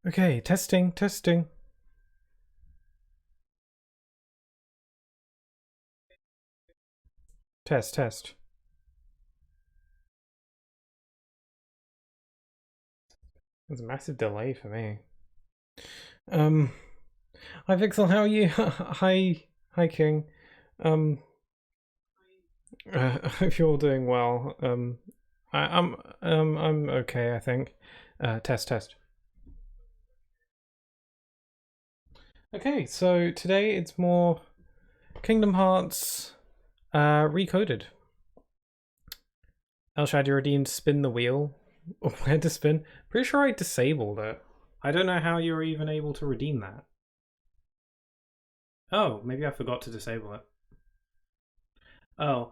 Okay, testing, testing. Test, test. There's a massive delay for me. Hi Vixel, how are you? Hi King. I hope you're all doing well. I'm okay, I think. Test, test. Okay, so today it's more Kingdom Hearts Recoded. El Shadow redeemed Spin the Wheel. Where to spin? Pretty sure I disabled it. I don't know how you're even able to redeem that. Oh, maybe I forgot to disable it. Oh,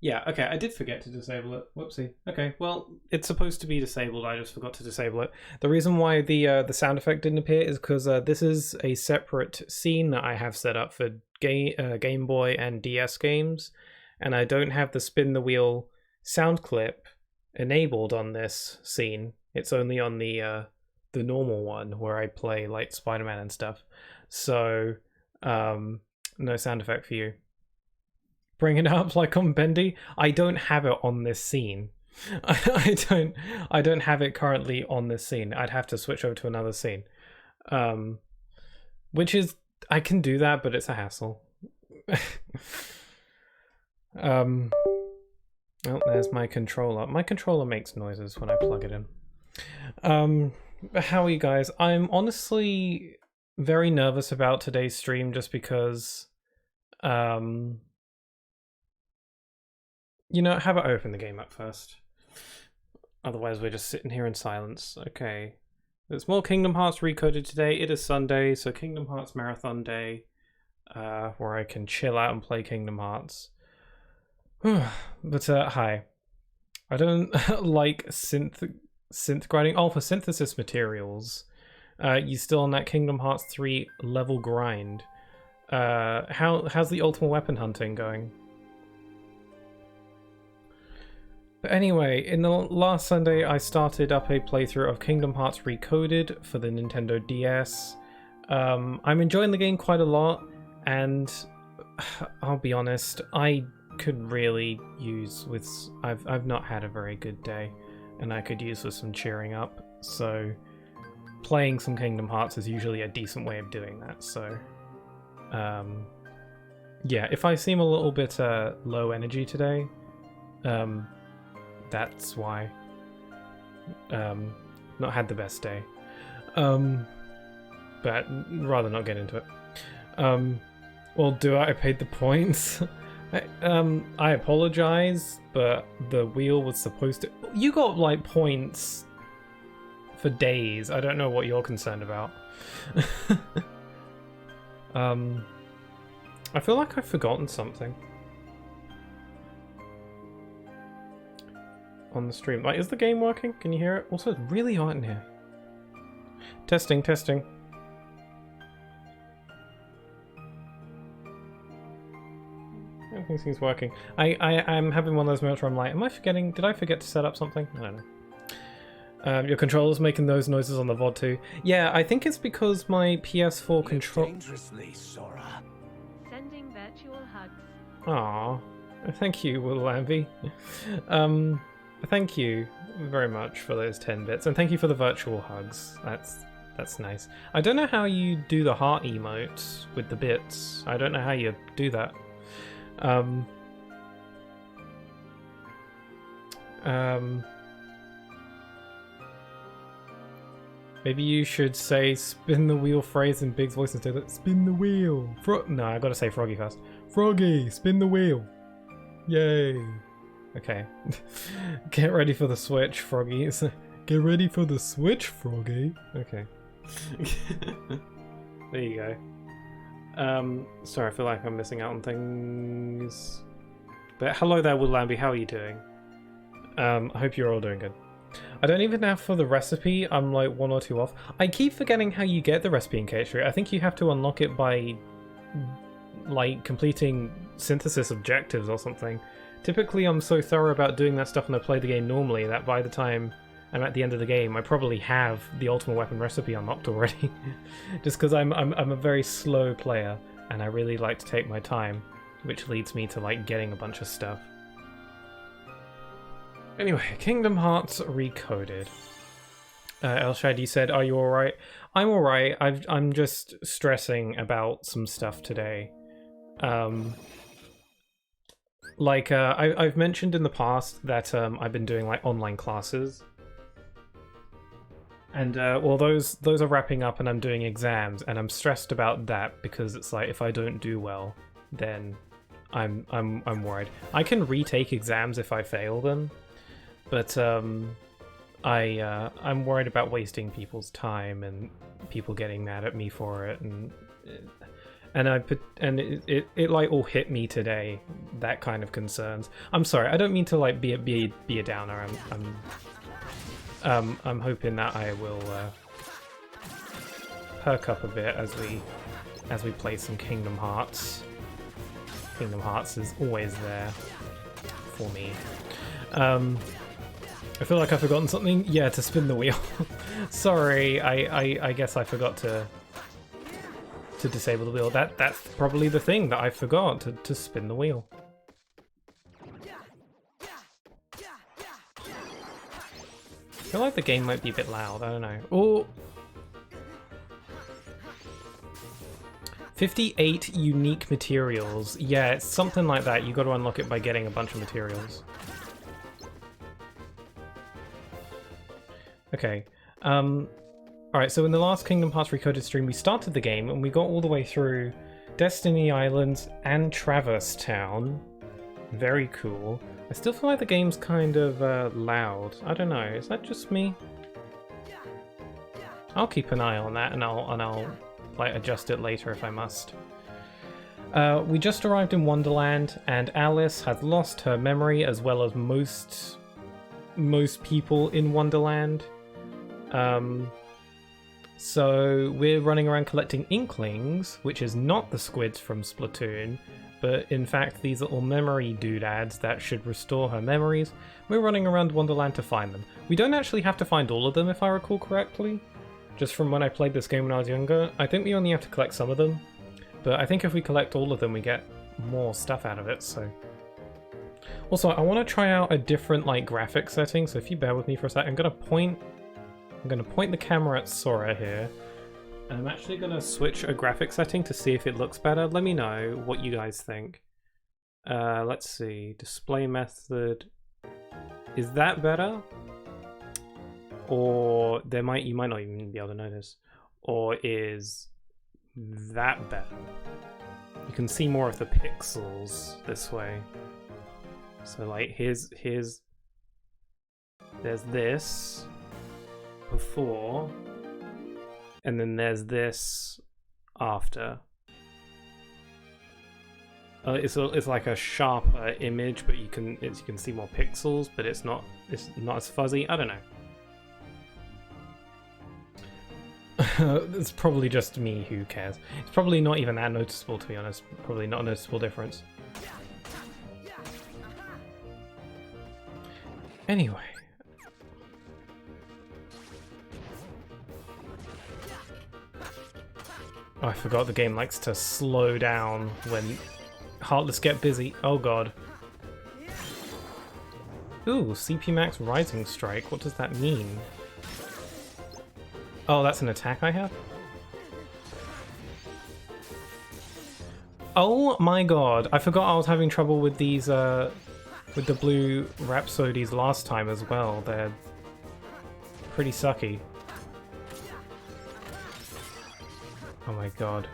yeah, okay, I did forget to disable it. Whoopsie. Okay, well, it's supposed to be disabled, I just forgot to disable it. The reason why the sound effect didn't appear is because this is a separate scene that I have set up for Game Boy and DS games, and I don't have the Spin the Wheel sound clip enabled on this scene. It's only on the normal one where I play like Spider-Man and stuff. So, no sound effect for you. Bring it up like on Bendy. I don't have it on this scene. I don't have it currently on this scene. I'd have to switch over to another scene. Which is, I can do that, but it's a hassle. Oh, there's my controller. My controller makes noises when I plug it in. How are you guys? I'm honestly very nervous about today's stream just because you know, have it open the game up first. Otherwise we're just sitting here in silence. Okay. There's more Kingdom Hearts Recoded today. It is Sunday, so Kingdom Hearts Marathon Day, where I can chill out and play Kingdom Hearts. But hi. I don't like synth grinding. Oh, for synthesis materials. You still on that Kingdom Hearts 3 level grind. How's the ultimate weapon hunting going? But anyway, in the last Sunday, I started up a playthrough of Kingdom Hearts Recoded for the Nintendo DS. I'm enjoying the game quite a lot, and I'll be honest, I could really use with... I've not had a very good day, and I could use with some cheering up, so playing some Kingdom Hearts is usually a decent way of doing that, so... yeah, if I seem a little bit low energy today, that's why. Not had the best day. But rather not get into it. Well, I paid the points. I apologize, but the wheel was supposed to... You got, like, points for days. I don't know what you're concerned about. I feel like I've forgotten something. On the stream. Like, is the game working? Can you hear it? Also, it's really hot in here. Testing, testing. Everything seems working. I'm having one of those moments where I'm like, am I forgetting? Did I forget to set up something? I don't know. Your controller's making those noises on the VOD too. Yeah, I think it's because my PS4 control... Dangerously, Sora. Sending virtual hugs. Aww. Thank you, Will Lambie. Thank you very much for those 10 bits, and thank you for the virtual hugs. That's nice. I don't know how you do the heart emote with the bits. I don't know how you do that. Maybe you should say spin the wheel phrase in Big's voice instead of spin the wheel. No, I gotta say Froggy first. Froggy, spin the wheel. Yay. Okay. Get ready for the Switch, Froggy. Get ready for the Switch, Froggy. Okay. There you go. Sorry, I feel like I'm missing out on things. But hello there, Will Lambie. How are you doing? I hope you're all doing good. I don't even have for the recipe. I'm like 1 or 2 off. I keep forgetting how you get the recipe in K3. I think you have to unlock it by like completing synthesis objectives or something. Typically I'm so thorough about doing that stuff when I play the game normally that by the time I'm at the end of the game I probably have the ultimate weapon recipe unlocked already. Just because I'm a very slow player and I really like to take my time, which leads me to like getting a bunch of stuff. Anyway, Kingdom Hearts Recoded. Elshad, you said, "Are you alright?" I'm alright. I'm just stressing about some stuff today. I've mentioned in the past that I've been doing like online classes, and well, those are wrapping up, and I'm doing exams, and I'm stressed about that because it's like if I don't do well, then I'm worried. I can retake exams if I fail them. But I'm worried about wasting people's time and people getting mad at me for it, and it like all hit me today. That kind of concerns. I'm sorry. I don't mean to like be a downer. I'm hoping that I will perk up a bit as we play some Kingdom Hearts. Kingdom Hearts is always there for me. I feel like I've forgotten something. Yeah, to spin the wheel. Sorry, I guess I forgot to disable the wheel. That's probably the thing that I forgot, to spin the wheel. I feel like the game might be a bit loud, I don't know. Oh! 58 unique materials. Yeah, it's something like that. You got to unlock it by getting a bunch of materials. Okay, alright, so in the last Kingdom Hearts Recoded stream, we started the game and we got all the way through Destiny Islands and Traverse Town. Very cool. I still feel like the game's kind of loud. I don't know, is that just me? I'll keep an eye on that and I'll like adjust it later if I must. We just arrived in Wonderland and Alice has lost her memory as well as most people in Wonderland. So we're running around collecting Inklings, which is not the squids from Splatoon, but in fact these little memory doodads that should restore her memories. We're running around Wonderland to find them. We don't actually have to find all of them if I recall correctly, just from when I played this game when I was younger. I think we only have to collect some of them, but I think if we collect all of them we get more stuff out of it, so... Also, I want to try out a different like graphic setting, so if you bear with me for a sec, I'm gonna point the camera at Sora here, and I'm actually gonna switch a graphic setting to see if it looks better. Let me know what you guys think. Let's see, display method. Is that better? Or you might not even be able to notice. Or is that better? You can see more of the pixels this way. So like there's this before, and then there's this after. It's like a sharper image, but you can see more pixels, but it's not as fuzzy. I don't know. It's probably just me, who cares? It's probably not even that noticeable, to be honest. Probably not a noticeable difference. Anyway. Oh, I forgot the game likes to slow down when Heartless get busy. Oh god. Ooh, CP Max Rising Strike. What does that mean? Oh, that's an attack I have? Oh my god. I forgot I was having trouble with these, with the blue Rhapsodies last time as well. They're pretty sucky. Oh my god.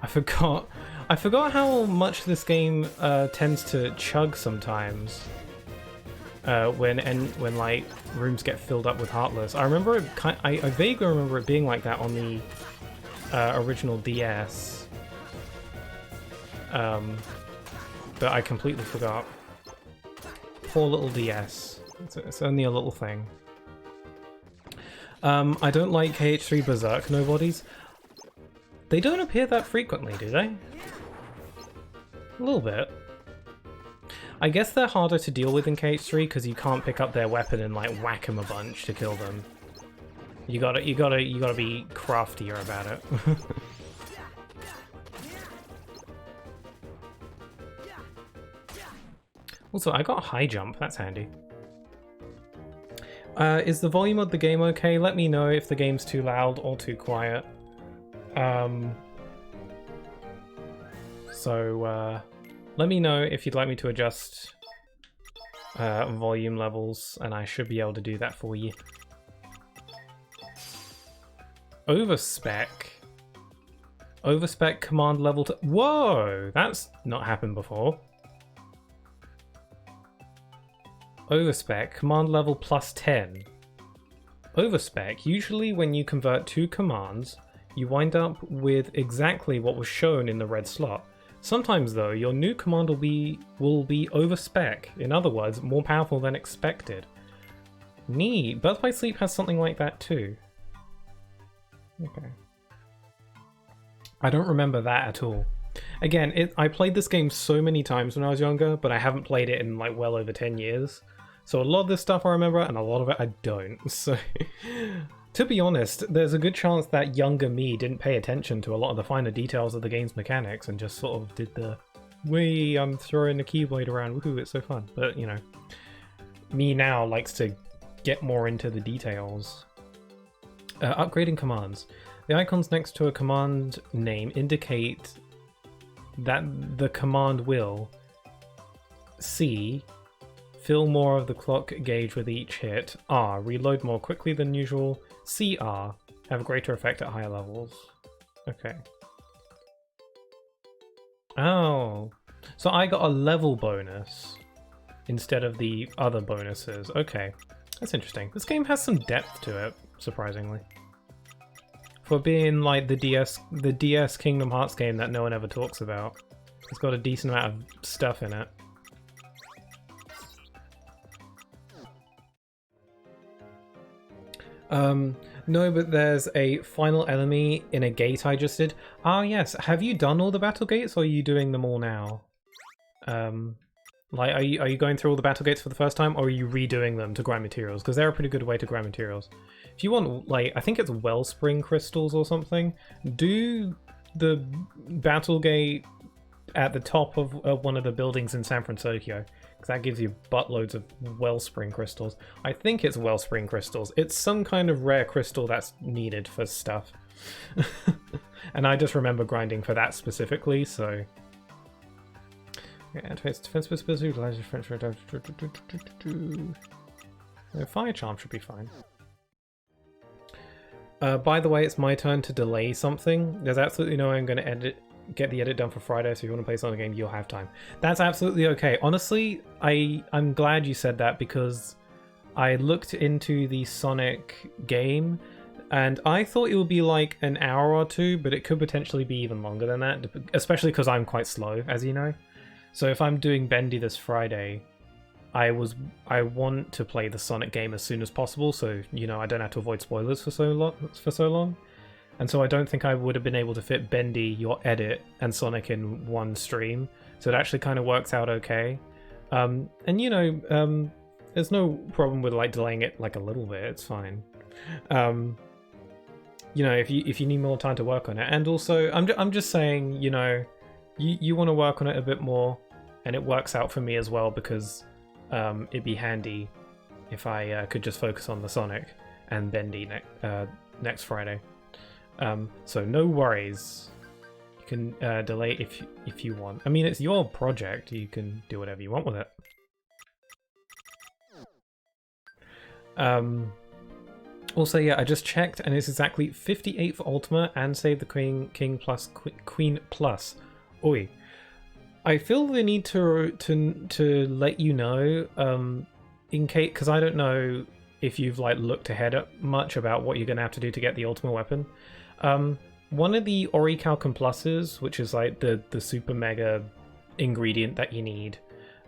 I forgot how much this game tends to chug sometimes. When like rooms get filled up with Heartless. I remember I vaguely remember it being like that on the original DS. But I completely forgot. Poor little DS. It's only a little thing. I don't like KH3 Berserk nobodies. They don't appear that frequently, do they? A little bit. I guess they're harder to deal with in KH3 because you can't pick up their weapon and like whack them a bunch to kill them. You gotta be craftier about it. Also, I got high jump. That's handy. Is the volume of the game okay? Let me know if the game's too loud or too quiet. Let me know if you'd like me to adjust volume levels, and I should be able to do that for you. Overspec. Overspec command level to... Whoa! That's not happened before. Overspec, command level plus 10. Overspec, usually when you convert two commands, you wind up with exactly what was shown in the red slot. Sometimes though, your new command will be overspec, in other words, more powerful than expected. Neat, Birth by Sleep has something like that too. Okay. I don't remember that at all. Again, I played this game so many times when I was younger, but I haven't played it in like well over 10 years. So a lot of this stuff I remember, and a lot of it I don't. So, to be honest, there's a good chance that younger me didn't pay attention to a lot of the finer details of the game's mechanics and just sort of did the, wee, I'm throwing the keyblade around, woohoo, it's so fun. But, you know, me now likes to get more into the details. Upgrading commands. The icons next to a command name indicate that the command will C. Fill more of the clock gauge with each hit. R. Reload more quickly than usual. CR. Have a greater effect at higher levels. Okay. Oh. So I got a level bonus instead of the other bonuses. Okay. That's interesting. This game has some depth to it, surprisingly. For being like the DS Kingdom Hearts game that no one ever talks about. It's got a decent amount of stuff in it. No, but there's a final enemy in a gate I just did. Ah, yes. Have you done all the battle gates, or are you doing them all now? Like, are you going through all the battle gates for the first time, or are you redoing them to grind materials? Because they're a pretty good way to grind materials. If you want, like, I think it's Wellspring crystals or something, do the battle gate at the top of one of the buildings in San Francisco. That gives you buttloads of Wellspring crystals. I think it's Wellspring crystals. It's some kind of rare crystal that's needed for stuff. And I just remember grinding for that specifically, so... Yeah, defense Fire Charm should be fine. By the way, it's my turn to delay something. There's absolutely no way I'm going to get the edit done for Friday, so if you want to play Sonic game, you'll have time. That's absolutely okay. Honestly, I'm glad you said that, because I looked into the Sonic game and I thought it would be like an hour or two, but it could potentially be even longer than that, especially because I'm quite slow, as you know. So if I'm doing Bendy this Friday, I want to play the Sonic game as soon as possible, so you know I don't have to avoid spoilers for so long. And so I don't think I would have been able to fit Bendy, your edit, and Sonic in one stream. So it actually kind of works out okay. And you know, there's no problem with like delaying it like a little bit. It's fine. You know, if you need more time to work on it, and also I'm just saying, you know, you want to work on it a bit more, and it works out for me as well, because it'd be handy if I could just focus on the Sonic and Bendy next Friday. So no worries. You can delay if you want. I mean, it's your project. You can do whatever you want with it. Also, yeah, I just checked, and it's exactly 58 for Ultima and Save the King plus Queen plus. Oi. I feel the need to let you know, in case, because I don't know if you've like looked ahead at much about what you're gonna have to do to get the Ultima weapon. One of the Orichalcum pluses, which is like the super mega ingredient that you need,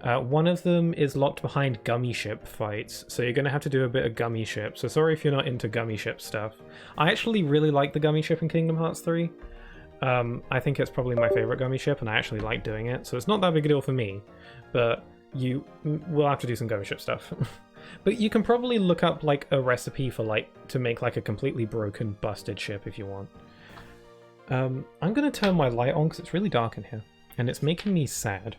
One of them is locked behind gummy ship fights, so you're going to have to do a bit of gummy ship. So sorry if you're not into gummy ship stuff. I actually really like the gummy ship in Kingdom Hearts 3. I think it's probably my favorite gummy ship, and I actually like doing it, so it's not that big a deal for me. But you will have to do some gummy ship stuff. But you can probably look up like a recipe for like to make like a completely broken, busted ship if you want. I'm going to turn my light on because it's really dark in here, and it's making me sad.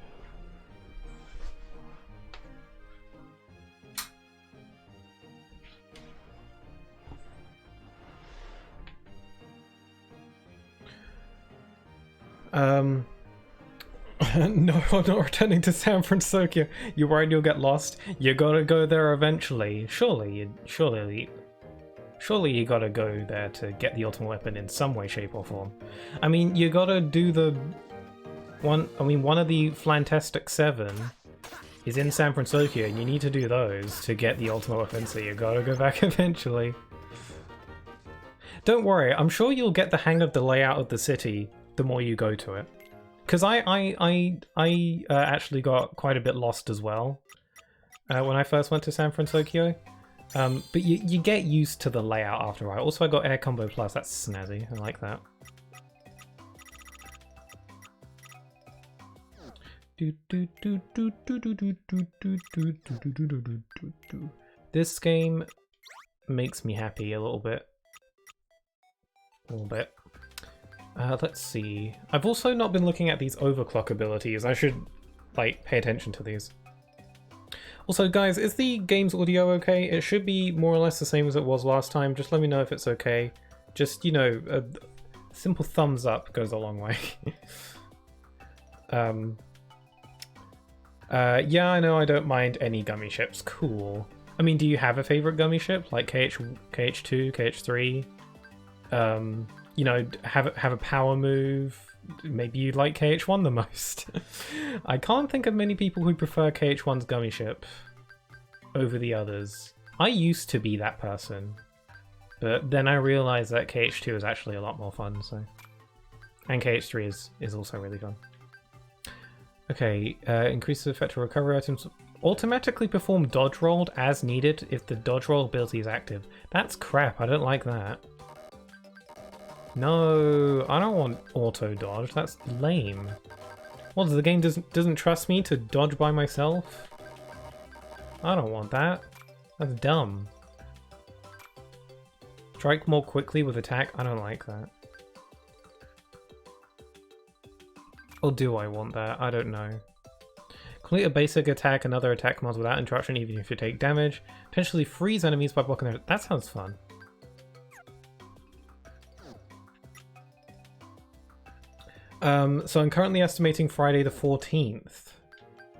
No, I'm not returning to San Francisco. You're worried you'll get lost? You gotta go there eventually. Surely you gotta go there to get the ultimate weapon in some way, shape, or form. I mean, you gotta do the one. I mean, one of the Fantastic 7 is in San Francisco, and you need to do those to get the ultimate weapon. So you gotta go back eventually. Don't worry, I'm sure you'll get the hang of the layout of the city the more you go to it. Because I actually got quite a bit lost as well when I first went to San Francisco. But you get used to the layout after a while. Also, I got Air Combo Plus. That's snazzy. I like that. This game makes me happy a little bit. Let's see. I've also not been looking at these overclock abilities. I should, like, pay attention to these. Also, guys, is the game's audio okay? It should be more or less the same as it was last time. Just let me know if it's okay. Just, you know, a simple thumbs up goes a long way. Yeah, I know I don't mind any gummy ships. Cool. I mean, do you have a favorite gummy ship? Like KH2, KH3? You know, have a power move. Maybe you like KH1 the most. I can't think of many people who prefer KH1's gummy ship over the others. I used to be that person, but then I realized that KH2 is actually a lot more fun. So, and KH3 is also really fun. Okay, increases the effect of recovery items. Automatically perform dodge roll as needed if the dodge roll ability is active. That's crap. I don't like that. No, I don't want auto dodge. That's lame. What, the game doesn't trust me to dodge by myself? I don't want that. That's dumb. Strike more quickly with attack? I don't like that. Or do I want that? I don't know. Complete a basic attack and other attack commands without interruption even if you take damage. Potentially freeze enemies by blocking their... That sounds fun. So I'm currently estimating Friday the 14th.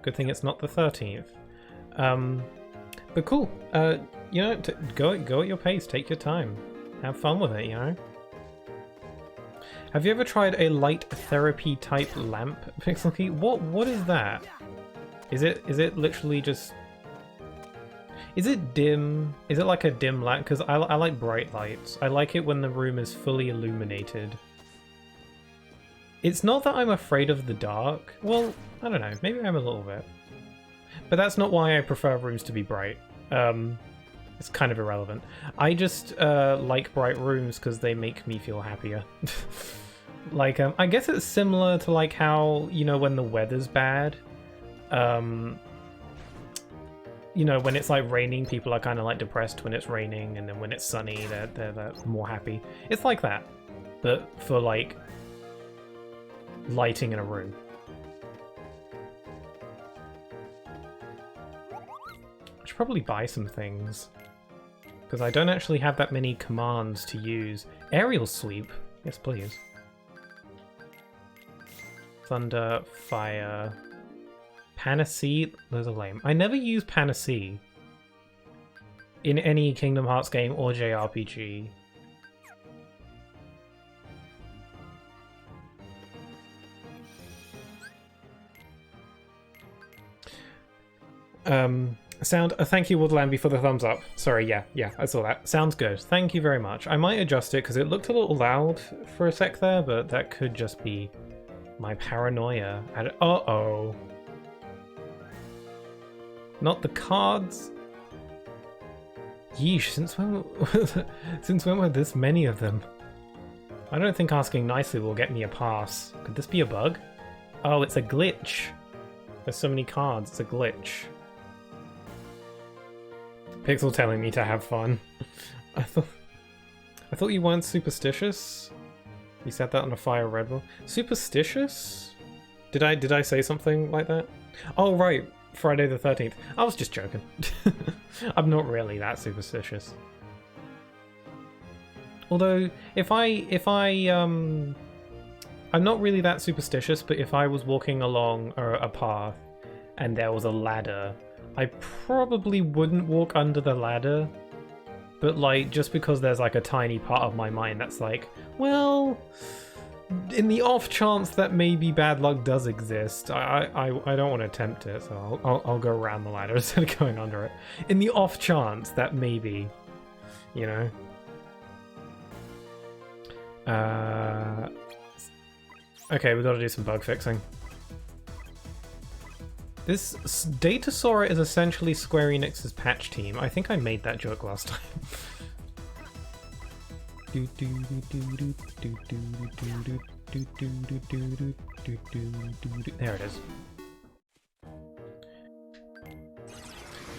Good thing it's not the 13th. But cool. You know, go at your pace. Take your time. Have fun with it, you know? Have you ever tried a light therapy type lamp, Pixel Key? What is that? Is it literally just... Is it dim? Is it like a dim light? Because I like bright lights. I like it when the room is fully illuminated. It's not that I'm afraid of the dark. Well, I don't know. Maybe I'm a little bit. But that's not why I prefer rooms to be bright. It's kind of irrelevant. I just like bright rooms because they make me feel happier. Like, I guess it's similar to like how, you know, when the weather's bad, you know, when it's like raining, people are kind of like depressed when it's raining, and then when it's sunny, they're more happy. It's like that, but for like lighting in a room. I should probably buy some things because I don't actually have that many commands to use. Aerial sweep, yes please. Thunder, fire, panacea. Those are lame. I never use panacea in any Kingdom Hearts game or JRPG. Thank you, Woodlamby, for the thumbs up. Sorry, yeah, I saw that. Sounds good. Thank you very much. I might adjust it because it looked a little loud for a sec there, but that could just be my paranoia. Uh-oh. Not the cards. Yeesh, since when since when were this many of them? I don't think asking nicely will get me a pass. Could this be a bug? Oh, it's a glitch. There's so many cards, it's a glitch. Pixel telling me to have fun. I thought you weren't superstitious? You said that on a Fire Red Bull. Superstitious? Did I say something like that? Oh right, Friday the 13th. I was just joking. I'm not really that superstitious. Although I'm not really that superstitious, but if I was walking along a path and there was a ladder, I probably wouldn't walk under the ladder. But like, just because there's like a tiny part of my mind that's like, well, in the off chance that maybe bad luck does exist, I don't want to tempt it, so I'll go around the ladder instead of going under it. In the off chance that maybe, you know. Okay, we gotta do some bug fixing. This Data Sora is essentially Square Enix's patch team. I think I made that joke last time. There it is.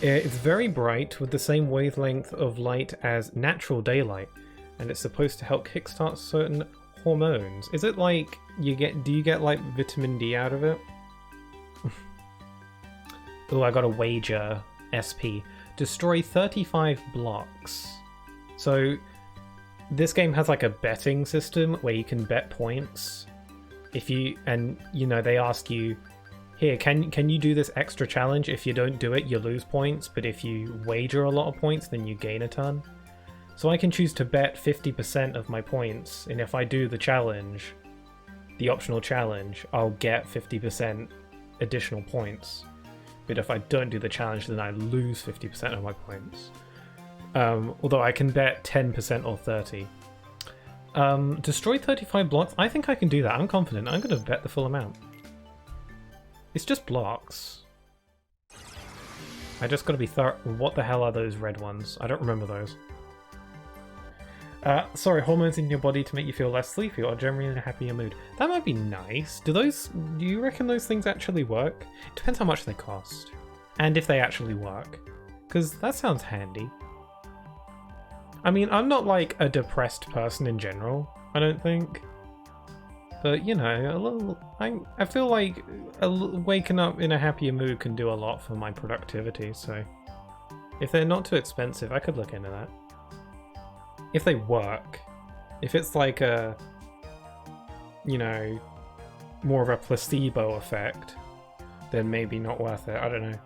It's very bright with the same wavelength of light as natural daylight, and it's supposed to help kickstart certain hormones. Is it like do you get like vitamin D out of it? Oh, I got a wager. SP. Destroy 35 blocks. So this game has like a betting system where you can bet points. They ask you, here, can you do this extra challenge? If you don't do it, you lose points, but if you wager a lot of points, then you gain a ton. So I can choose to bet 50% of my points, and if I do the challenge, the optional challenge, I'll get 50% additional points. But if I don't do the challenge, then I lose 50% of my points. Although I can bet 10% or 30%. Destroy 35 blocks? I think I can do that. I'm confident. I'm going to bet the full amount. It's just blocks. I just got to be thorough. What the hell are those red ones? I don't remember those. Sorry, hormones in your body to make you feel less sleepy or generally in a happier mood. That might be nice. Do you reckon those things actually work? It depends how much they cost. And if they actually work. Because that sounds handy. I mean, I'm not like a depressed person in general, I don't think. But, you know, I feel like waking up in a happier mood can do a lot for my productivity, so if they're not too expensive, I could look into that. If they work. If it's like a, you know, more of a placebo effect, then maybe not worth it. I don't know.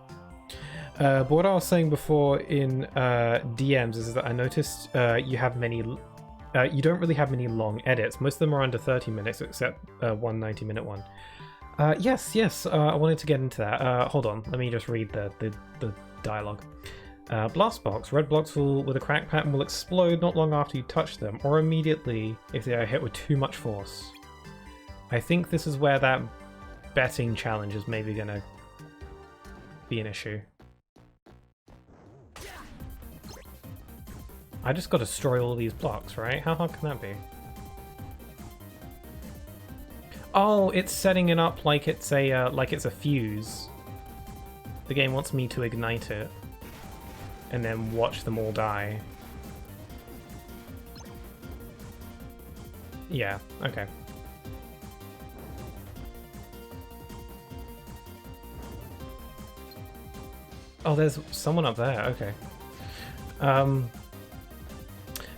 But what I was saying before in DMs is that I noticed you don't really have many long edits. Most of them are under 30 minutes, except one 90-minute one. Yes, I wanted to get into that. Hold on, let me just read the dialogue. Blast box. Red blocks with a crack pattern will explode not long after you touch them, or immediately if they are hit with too much force. I think this is where that betting challenge is maybe going to be an issue. I just got to destroy all these blocks, right? How hard can that be? Oh, it's setting it up like it's a fuse. The game wants me to ignite it and then watch them all die. Yeah, okay. Oh, there's someone up there, okay.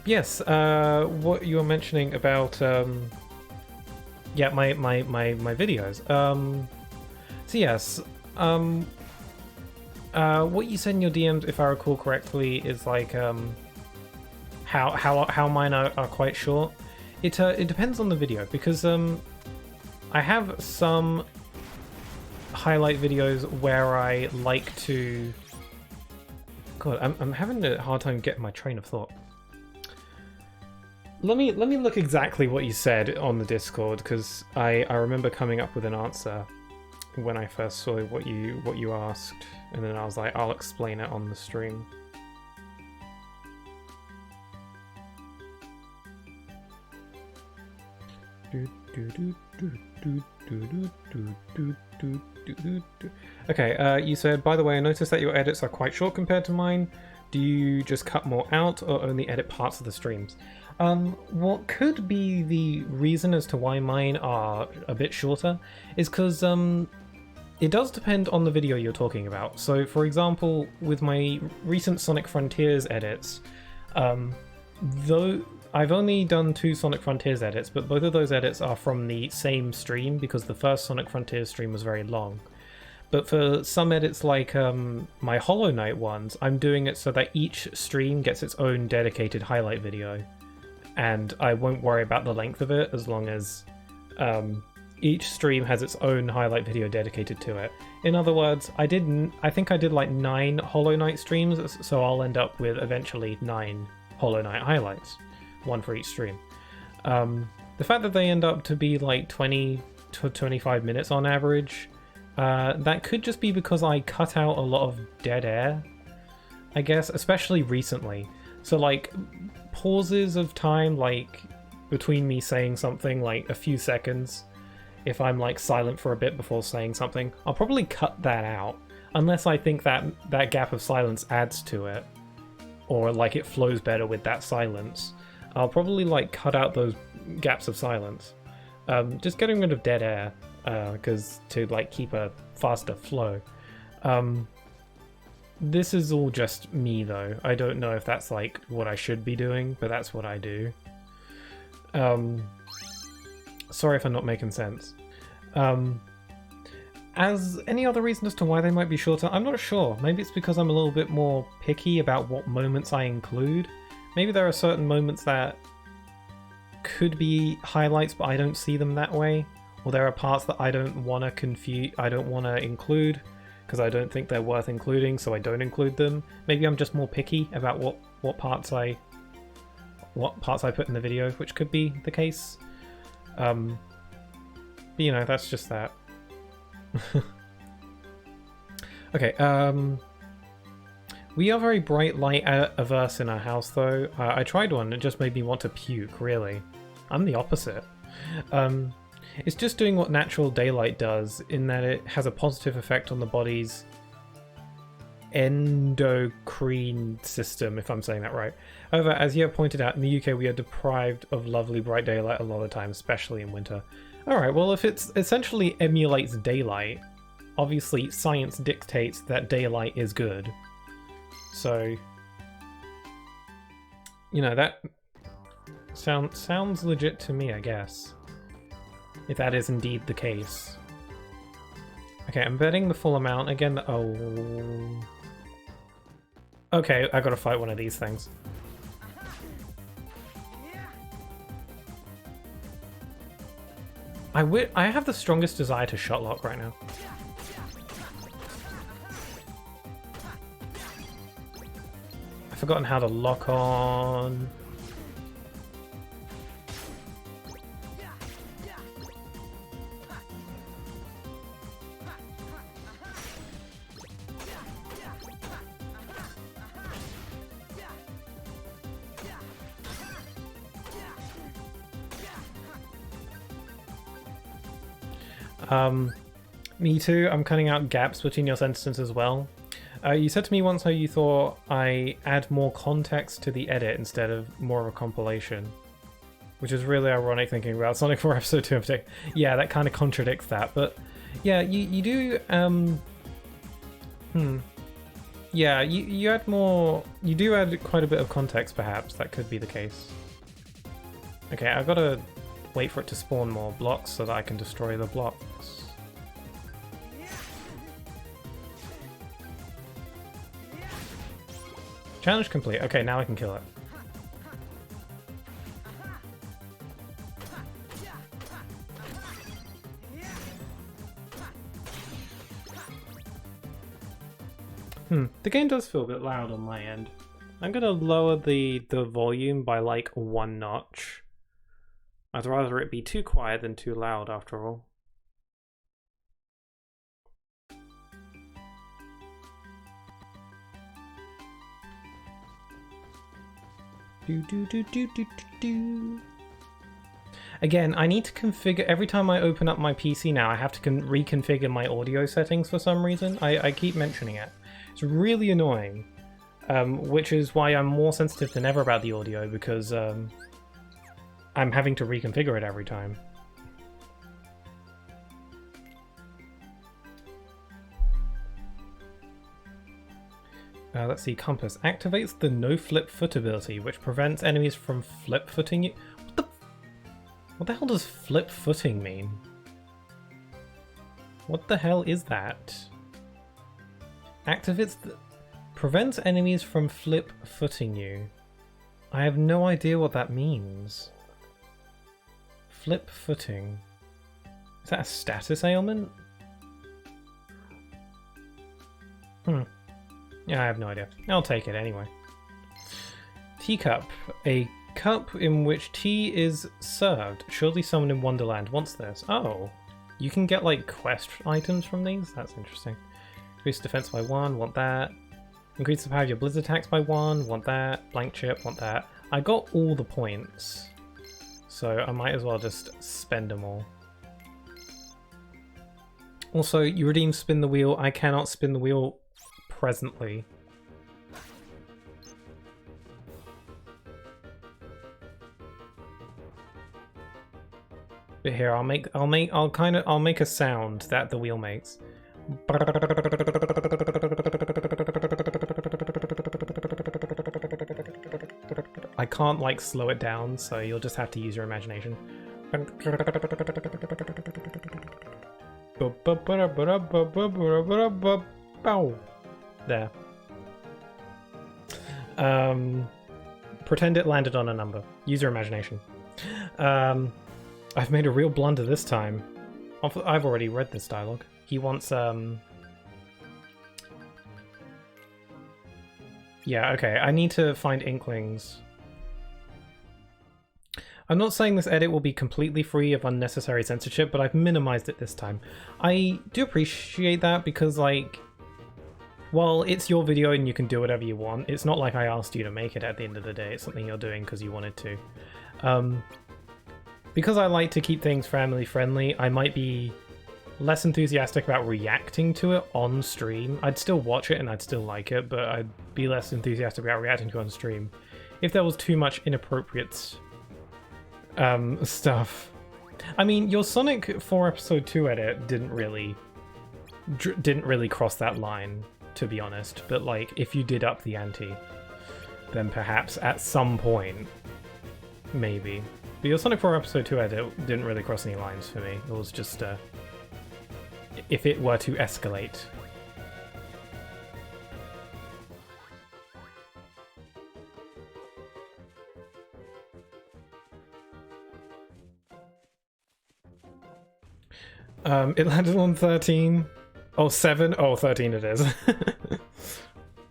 Yes, what you were mentioning about, yeah, my videos. So yes, what you said in your DMs, if I recall correctly, is like, how mine are quite short. It depends on the video, because, I have some highlight videos where I like to... God, I'm having a hard time getting my train of thought. Let me look exactly what you said on the Discord, because I remember coming up with an answer. when I first saw what you asked, and then I was like, I'll explain it on the stream. Okay, you said, by the way, I noticed that your edits are quite short compared to mine. Do you just cut more out or only edit parts of the streams? What could be the reason as to why mine are a bit shorter is because it does depend on the video you're talking about. So for example, with my recent Sonic Frontiers edits, though I've only done 2 Sonic Frontiers edits, but both of those edits are from the same stream because the first Sonic Frontiers stream was very long. But for some edits like my Hollow Knight ones, I'm doing it so that each stream gets its own dedicated highlight video. And I won't worry about the length of it as long as each stream has its own highlight video dedicated to it. In other words, I think I did like 9 Hollow Knight streams, so I'll end up with eventually 9 Hollow Knight highlights. 1 for each stream. The fact that they end up to be like 20 to 25 minutes on average, that could just be because I cut out a lot of dead air, I guess, especially recently. So like pauses of time, like between me saying something, like a few seconds, if I'm like silent for a bit before saying something, I'll probably cut that out, unless I think that that gap of silence adds to it, or like it flows better with that silence. I'll probably like cut out those gaps of silence. Just getting rid of dead air, because to like keep a faster flow. This is all just me though. I don't know if that's like what I should be doing, but that's what I do. Sorry if I'm not making sense. As any other reason as to why they might be shorter, I'm not sure. Maybe it's because I'm a little bit more picky about what moments I include. Maybe there are certain moments that could be highlights, but I don't see them that way. Or there are parts that I don't want to include because I don't think they're worth including, so I don't include them. Maybe I'm just more picky about what parts I put in the video, which could be the case. But, you know, that's just that. Okay, we are very bright light averse in our house though. I tried one, it just made me want to puke, really. I'm the opposite. It's just doing what natural daylight does, in that it has a positive effect on the body's endocrine system, if I'm saying that right. However, as you have pointed out, in the UK we are deprived of lovely bright daylight a lot of the time, especially in winter. Alright, well if it essentially emulates daylight, obviously science dictates that daylight is good. So, you know, that sounds legit to me, I guess. If that is indeed the case. Okay, I'm betting the full amount again. Oh. Okay, I gotta fight one of these things. I have the strongest desire to shotlock right now. I've forgotten how to lock on. Me too. I'm cutting out gaps between your sentences as well. You said to me once how you thought I add more context to the edit instead of more of a compilation. Which is really ironic thinking about Sonic 4 Episode 2 in particular. Yeah, that kind of contradicts that, but yeah, you do, yeah, you add more, you do add quite a bit of context perhaps, that could be the case. Okay, I've got to wait for it to spawn more blocks so that I can destroy the blocks. Challenge complete. Okay, now I can kill it. The game does feel a bit loud on my end. I'm gonna lower the volume by like 1 notch. I'd rather it be too quiet than too loud after all. Do, do, do, do, do, do, do. Again, I need to configure, every time I open up my PC now, I have to reconfigure my audio settings for some reason. I keep mentioning it. It's really annoying, which is why I'm more sensitive than ever about the audio, because I'm having to reconfigure it every time. Let's see, compass. Activates the no-flip foot ability, which prevents enemies from flip-footing you. What the hell does flip-footing mean? What the hell is that? Activates the... Prevents enemies from flip-footing you. I have no idea what that means. Flip-footing. Is that a status ailment? Yeah, I have no idea. I'll take it anyway. Teacup. A cup in which tea is served. Surely someone in Wonderland wants this. Oh. You can get, like, quest items from these? That's interesting. Increase defense by 1, want that. Increase the power of your blizzard attacks by 1, want that. Blank chip, want that. I got all the points, so I might as well just spend them all. Also, you redeem spin the wheel. I cannot spin the wheel presently. But here, I'll make a sound that the wheel makes. I can't like slow it down, so you'll just have to use your imagination. There. Pretend it landed on a number. Use your imagination. I've made a real blunder this time. I've already read this dialogue. He wants, yeah, okay, I need to find Inklings. I'm not saying this edit will be completely free of unnecessary censorship, but I've minimized it this time. I do appreciate that because, like, well, it's your video and you can do whatever you want. It's not like I asked you to make it at the end of the day. It's something you're doing because you wanted to. Because I like to keep things family friendly, I might be less enthusiastic about reacting to it on stream. I'd still watch it and I'd still like it, but I'd be less enthusiastic about reacting to it on stream if there was too much inappropriate stuff. I mean, your Sonic 4 Episode 2 edit didn't really cross that line, to be honest, but like, if you did up the ante, then perhaps at some point, maybe. But your Sonic 4 Episode 2 edit didn't really cross any lines for me. It was just, if it were to escalate. It landed on 13. Oh, 7? Oh, 13 it is.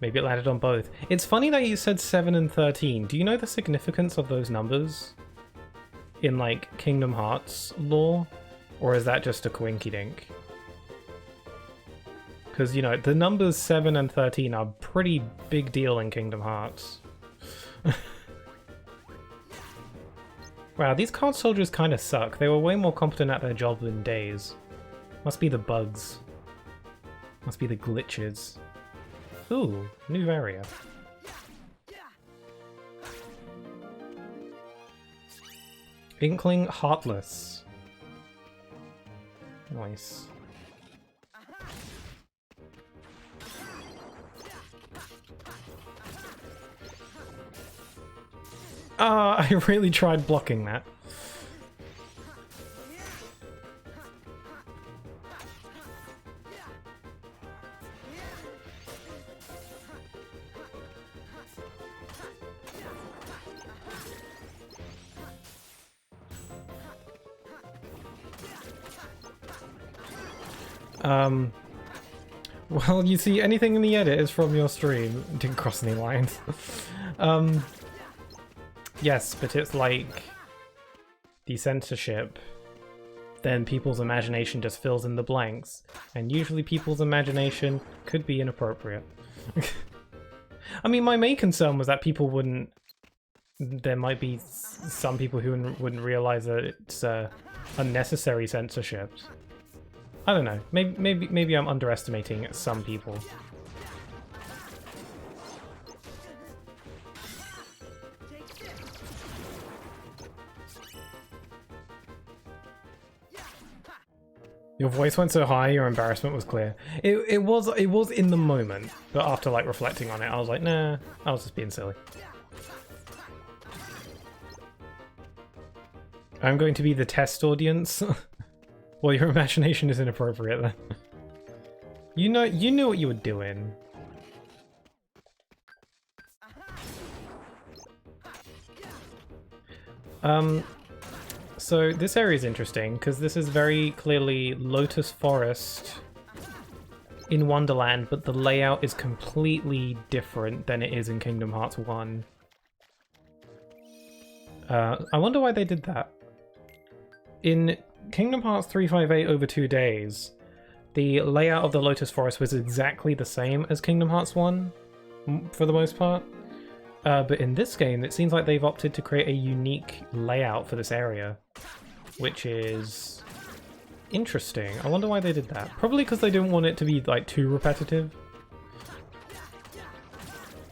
Maybe it landed on both. It's funny that you said 7 and 13. Do you know the significance of those numbers in, like, Kingdom Hearts lore? Or is that just a coinkydink? Because, you know, the numbers 7 and 13 are a pretty big deal in Kingdom Hearts. Wow, these card soldiers kind of suck. They were way more competent at their job than Days. Must be the bugs. Must be the glitches. Ooh, new area. Inkling Heartless. Nice. I really tried blocking that. Well, you see, anything in the edit is from your stream. Didn't cross any lines. Yes, but it's like the censorship. Then people's imagination just fills in the blanks. And usually people's imagination could be inappropriate. I mean, my main concern was that people wouldn't there might be some people who wouldn't realize that it's unnecessary censorship. I don't know. Maybe I'm underestimating some people. Your voice went so high, your embarrassment was clear. It was in the moment, but after like reflecting on it, I was like, nah, I was just being silly. I'm going to be the test audience. Well, your imagination is inappropriate then. You knew what you were doing. So this area is interesting because this is very clearly Lotus Forest in Wonderland, but the layout is completely different than it is in Kingdom Hearts 1. I wonder why they did that. In Kingdom Hearts 358 over 2 days, the layout of the Lotus Forest was exactly the same as Kingdom Hearts 1, for the most part. But in this game, it seems like they've opted to create a unique layout for this area, which is interesting. I wonder why they did that. Probably because they didn't want it to be like too repetitive.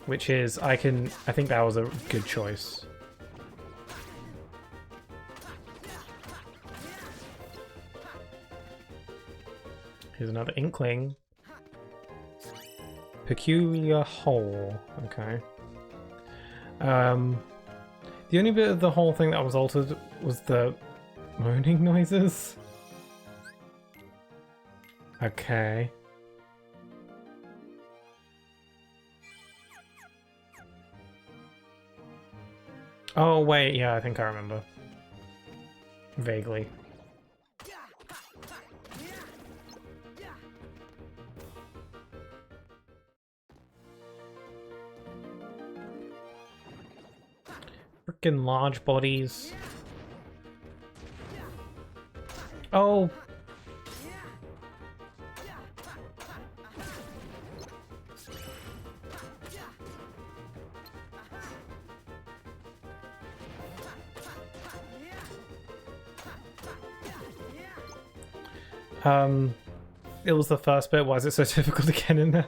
Which is, I think that was a good choice. Here's another inkling. Peculiar hole. Okay. The only bit of the whole thing that was altered was the moaning noises. Okay. Oh wait, yeah, I think I remember. Vaguely. Freaking large bodies. Oh. It was the first bit. Why is it so difficult to get in there?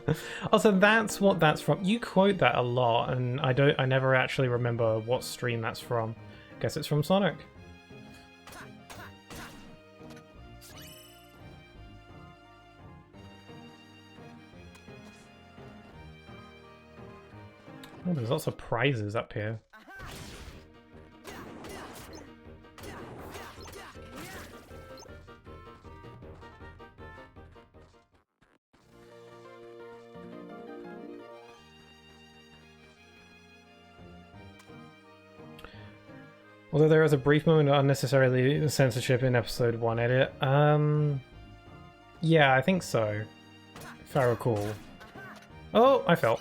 Also, that's what that's from. You quote that a lot, and I never actually remember what stream that's from. Guess it's from Sonic. Oh, there's lots of prizes up here. Although there was a brief moment of unnecessarily censorship in episode 1 edit. Yeah, I think so. If I recall. Oh, I fell.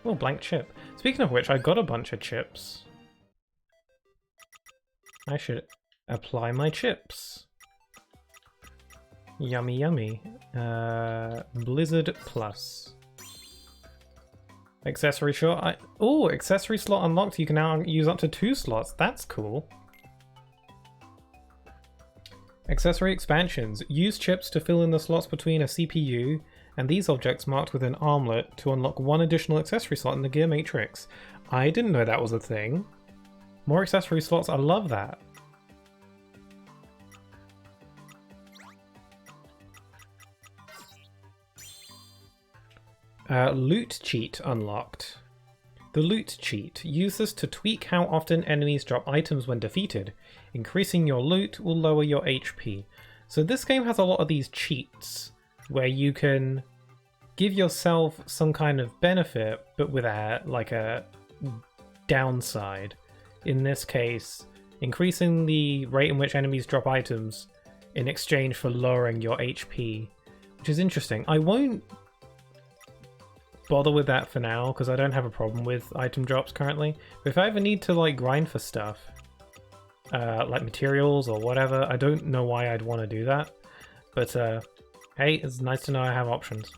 Oh, blank chip. Speaking of which, I got a bunch of chips. I should apply my chips. Yummy, yummy. Blizzard Plus. Accessory shot. Oh, accessory slot unlocked. You can now use up to 2 slots. That's cool. Accessory expansions. Use chips to fill in the slots between a CPU and these objects marked with an armlet to unlock 1 additional accessory slot in the gear matrix. I didn't know that was a thing. More accessory slots. I love that. Loot cheat unlocked. The loot cheat. Use this to tweak how often enemies drop items when defeated. Increasing your loot will lower your HP. So this game has a lot of these cheats where you can give yourself some kind of benefit, but with a downside. In this case, increasing the rate in which enemies drop items in exchange for lowering your HP, which is interesting. I won't bother with that for now because I don't have a problem with item drops currently. But if I ever need to like grind for stuff, like materials or whatever, I don't know why I'd want to do that. But hey, it's nice to know I have options.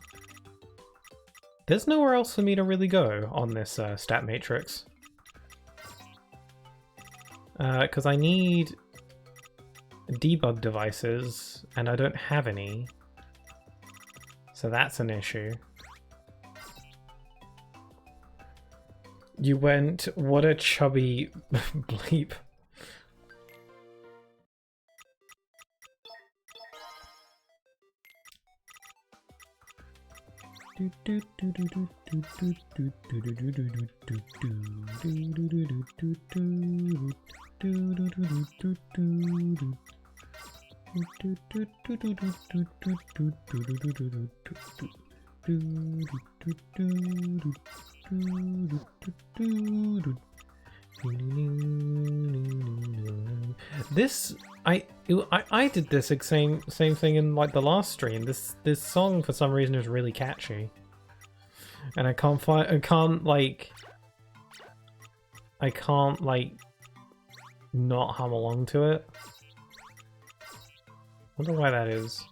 There's nowhere else for me to really go on this stat matrix. Because I need debug devices, and I don't have any. So that's an issue. You went, what a chubby bleep. This I did this same thing in like the last stream. This song for some reason is really catchy, and I can't like not hum along to it. Wonder why that is.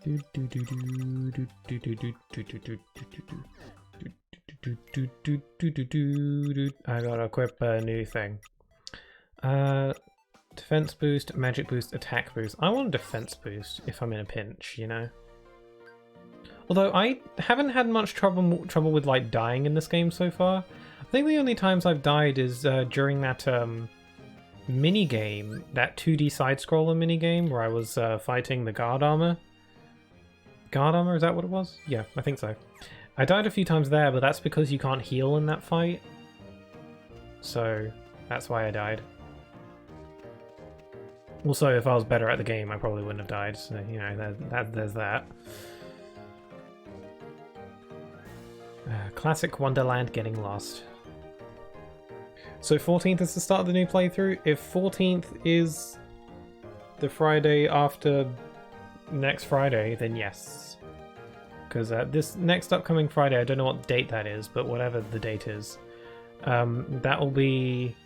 I gotta equip a new thing. Defense boost, magic boost, attack boost. I want a defense boost if I'm in a pinch, you know? Although I haven't had much trouble with like dying in this game so far. I think the only times I've died is during that mini game, that 2D side-scroller mini game where I was fighting the guard armor. Guard armor, is that what it was? Yeah, I think so. I died a few times there, but that's because you can't heal in that fight. So that's why I died. Also, if I was better at the game, I probably wouldn't have died. So, you know, there's that. Classic Wonderland getting lost. So 14th is the start of the new playthrough. If 14th is the Friday after next Friday, then yes. Because this next upcoming Friday, I don't know what date that is, but whatever the date is, that will be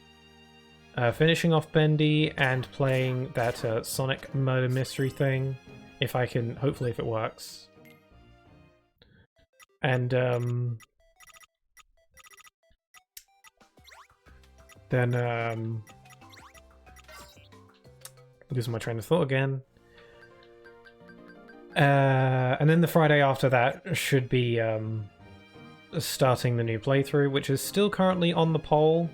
finishing off Bendy and playing that Sonic Murder Mystery thing, if I can, hopefully if it works. And then losing my train of thought again. And then the Friday after that should be starting the new playthrough, which is still currently on the poll,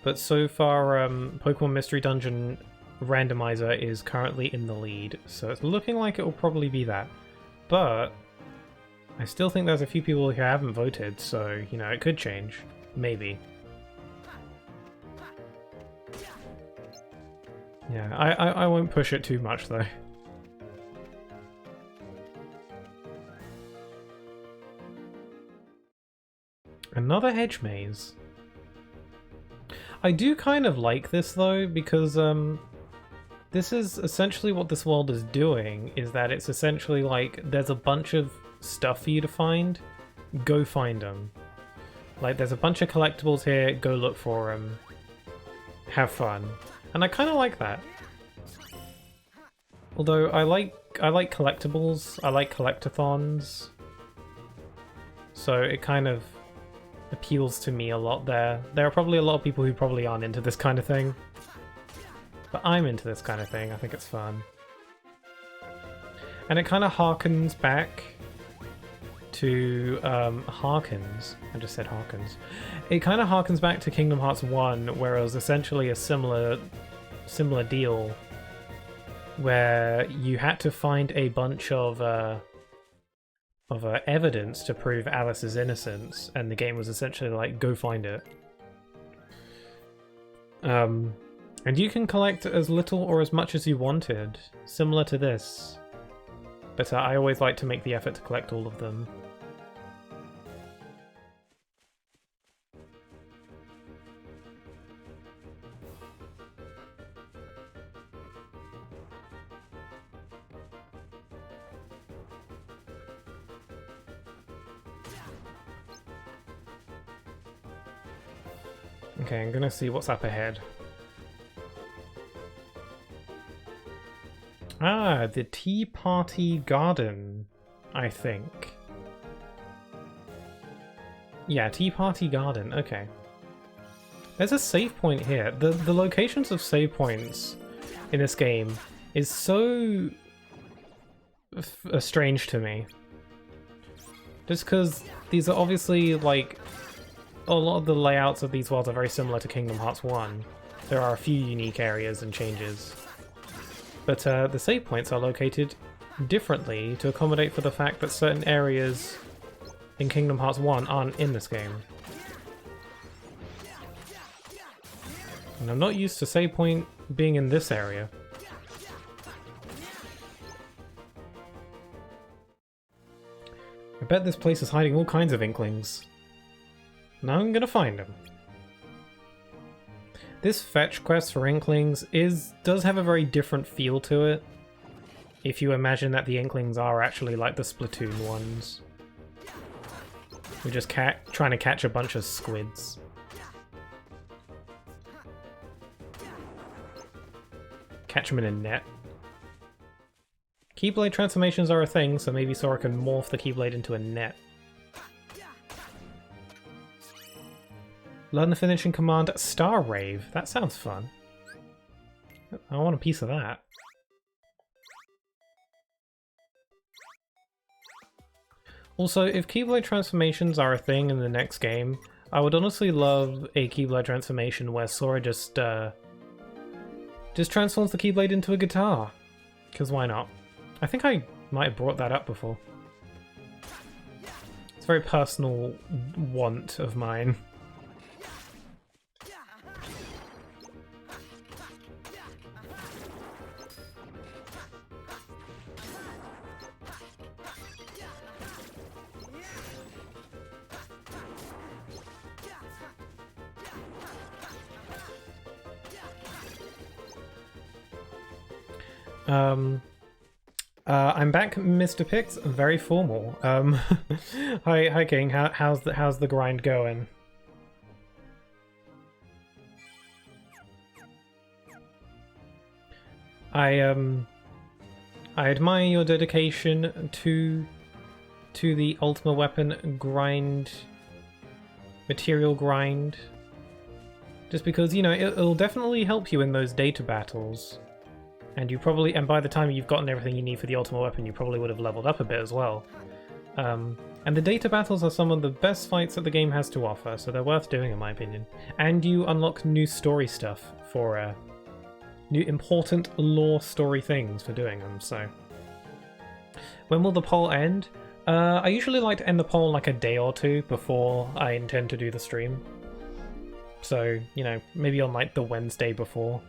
but so far Pokemon Mystery Dungeon Randomizer is currently in the lead, so it's looking like it will probably be that. But I still think there's a few people who haven't voted, so, you know, it could change. Maybe. Yeah, I won't push it too much, though. Another hedge maze. I do kind of like this, though, because this is essentially what this world is doing, is that it's essentially like there's a bunch of stuff for you to find, go find them. Like there's a bunch of collectibles here, go look for them, have fun. And I kind of like that. Although I like collectibles, I like collectathons, so it kind of appeals to me a lot there. There are probably a lot of people who probably aren't into this kind of thing, but I'm into this kind of thing. I think it's fun. And it kind of harkens back to harkens. I just said harkens. It kind of harkens back to Kingdom Hearts 1, where it was essentially a similar deal, where you had to find a bunch of evidence to prove Alice's innocence, and the game was essentially like, go find it. And you can collect as little or as much as you wanted, similar to this. But I always like to make the effort to collect all of them. Okay, I'm gonna see what's up ahead. Ah, the Tea Party Garden, I think. Yeah, Tea Party Garden, okay. There's a save point here. The locations of save points in this game is so strange to me. Just because these are obviously, like, a lot of the layouts of these worlds are very similar to Kingdom Hearts 1. There are a few unique areas and changes. But the save points are located differently to accommodate for the fact that certain areas in Kingdom Hearts 1 aren't in this game. And I'm not used to save point being in this area. I bet this place is hiding all kinds of Inklings. Now I'm gonna find them. This fetch quest for Inklings does have a very different feel to it. If you imagine that the Inklings are actually like the Splatoon ones. We're just trying to catch a bunch of squids. Catch them in a net. Keyblade transformations are a thing, so maybe Sora can morph the Keyblade into a net. Learn the finishing command Star Rave. That sounds fun. I want a piece of that. Also, if Keyblade transformations are a thing in the next game, I would honestly love a Keyblade transformation where Sora just transforms the Keyblade into a guitar. Because why not? I think I might have brought that up before. It's a very personal want of mine. I'm back, Mr. Pix. Very formal. Hi, King. How's the grind going? I admire your dedication to the Ultimate Weapon grind, material grind. Just because, you know, it'll definitely help you in those data battles. And and by the time you've gotten everything you need for the Ultimate Weapon, you probably would have leveled up a bit as well. And the data battles are some of the best fights that the game has to offer, so they're worth doing in my opinion. And you unlock new story stuff for new important lore story things for doing them, so. When will the poll end? I usually like to end the poll like a day or two before I intend to do the stream. So, you know, maybe on like the Wednesday before.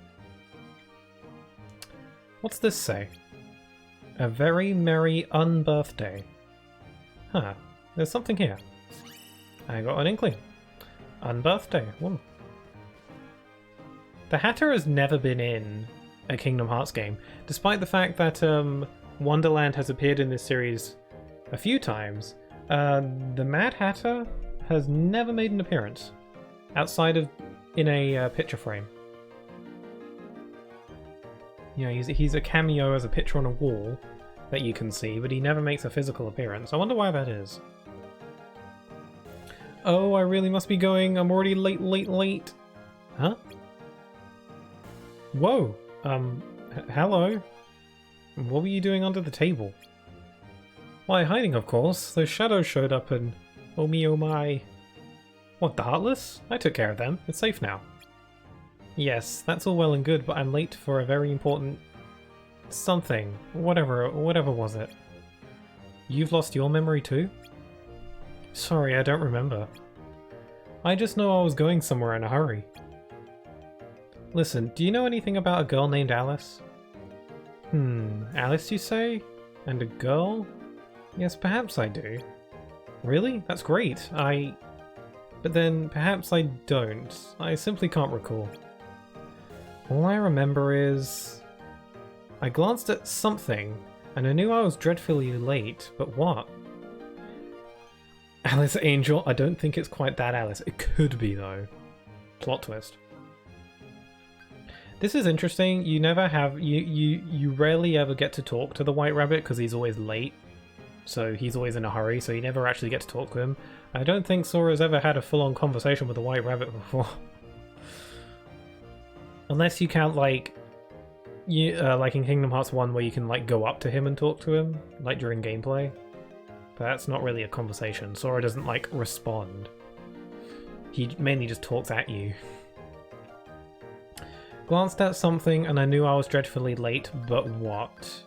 What's this say? A very merry unbirthday. Huh, there's something here. I got an inkling. Unbirthday. Ooh. The Hatter has never been in a Kingdom Hearts game, despite the fact that Wonderland has appeared in this series a few times. The Mad Hatter has never made an appearance outside of in a picture frame. You know, he's a cameo as a picture on a wall that you can see, but he never makes a physical appearance. I wonder why that is. Oh, I really must be going. I'm already late. Huh? Whoa. Hello. What were you doing under the table? Why, hiding, of course. Those shadows showed up and... oh me, oh my. What, the Heartless? I took care of them. It's safe now. Yes, that's all well and good, but I'm late for a very important... something. Whatever was it? You've lost your memory too? Sorry, I don't remember. I just know I was going somewhere in a hurry. Listen, do you know anything about a girl named Alice? Alice you say? And a girl? Yes, perhaps I do. Really? That's great. But then, perhaps I don't. I simply can't recall. All I remember is... I glanced at something, and I knew I was dreadfully late, but what? Alice Angel? I don't think it's quite that Alice. It could be, though. Plot twist. This is interesting. You never have you rarely ever get to talk to the White Rabbit because he's always late. So he's always in a hurry, so you never actually get to talk to him. I don't think Sora's ever had a full-on conversation with the White Rabbit before. Unless you count like in Kingdom Hearts 1 where you can like go up to him and talk to him, like during gameplay. But that's not really a conversation. Sora doesn't like respond. He mainly just talks at you. Glanced at something and I knew I was dreadfully late, but what?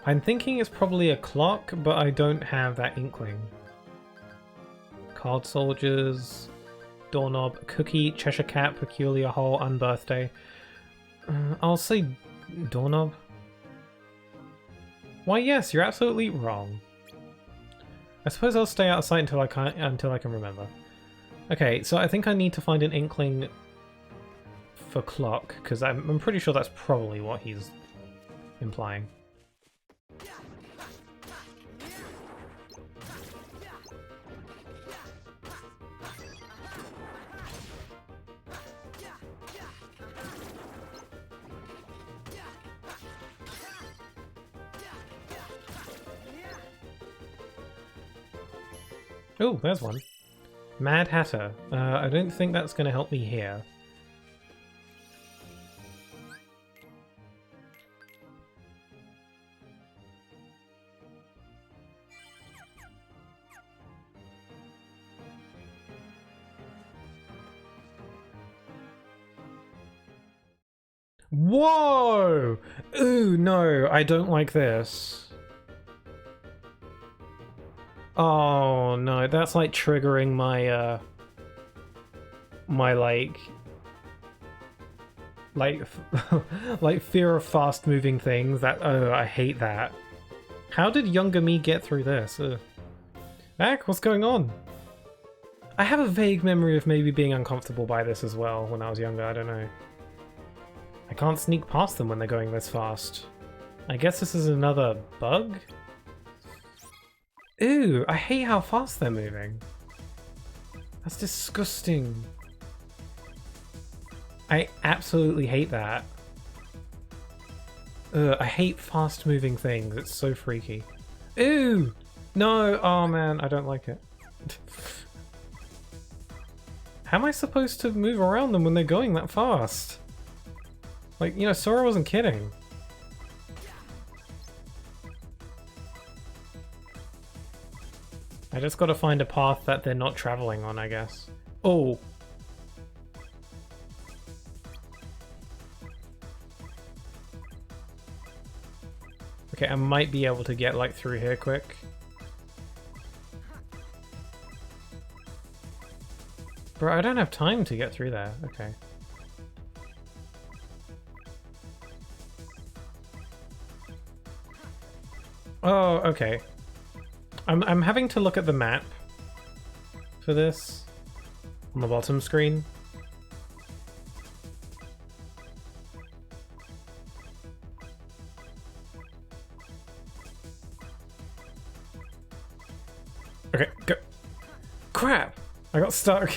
I'm thinking it's probably a clock, but I don't have that inkling. Card soldiers, doorknob, cookie, Cheshire cat, peculiar hole, unbirthday. I'll say doorknob. Why yes, you're absolutely wrong. I suppose I'll stay out of sight until I can remember. Okay, so I think I need to find an inkling for clock, because I'm pretty sure that's probably what he's implying. Oh, there's one. Mad Hatter. I don't think that's going to help me here. Whoa! Ooh, no, I don't like this. Oh no, that's like triggering my my like like fear of fast moving things. That, oh, I hate that. How did younger me get through this? Mac, what's going on? I have a vague memory of maybe being uncomfortable by this as well when I was younger, I don't know. I can't sneak past them when they're going this fast. I guess this is another bug? Ew, I hate how fast they're moving. That's disgusting. I absolutely hate that. Ugh, I hate fast moving things, it's so freaky. Ew! No, oh man, I don't like it. How am I supposed to move around them when they're going that fast? Like, you know, Sora wasn't kidding. I just gotta find a path that they're not traveling on, I guess. Oh! Okay, I might be able to get, like, through here quick. Bro, I don't have time to get through there. Okay. Oh, okay. I'm having to look at the map for this on the bottom screen. Okay, go. Crap! I got stuck.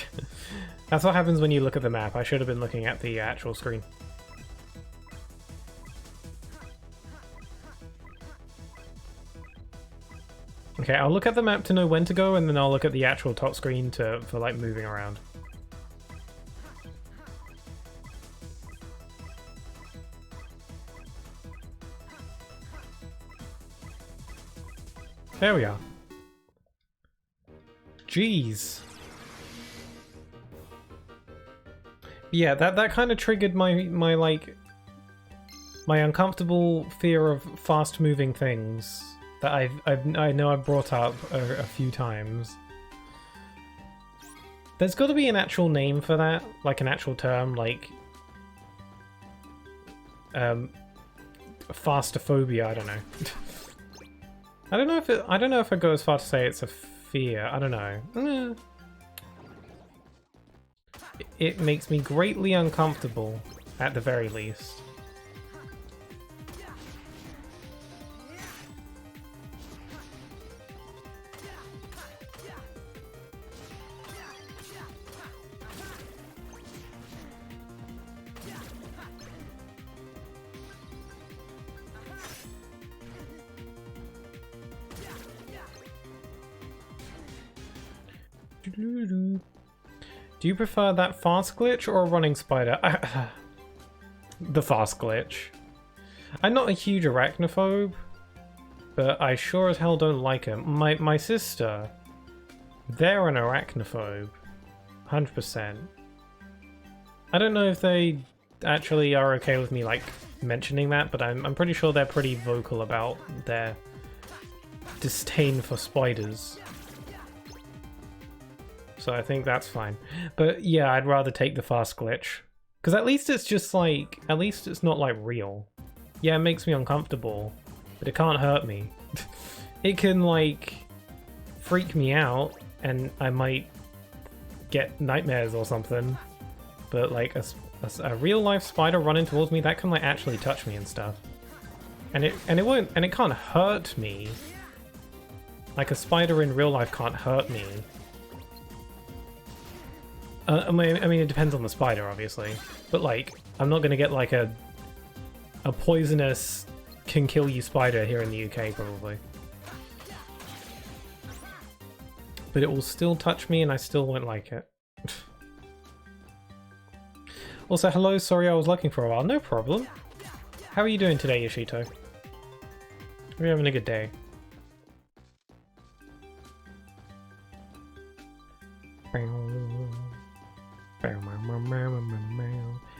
That's what happens when you look at the map. I should have been looking at the actual screen. Okay, I'll look at the map to know when to go, and then I'll look at the actual top screen for like moving around. There we are. Jeez. Yeah, that kind of triggered my like my uncomfortable fear of fast moving things that I know I've brought up a few times. There's got to be an actual name for that, like an actual term, like fastophobia. I don't know. I don't know if I go as far to say it's a fear. I don't know. It makes me greatly uncomfortable, at the very least. Do you prefer that fast glitch or a running spider? The fast glitch. I'm not a huge arachnophobe, but I sure as hell don't like him. My sister, they're an arachnophobe. 100%. I don't know if they actually are okay with me like mentioning that, but I'm pretty sure they're pretty vocal about their disdain for spiders. So I think that's fine. But yeah, I'd rather take the fast glitch. Because at least it's just like, at least it's not like real. Yeah, it makes me uncomfortable, but it can't hurt me. It can like freak me out and I might get nightmares or something. But like a real life spider running towards me, that can like actually touch me and stuff. And it can't hurt me. Like a spider in real life can't hurt me. I mean, it depends on the spider, obviously. But like, I'm not gonna get like a poisonous can kill you spider here in the UK, probably. But it will still touch me and I still won't like it. Also, hello, sorry I was looking for a while. No problem. How are you doing today, Yoshito? Are you having a good day?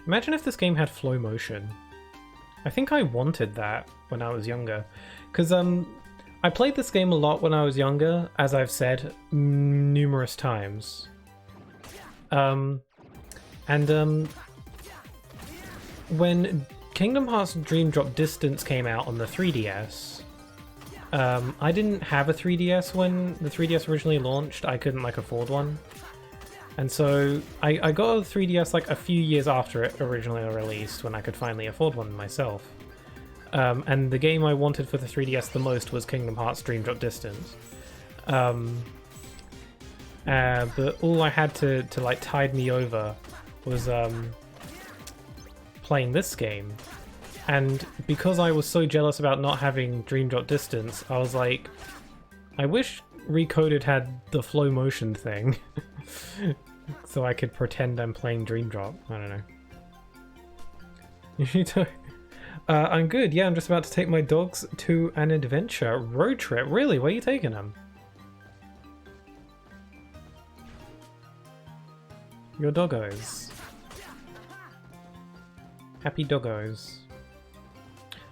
Imagine if this game had flow motion. I think I wanted that when I was younger. Because I played this game a lot when I was younger, as I've said numerous times. When Kingdom Hearts Dream Drop Distance came out on the 3DS, I didn't have a 3DS when the 3DS originally launched. I couldn't like afford one. And so I got a 3DS like a few years after it originally released, when I could finally afford one myself. And the game I wanted for the 3DS the most was Kingdom Hearts Dream Drop Distance. But all I had to like tide me over was playing this game. And because I was so jealous about not having Dream Drop Distance, I was like, I wish Recoded had the flow motion thing. So I could pretend I'm playing Dream Drop. I don't know. I'm good. Yeah, I'm just about to take my dogs to an adventure. Road trip? Really? Where are you taking them? Your doggos. Happy doggos.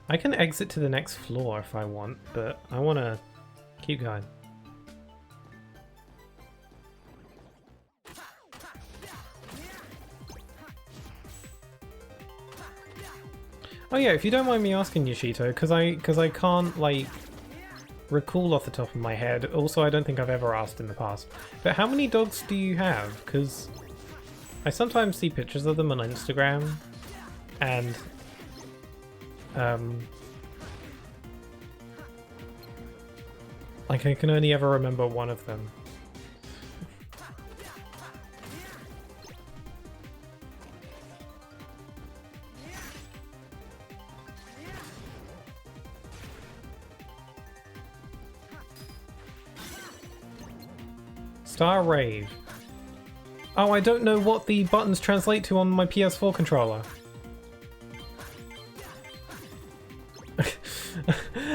I can exit to the next floor if I want, but I want to keep going. Oh yeah, if you don't mind me asking, Yoshito, because I can't like recall off the top of my head. Also, I don't think I've ever asked in the past. But how many dogs do you have? Because I sometimes see pictures of them on Instagram, and like I can only ever remember one of them. Star Rave. Oh, I don't know what the buttons translate to on my PS4 controller.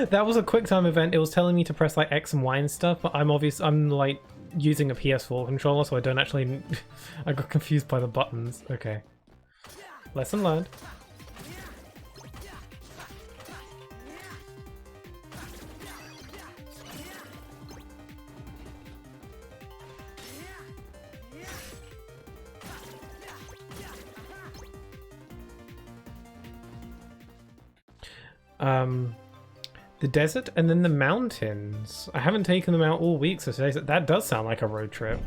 That was a QuickTime event. It was telling me to press like X and Y and stuff, but I'm like using a PS4 controller, so I don't actually. I got confused by the buttons. Okay. Lesson learned. The desert and then the mountains. I haven't taken them out all week, so that does sound like a road trip.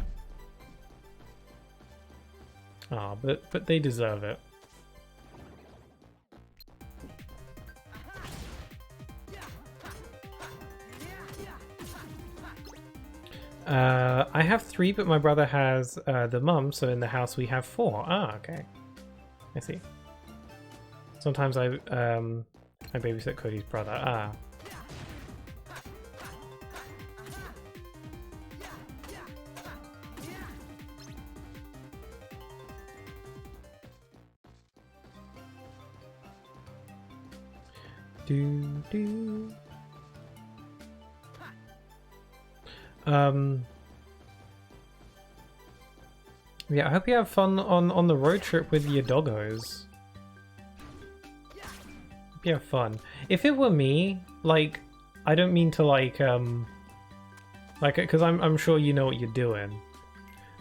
Ah, but they deserve it. I have 3, but my brother has the mum, so in the house we have 4. Ah, okay. I see. Sometimes I babysit Cody's brother. Ah. Do do. Yeah, I hope you have fun on the road trip with your doggos. Hope you have fun. If it were me, like, I don't mean to like, because I'm sure you know what you're doing.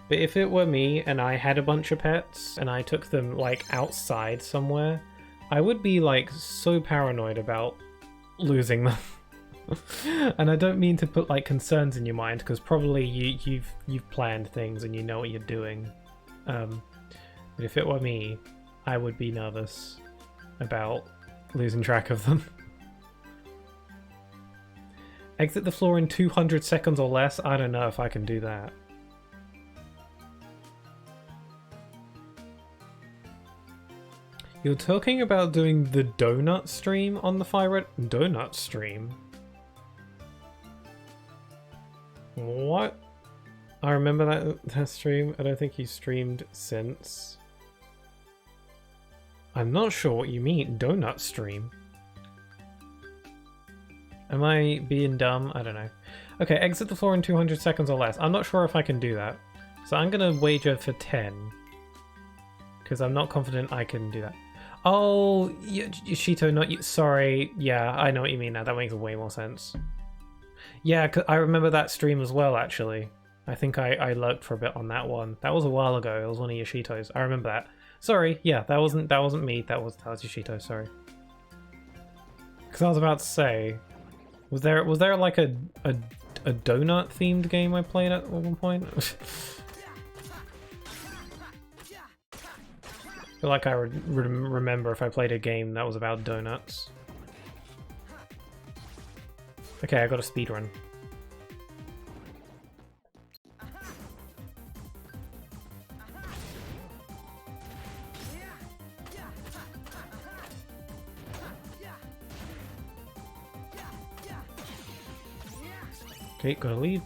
But if it were me and I had a bunch of pets and I took them like outside somewhere, I would be like so paranoid about losing them. And I don't mean to put like concerns in your mind, because probably you've planned things and you know what you're doing. But if it were me, I would be nervous about losing track of them. Exit the floor in 200 seconds or less? I don't know if I can do that. You're talking about doing the donut stream on the Fire Donut stream? What? I remember that stream. I don't think you streamed since. I'm not sure what you mean, donut stream. Am I being dumb? I don't know. Okay, exit the floor in 200 seconds or less. I'm not sure if I can do that. So I'm gonna wager for 10. Because I'm not confident I can do that. Oh, Shito, not you. Sorry. Yeah, I know what you mean now. That makes way more sense. Yeah, I remember that stream as well, actually. I think I lurked for a bit on that one. That was a while ago. It was one of Yoshitos. I remember that. Sorry. Yeah, that wasn't me. That was Yoshito. Sorry. Because I was about to say, was there like a donut themed game I played at one point? I feel like I remember if I played a game that was about donuts. Okay, I got a speed run. Okay, gotta leave.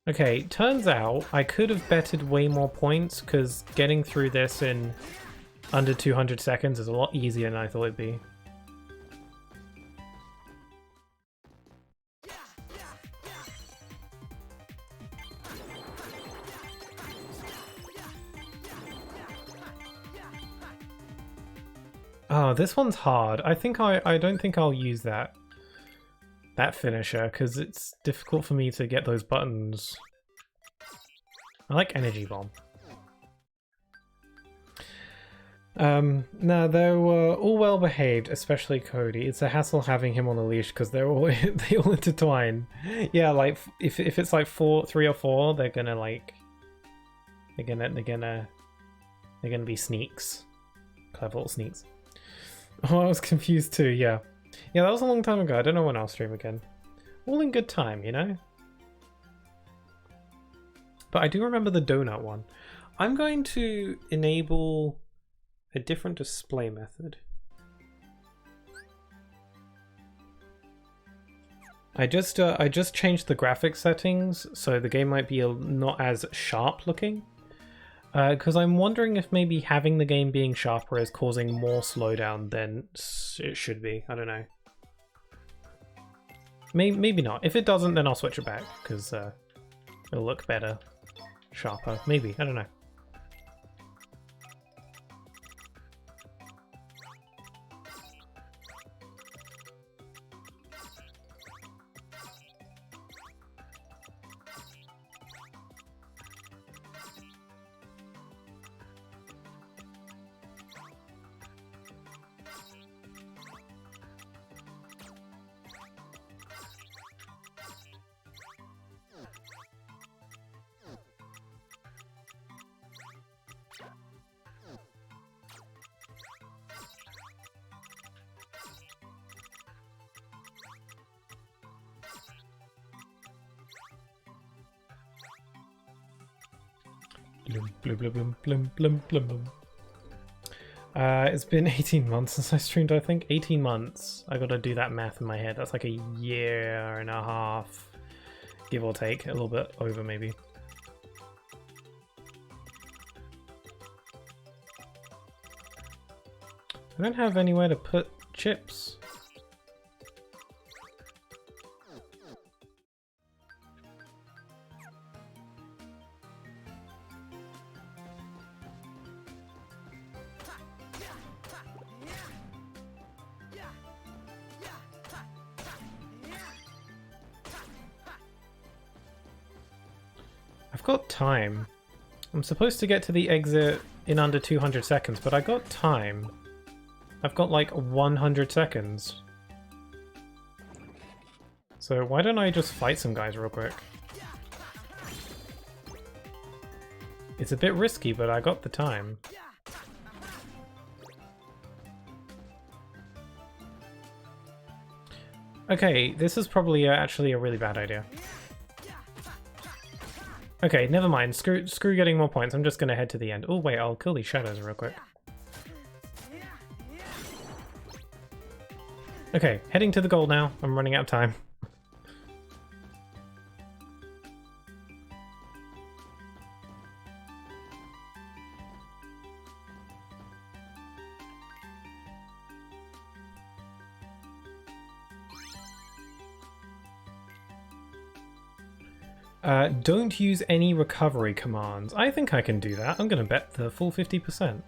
Okay, turns out I could have betted way more points, because getting through this in under 200 seconds is a lot easier than I thought it'd be. Oh, this one's hard. I don't think I'll use that finisher, because it's difficult for me to get those buttons. I like Energy Bomb. No, they were all well behaved, especially Cody. It's a hassle having him on a leash because they all intertwine. Yeah, like if it's like 3 or 4, they're gonna be sneaks, clever little sneaks. Oh, I was confused too. Yeah, that was a long time ago. I don't know when I'll stream again. All in good time, you know. But I do remember the donut one. I'm going to enable a different display method. I just changed the graphics settings so the game might be not as sharp looking. Because I'm wondering if maybe having the game being sharper is causing more slowdown than it should be. I don't know. Maybe not. If it doesn't, then I'll switch it back because it'll look better, sharper. Maybe. I don't know. It's been 18 months since I streamed, I think. 18 months. I gotta do that math in my head. That's like a year and a half, give or take. A little bit over, maybe. I don't have anywhere to put chips. I've got time. I'm supposed to get to the exit in under 200 seconds, but I got time. I've got like 100 seconds. So why don't I just fight some guys real quick? It's a bit risky, but I got the time. Okay, this is probably actually a really bad idea. Okay, never mind. Screw getting more points. I'm just gonna head to the end. Oh wait, I'll kill these shadows real quick. Okay, heading to the goal now. I'm running out of time. Don't use any recovery commands. I think I can do that. I'm gonna bet the full 50%.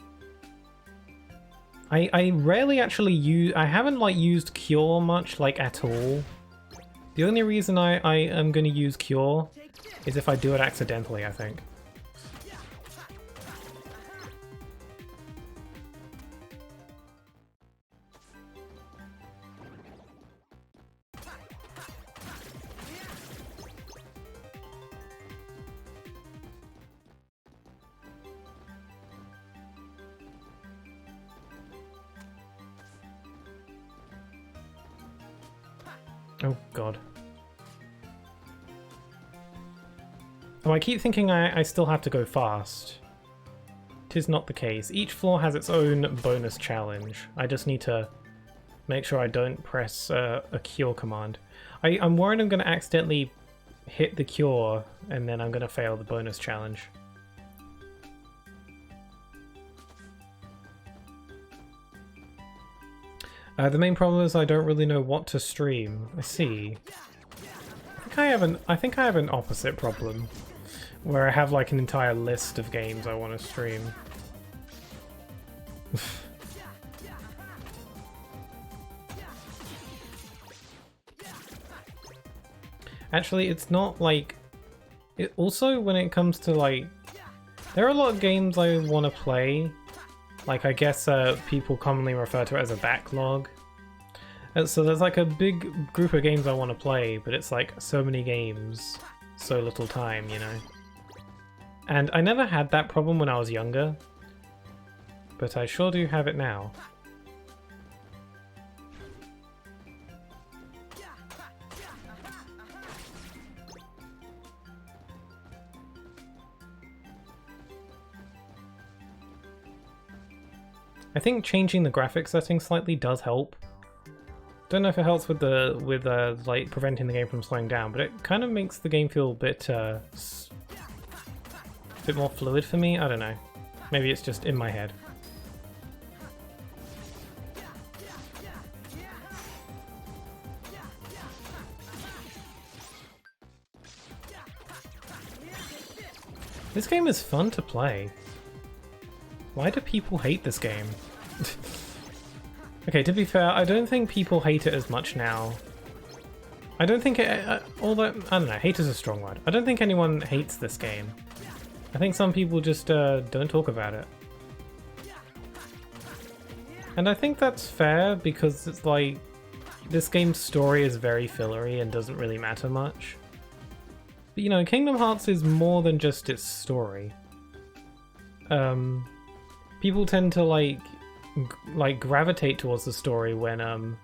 I rarely actually use... I haven't like used Cure much, like at all. The only reason I am gonna use Cure is if I do it accidentally, I think. Oh god. Oh, I keep thinking I still have to go fast. Tis not the case. Each floor has its own bonus challenge. I just need to make sure I don't press a cure command. I'm worried I'm going to accidentally hit the cure and then I'm going to fail the bonus challenge. The main problem is I don't really know what to stream. I see. I think I have an opposite problem, where I have like an entire list of games I want to stream. Actually, it's not like... Also, when it comes to like... There are a lot of games I want to play. Like, I guess people commonly refer to it as a backlog. So there's like a big group of games I want to play, but it's like so many games, so little time, you know? And I never had that problem when I was younger, but I sure do have it now. I think changing the graphics settings slightly does help. Don't know if it helps with like preventing the game from slowing down, but it kind of makes the game feel a bit more fluid for me. I don't know. Maybe it's just in my head. This game is fun to play. Why do people hate this game? Okay, to be fair, I don't think people hate it as much now. I don't think it... although, I don't know, hate is a strong word. I don't think anyone hates this game. I think some people just don't talk about it. And I think that's fair, because it's like... This game's story is very fillery and doesn't really matter much. But you know, Kingdom Hearts is more than just its story. People tend to like gravitate towards the story when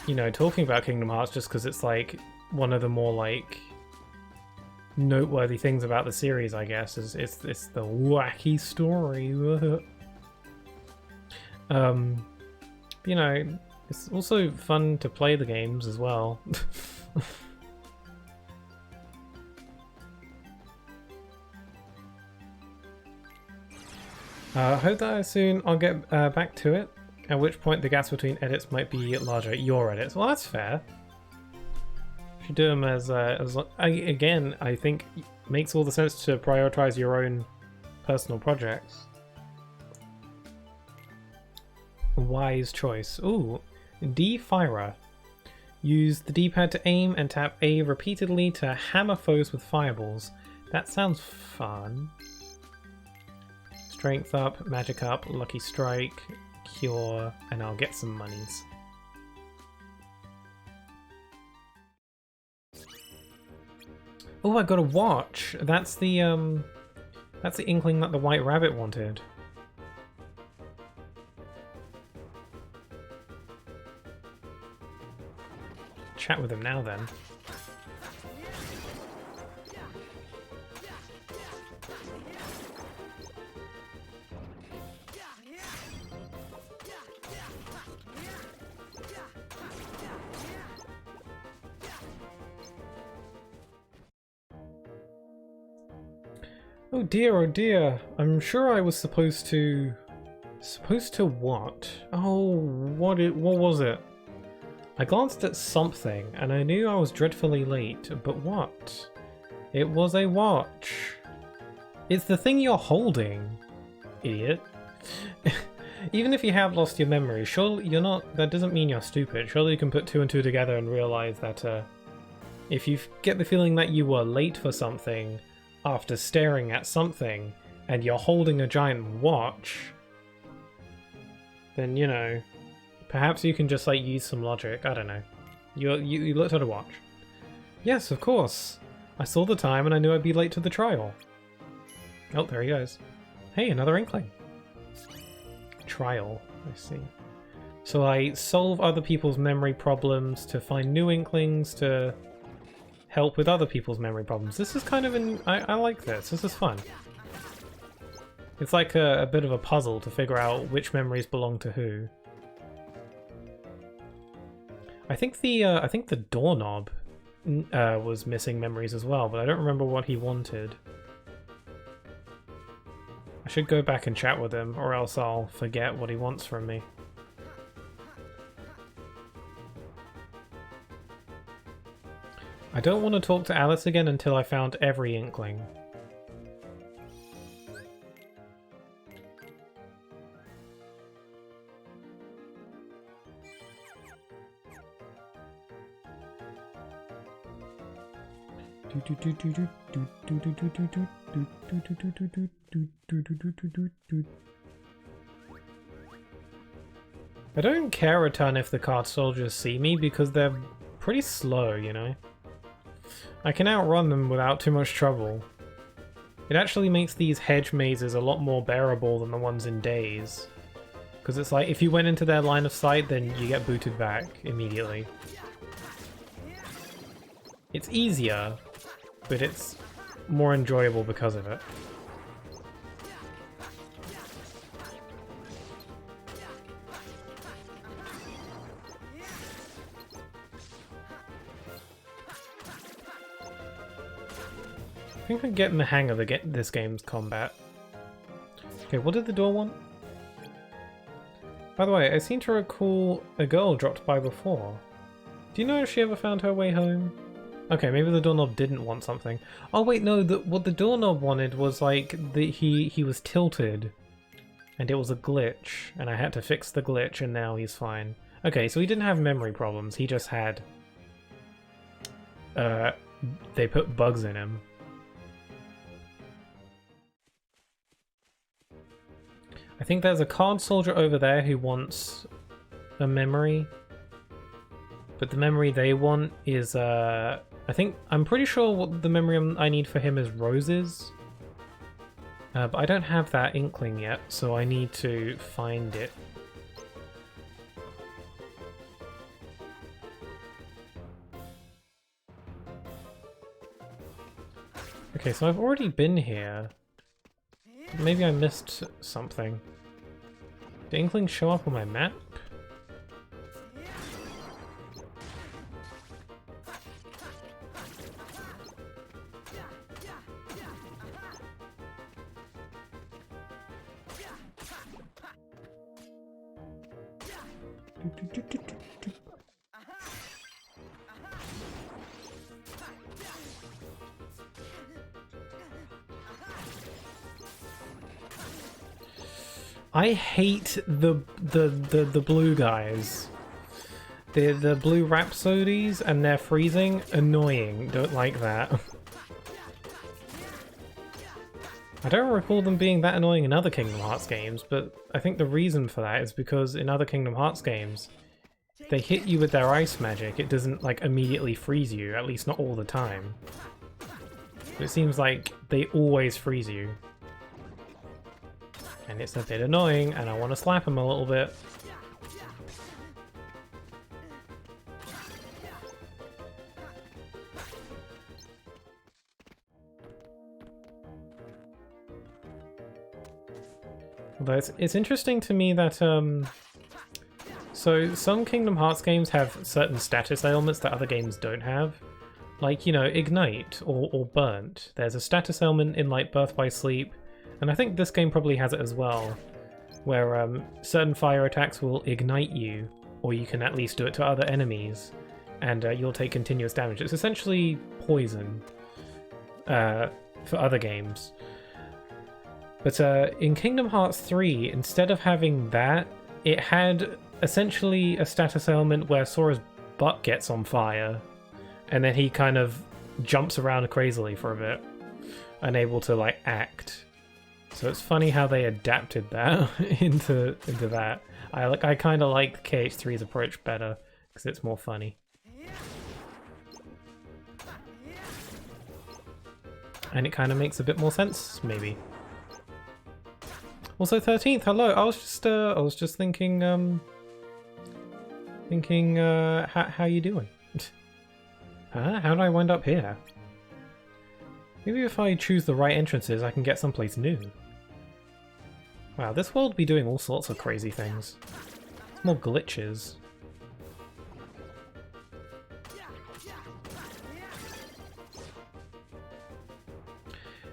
you know, talking about Kingdom Hearts, just because it's like one of the more like noteworthy things about the series, I guess, is it's the wacky story. You know, it's also fun to play the games as well. Hope that soon I'll get back to it, at which point the gaps between edits might be larger. Your edits. Well, that's fair. Should do them as again, I think makes all the sense to prioritize your own personal projects. Wise choice. Ooh, D-Fira. Use the D-pad to aim and tap A repeatedly to hammer foes with fireballs. That sounds fun. Strength up, magic up, lucky strike, cure, and I'll get some monies. Oh, I got a watch. That's the inkling that the White Rabbit wanted. Chat with him now then. Oh dear, I'm sure I was supposed to... Supposed to what? Oh, what was it? I glanced at something, and I knew I was dreadfully late, but what? It was a watch. It's the thing you're holding, idiot. Even if you have lost your memory, surely you're not... That doesn't mean you're stupid. Surely you can put two and two together and realize that if you get the feeling that you were late for something after staring at something, and you're holding a giant watch, then, you know, perhaps you can just, like, use some logic. I don't know. You looked at a watch. Yes, of course. I saw the time and I knew I'd be late to the trial. Oh, there he goes. Hey, another inkling. Trial, I see. So I solve other people's memory problems to find new inklings to help with other people's memory problems. This is kind of I like this. This is fun. It's like a bit of a puzzle to figure out which memories belong to who. I think the doorknob was missing memories as well, but I don't remember what he wanted. I should go back and chat with him, or else I'll forget what he wants from me. I don't want to talk to Alice again until I found every inkling. I don't care a ton if the card soldiers see me because they're pretty slow, you know? I can outrun them without too much trouble. It actually makes these hedge mazes a lot more bearable than the ones in Days. Because it's like, if you went into their line of sight, then you get booted back immediately. It's easier, but it's more enjoyable because of it. I think I'm getting the hang of this game's combat. Okay, what did the door want? By the way, I seem to recall a girl dropped by before. Do you know if she ever found her way home? Okay, maybe the doorknob didn't want something. Oh wait, no, what the doorknob wanted was like, he was tilted. And it was a glitch, and I had to fix the glitch, and now he's fine. Okay, so he didn't have memory problems, he just had... they put bugs in him. I think there's a card soldier over there who wants a memory. But the memory they want is, I'm pretty sure what the memory I need for him is roses. But I don't have that inkling yet, so I need to find it. Okay, so I've already been here. Maybe I missed something. Did inklings show up on my map? I hate the blue guys. The blue Rhapsodies and their freezing, annoying. Don't like that. I don't recall them being that annoying in other Kingdom Hearts games, but I think the reason for that is because in other Kingdom Hearts games, if they hit you with their ice magic, it doesn't like immediately freeze you, at least not all the time. It seems like they always freeze you. And it's a bit annoying, and I want to slap him a little bit. Although it's interesting to me that, so some Kingdom Hearts games have certain status ailments that other games don't have. Like, you know, Ignite or Burnt. There's a status ailment in, like, Birth by Sleep, and I think this game probably has it as well, where certain fire attacks will ignite you, or you can at least do it to other enemies, and you'll take continuous damage. It's essentially poison for other games. But in Kingdom Hearts 3, instead of having that, it had essentially a status ailment where Sora's butt gets on fire, and then he kind of jumps around crazily for a bit, unable to like act. So it's funny how they adapted that into that. I kind of like KH3's approach better because it's more funny. And it kind of makes a bit more sense, maybe. Also, 13th, hello. I was just thinking, how you doing? Huh? How did I wind up here? Maybe if I choose the right entrances, I can get someplace new. Wow, this world be doing all sorts of crazy things. It's more glitches.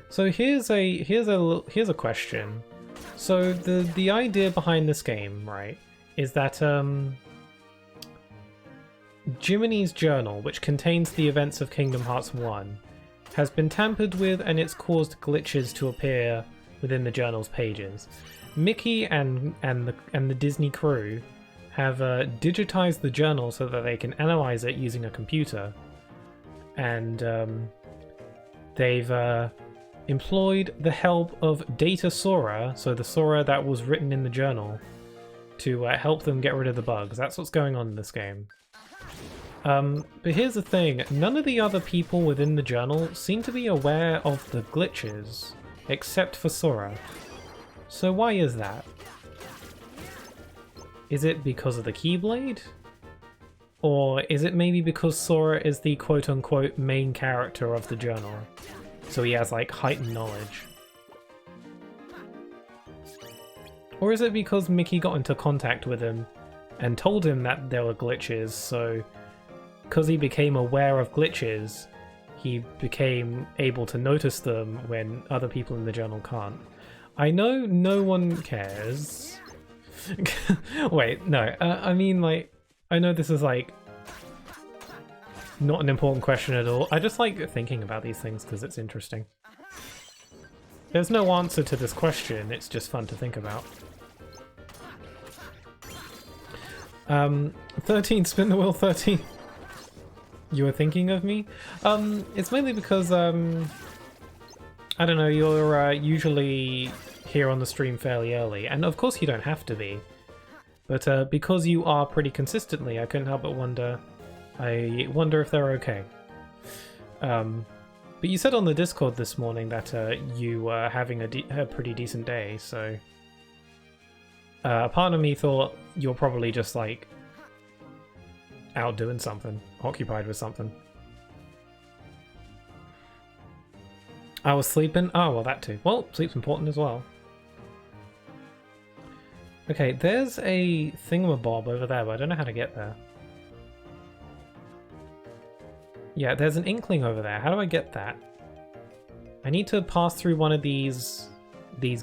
So here's a question. So the idea behind this game, right, is that Jiminy's journal, which contains the events of Kingdom Hearts 1, has been tampered with, and it's caused glitches to appear within the journal's pages. Mickey and the Disney crew have digitized the journal so that they can analyze it using a computer, and they've employed the help of Data Sora, so the Sora that was written in the journal, to help them get rid of the bugs. That's what's going on in this game. But here's the thing, none of the other people within the journal seem to be aware of the glitches, except for Sora. So why is that? Is it because of the Keyblade? Or is it maybe because Sora is the quote-unquote main character of the journal? So he has like heightened knowledge? Or is it because Mickey got into contact with him and told him that there were glitches, so because he became aware of glitches, he became able to notice them when other people in the journal can't? I know no one cares. Wait, no, I mean, like, I know this is like not an important question at all. I just like thinking about these things because it's interesting. There's no answer to this question, it's just fun to think about. 13, spin the wheel 13. You were thinking of me? It's mainly because, I don't know, you're usually here on the stream fairly early, and of course you don't have to be. But because you are pretty consistently, I couldn't help but wonder. I wonder if they're okay. But you said on the Discord this morning that you were having a pretty decent day, so part of me thought you're probably just like out doing something, occupied with something. I was sleeping? Oh, well, that too. Well, sleep's important as well. Okay, there's a thingamabob over there, but I don't know how to get there. Yeah, there's an inkling over there. How do I get that? I need to pass through one of these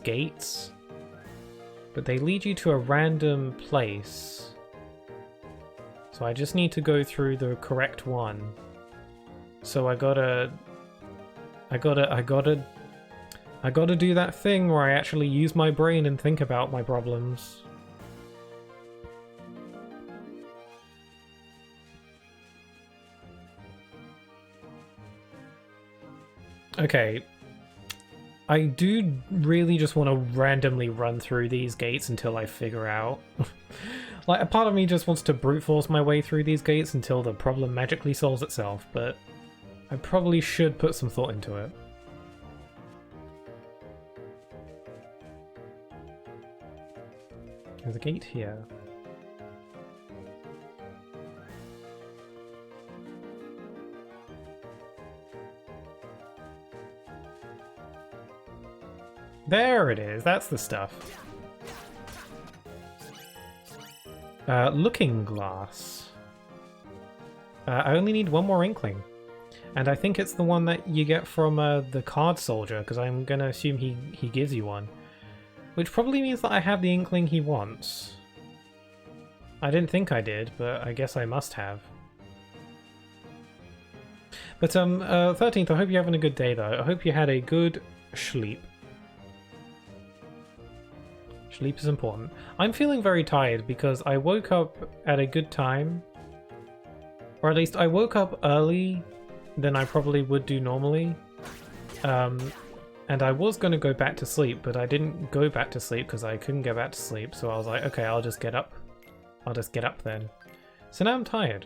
gates, but they lead you to a random place. So I just need to go through the correct one. So I gotta do that thing where I actually use my brain and think about my problems. Okay. I do really just want to randomly run through these gates until I figure out. Like, a part of me just wants to brute force my way through these gates until the problem magically solves itself, but I probably should put some thought into it. There's a gate here. There it is, that's the stuff. Looking glass. I only need one more inkling. And I think it's the one that you get from the card soldier, because I'm gonna assume he gives you one. Which probably means that I have the inkling he wants. I didn't think I did, but I guess I must have. But 13th, I hope you're having a good day though. I hope you had a good sleep. Sleep is important. I'm feeling very tired because I woke up at a good time. Or at least I woke up early than I probably would do normally. And I was going to go back to sleep, but I didn't go back to sleep because I couldn't get back to sleep. So I was like, okay, I'll just get up. I'll just get up then. So now I'm tired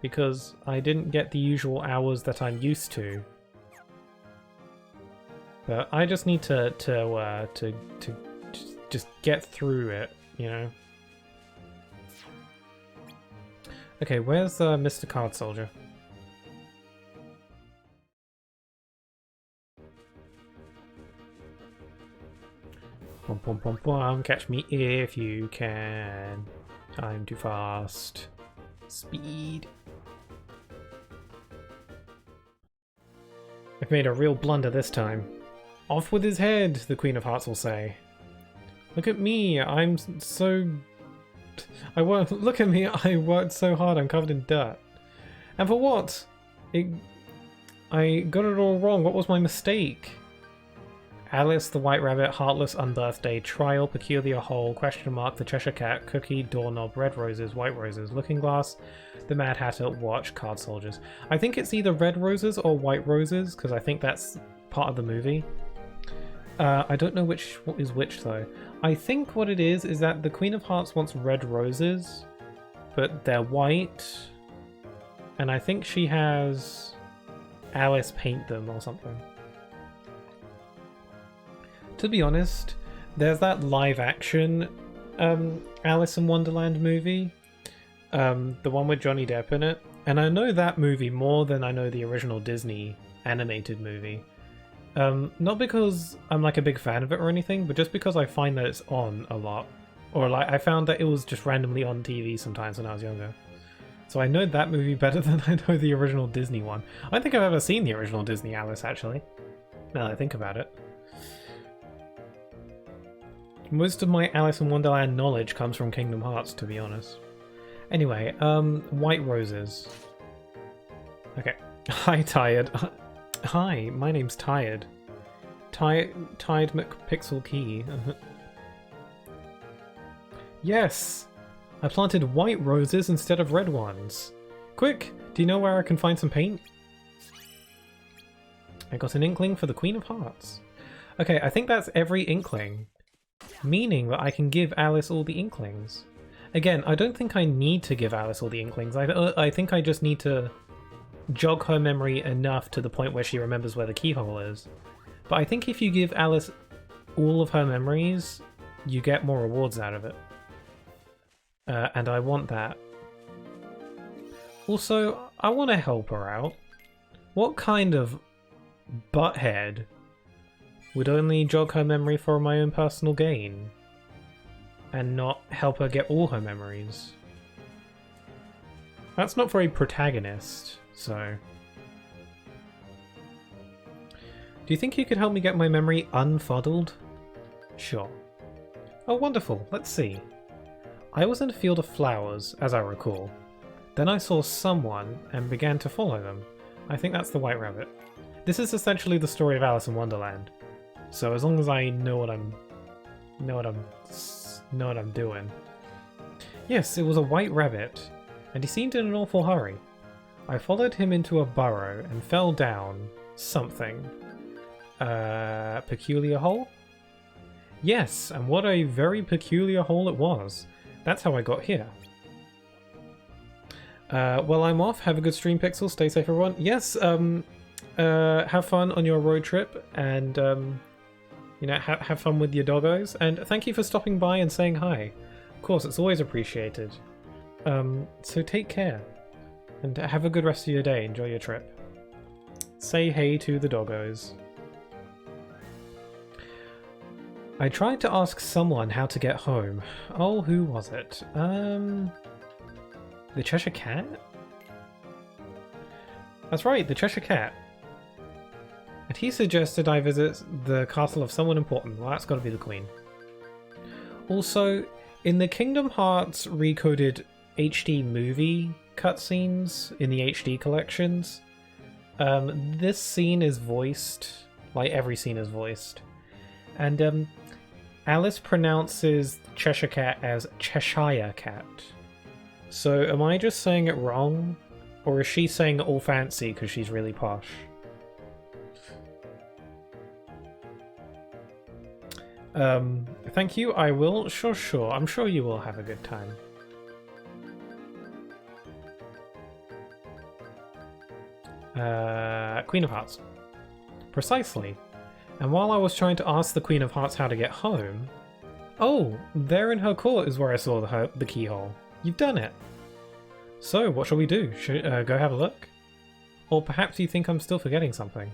because I didn't get the usual hours that I'm used to. But I just need to just get through it, you know? Okay, where's Mr. Card Soldier? Pom pom pom pom, catch me if you can. I'm too fast. Speed. I've made a real blunder this time. Off with his head, the Queen of Hearts will say. Look at me, I'm so... Look at me, I worked so hard, I'm covered in dirt. And for what? I got it all wrong, what was my mistake? Alice, the White Rabbit, Heartless Unbirthday, Trial, Peculiar Hole, Question Mark, the Cheshire Cat, Cookie, Doorknob, Red Roses, White Roses, Looking Glass, the Mad Hatter, Watch, Card Soldiers. I think it's either Red Roses or White Roses, because I think that's part of the movie. I don't know what is which though. I think what it is that the Queen of Hearts wants red roses, but they're white, and I think she has Alice paint them or something. To be honest, there's that live action Alice in Wonderland movie, the one with Johnny Depp in it, and I know that movie more than I know the original Disney animated movie. Not because I'm like a big fan of it or anything, but just because I find that it's on a lot. Or like I found that it was just randomly on TV sometimes when I was younger. So I know that movie better than I know the original Disney one. I don't think I've ever seen the original Disney Alice actually, now that I think about it. Most of my Alice in Wonderland knowledge comes from Kingdom Hearts, to be honest. Anyway, White Roses. Okay. Hi, Tired. Hi, my name's Tired. Tired McPixel Key. Yes! I planted white roses instead of red ones. Quick, do you know where I can find some paint? I got an inkling for the Queen of Hearts. Okay, I think that's every inkling. Meaning that I can give Alice all the inklings. Again, I don't think I need to give Alice all the inklings. I think I just need to jog her memory enough to the point where she remembers where the keyhole is. But I think if you give Alice all of her memories, you get more rewards out of it. And I want that. Also, I want to help her out. What kind of butthead would only jog her memory for my own personal gain and not help her get all her memories? That's not very protagonist. So, do you think you could help me get my memory unfuddled? Sure. Oh, wonderful. Let's see. I was in a field of flowers, as I recall. Then I saw someone and began to follow them. I think that's the White Rabbit. This is essentially the story of Alice in Wonderland. So as long as I know what I'm doing. Yes, it was a white rabbit, and he seemed in an awful hurry. I followed him into a burrow and fell down something. Peculiar hole? Yes, and what a very peculiar hole it was. That's how I got here. Well, I'm off. Have a good stream, Pixel. Stay safe, everyone. Yes, have fun on your road trip, and, you know, have fun with your doggos. And thank you for stopping by and saying hi. Of course, it's always appreciated. So take care, and have a good rest of your day. Enjoy your trip. Say hey to the doggos. I tried to ask someone how to get home. Oh, who was it? The Cheshire Cat? That's right, the Cheshire Cat. And he suggested I visit the castle of someone important. Well, that's got to be the Queen. Also, in the Kingdom Hearts recoded HD movie cutscenes in the HD collections, this scene is voiced, like every scene is voiced. And Alice pronounces Cheshire Cat as Cheshire Cat. So am I just saying it wrong? Or is she saying it all fancy because she's really posh? Thank you, I will. Sure. I'm sure you will have a good time. Queen of Hearts. Precisely. And while I was trying to ask the Queen of Hearts how to get home... Oh, there in her court is where I saw the keyhole. You've done it. So, what shall we do? Should go have a look? Or perhaps you think I'm still forgetting something?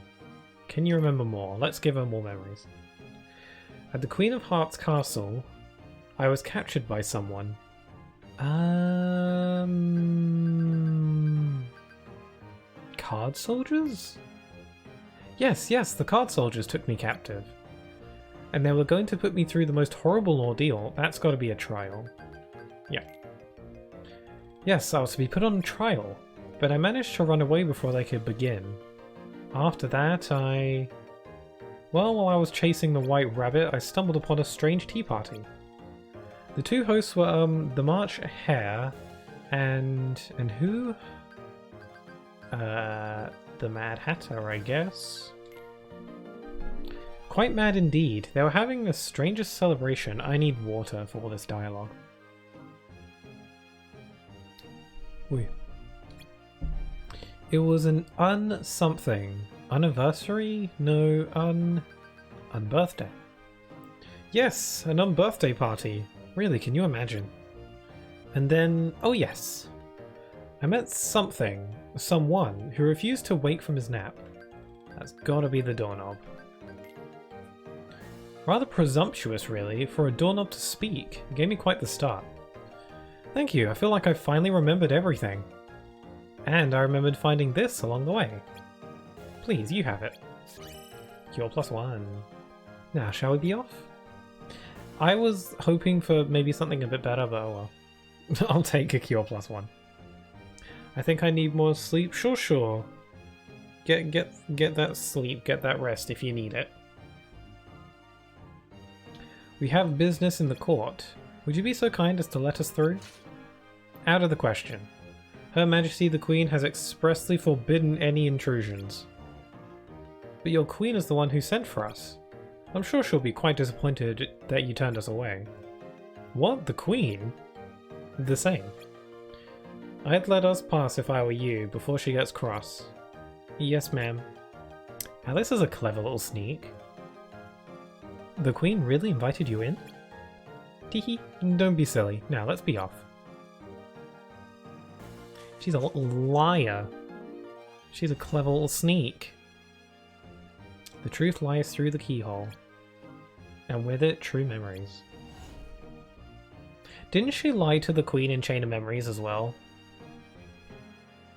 Can you remember more? Let's give her more memories. At the Queen of Hearts castle, I was captured by someone. Card soldiers? Yes, the card soldiers took me captive. And they were going to put me through the most horrible ordeal. That's got to be a trial. Yeah. Yes, I was to be put on trial, but I managed to run away before they could begin. After that, well, while I was chasing the White Rabbit, I stumbled upon a strange tea party. The two hosts were, the March Hare and who? The Mad Hatter, I guess. Quite mad indeed. They were having the strangest celebration. I need water for all this dialogue. Ooh. It was an something. Anniversary? No, unbirthday. Yes, an unbirthday party. Really, can you imagine? And then, oh yes. I met someone who refused to wake from his nap. That's gotta be the doorknob. Rather presumptuous, really, for a doorknob to speak. It gave me quite the start. Thank you, I feel like I finally remembered everything. And I remembered finding this along the way. Please, you have it. Cure +1. Now, shall we be off? I was hoping for maybe something a bit better, but oh well. I'll take a Cure +1. I think I need more sleep. Sure. Get that sleep, get that rest if you need it. We have business in the court. Would you be so kind as to let us through? Out of the question. Her Majesty the Queen has expressly forbidden any intrusions. But your Queen is the one who sent for us. I'm sure she'll be quite disappointed that you turned us away. What? The Queen? The same. I'd let us pass if I were you, before she gets cross. Yes, ma'am. Alice is a clever little sneak. The Queen really invited you in? Teehee, don't be silly. Now, let's be off. She's a little liar. She's a clever little sneak. The truth lies through the keyhole. And with it, true memories. Didn't she lie to the Queen in Chain of Memories as well?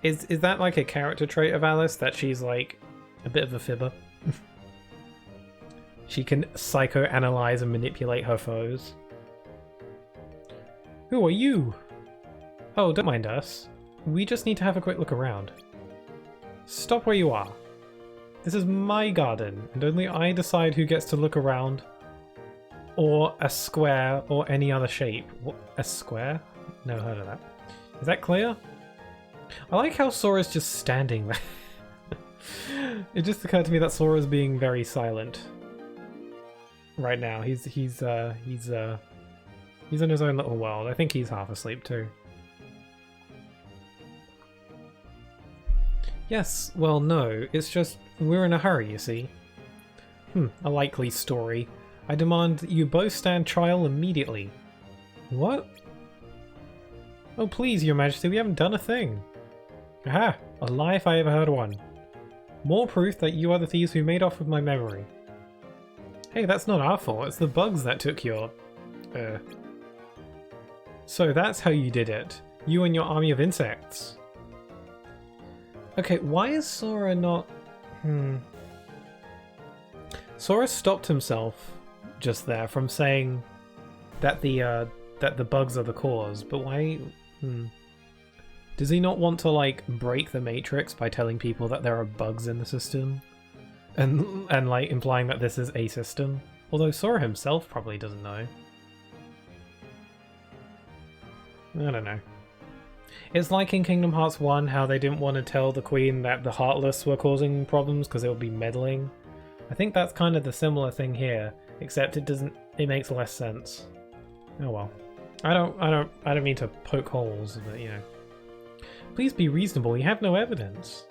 Is that like a character trait of Alice, that she's like a bit of a fibber? She can psychoanalyze and manipulate her foes. Who are you? Oh, don't mind us. we just need to have a quick look around. Stop where you are. This is my garden, and only I decide who gets to look around. Or a square, or any other shape. What, a square? Never heard of that. Is that clear? I like how Sora's just standing there. It just occurred to me that Sora's being very silent right now. He's in his own little world. I think he's half asleep too. Yes, well no, it's just we're in a hurry, you see. A likely story. I demand that you both stand trial immediately. What? Oh please, your majesty, we haven't done a thing. Aha! A lie if I ever heard one. More proof that you are the thieves who made off with my memory. Hey, that's not our fault, it's the bugs that took your... So that's how you did it. You and your army of insects. Okay, why is Sora not... Sora stopped himself just there from saying that the bugs are the cause, but why... Does he not want to, like, break the Matrix by telling people that there are bugs in the system? And like, implying that this is a system? Although Sora himself probably doesn't know. I don't know. It's like in Kingdom Hearts 1 how they didn't want to tell the Queen that the Heartless were causing problems because it would be meddling. I think that's kind of the similar thing here, except it makes less sense. Oh well. I don't mean to poke holes, but you know. Please be reasonable, you have no evidence.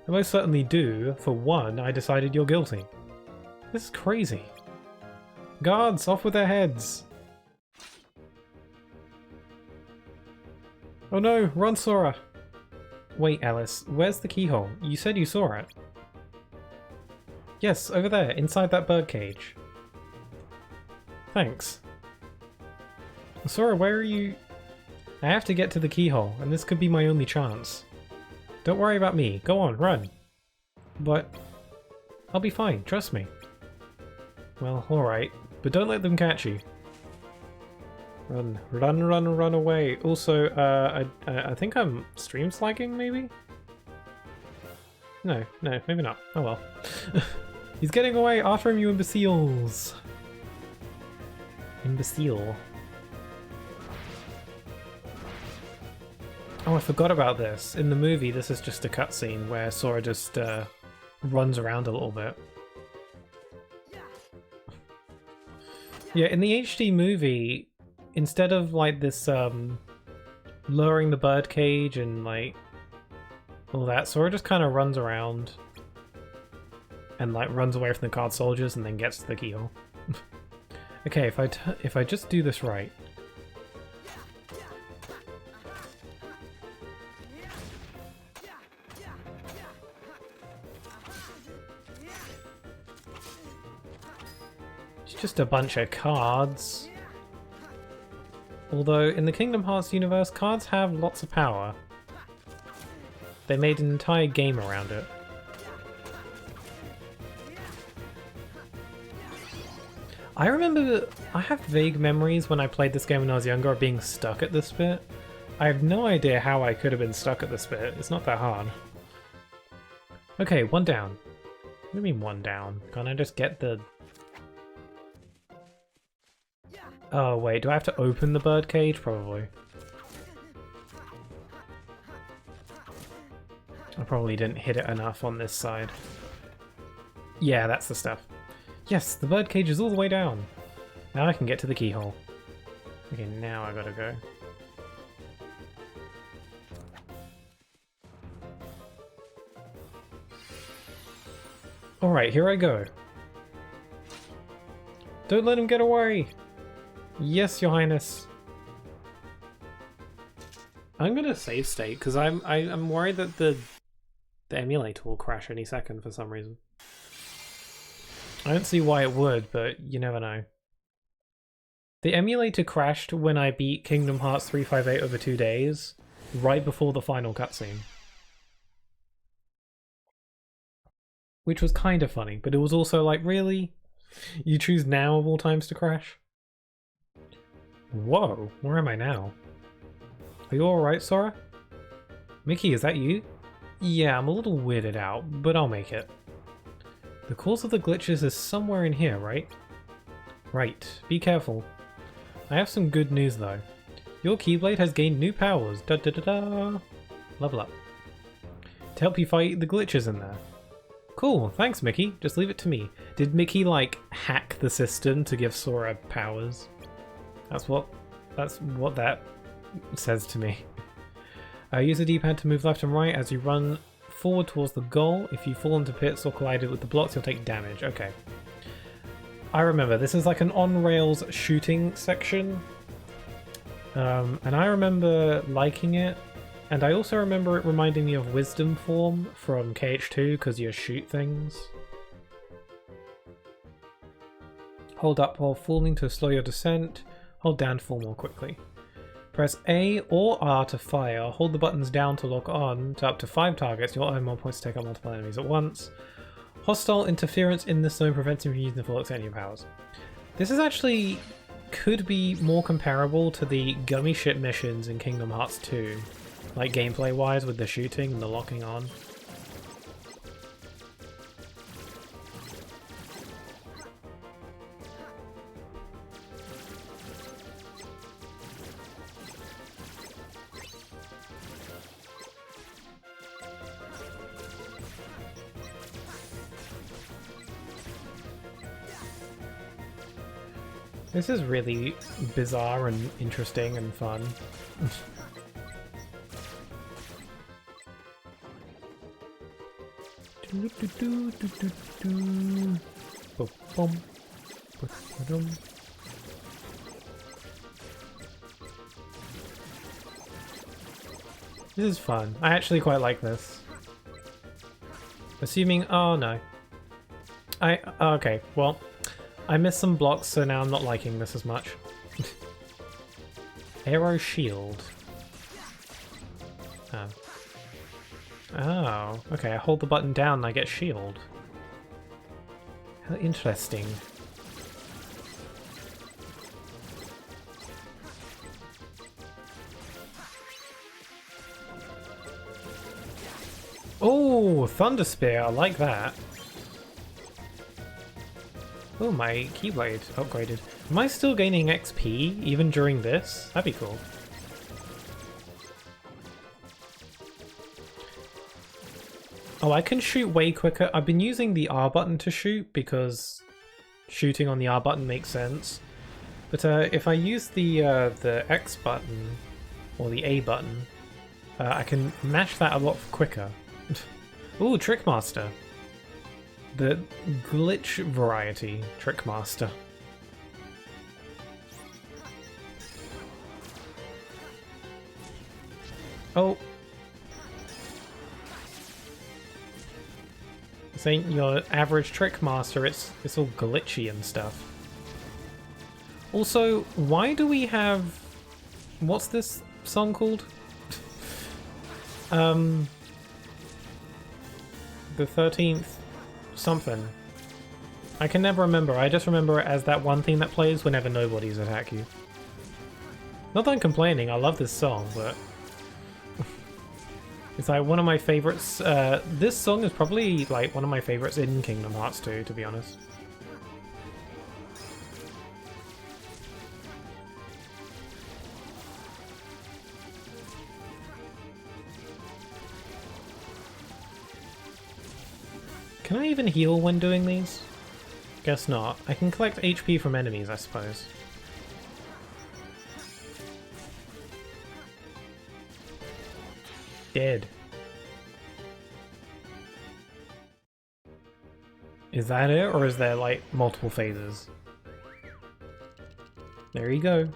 I most certainly do. For one, I decided you're guilty. This is crazy. Guards, off with their heads! Oh no, run Sora! Wait Alice, where's the keyhole? You said you saw it. Yes, over there, inside that birdcage. Thanks. Sora, where are you? I have to get to the keyhole, and this could be my only chance. Don't worry about me, go on, run. But... I'll be fine, trust me. Well, alright, but don't let them catch you. Run, run, run, run away. Also, I think I'm stream slagging, maybe? No, maybe not. Oh well. He's getting away! After him, you imbeciles! Imbecile. Oh, I forgot about this. In the movie, this is just a cutscene where Sora just runs around a little bit. Yeah, in the HD movie, instead of like this lowering the birdcage and like all that, Sora just kind of runs around and like runs away from the card soldiers and then gets to the keyhole. Okay, if I just do this right. It's just a bunch of cards. Although in the Kingdom Hearts universe, cards have lots of power. They made an entire game around it. I remember, I have vague memories when I played this game when I was younger of being stuck at this bit. I have no idea how I could have been stuck at this bit. It's not that hard. Okay, one down. What do you mean one down? Can't I just get the... Oh wait, do I have to open the birdcage? Probably. I probably didn't hit it enough on this side. Yeah, that's the stuff. Yes, the birdcage is all the way down. Now I can get to the keyhole. Okay, now I gotta go. Alright, here I go. Don't let him get away! Yes, Your Highness. I'm gonna save state because I'm worried that the emulator will crash any second for some reason. I don't see why it would, but you never know. The emulator crashed when I beat Kingdom Hearts 358 over 2 days, right before the final cutscene. Which was kind of funny, but it was also like, really? You choose now of all times to crash? Whoa, where am I now? Are you alright, Sora? Mickey, is that you? Yeah, I'm a little weirded out, but I'll make it. The cause of the glitches is somewhere in here, right? Right, be careful. I have some good news though. Your Keyblade has gained new powers. Da da da da. Level up. To help you fight the glitches in there. Cool, thanks Mickey. Just leave it to me. Did Mickey like hack the system to give Sora powers? That's what that says to me. Use the D-pad to move left and right as you run forward towards the goal. If you fall into pits or collided with the blocks, you'll take damage. Okay. I remember, this is like an on-rails shooting section. And I remember liking it. And I also remember it reminding me of Wisdom Form from KH2 because you shoot things. Hold up while falling to slow your descent. Hold down to fall more quickly. Press A or R to fire. Hold the buttons down to lock on to up to 5 targets. You'll earn more points to take out multiple enemies at once. Hostile interference in this zone prevents you from using the full extent of your powers. This is actually could be more comparable to the gummy ship missions in Kingdom Hearts 2. Like gameplay wise with the shooting and the locking on. This is really bizarre and interesting and fun. This is fun. I actually quite like this. Assuming... oh no. Okay, well, I missed some blocks, so now I'm not liking this as much. Arrow shield. Oh. Oh, okay, I hold the button down and I get shield. How interesting. Oh, Thunder Spear, I like that. Oh, my Keyblade upgraded. Am I still gaining XP even during this? That'd be cool. Oh, I can shoot way quicker. I've been using the R button to shoot because shooting on the R button makes sense. But if I use the X button or the A button, I can mash that a lot quicker. Ooh, Trickmaster. The glitch variety Trickmaster. Oh. This ain't your average Trickmaster, it's all glitchy and stuff. Also, why do we have... what's this song called? The 13th something. I can never remember, I just remember it as that one thing that plays whenever nobodies attack you. Not that I'm complaining, I love this song, but... it's like one of my favorites. This song is probably like one of my favorites in Kingdom Hearts 2, to be honest. Can I even heal when doing these? Guess not. I can collect HP from enemies, I suppose. Dead. Is that it, or is there like multiple phases? There you go.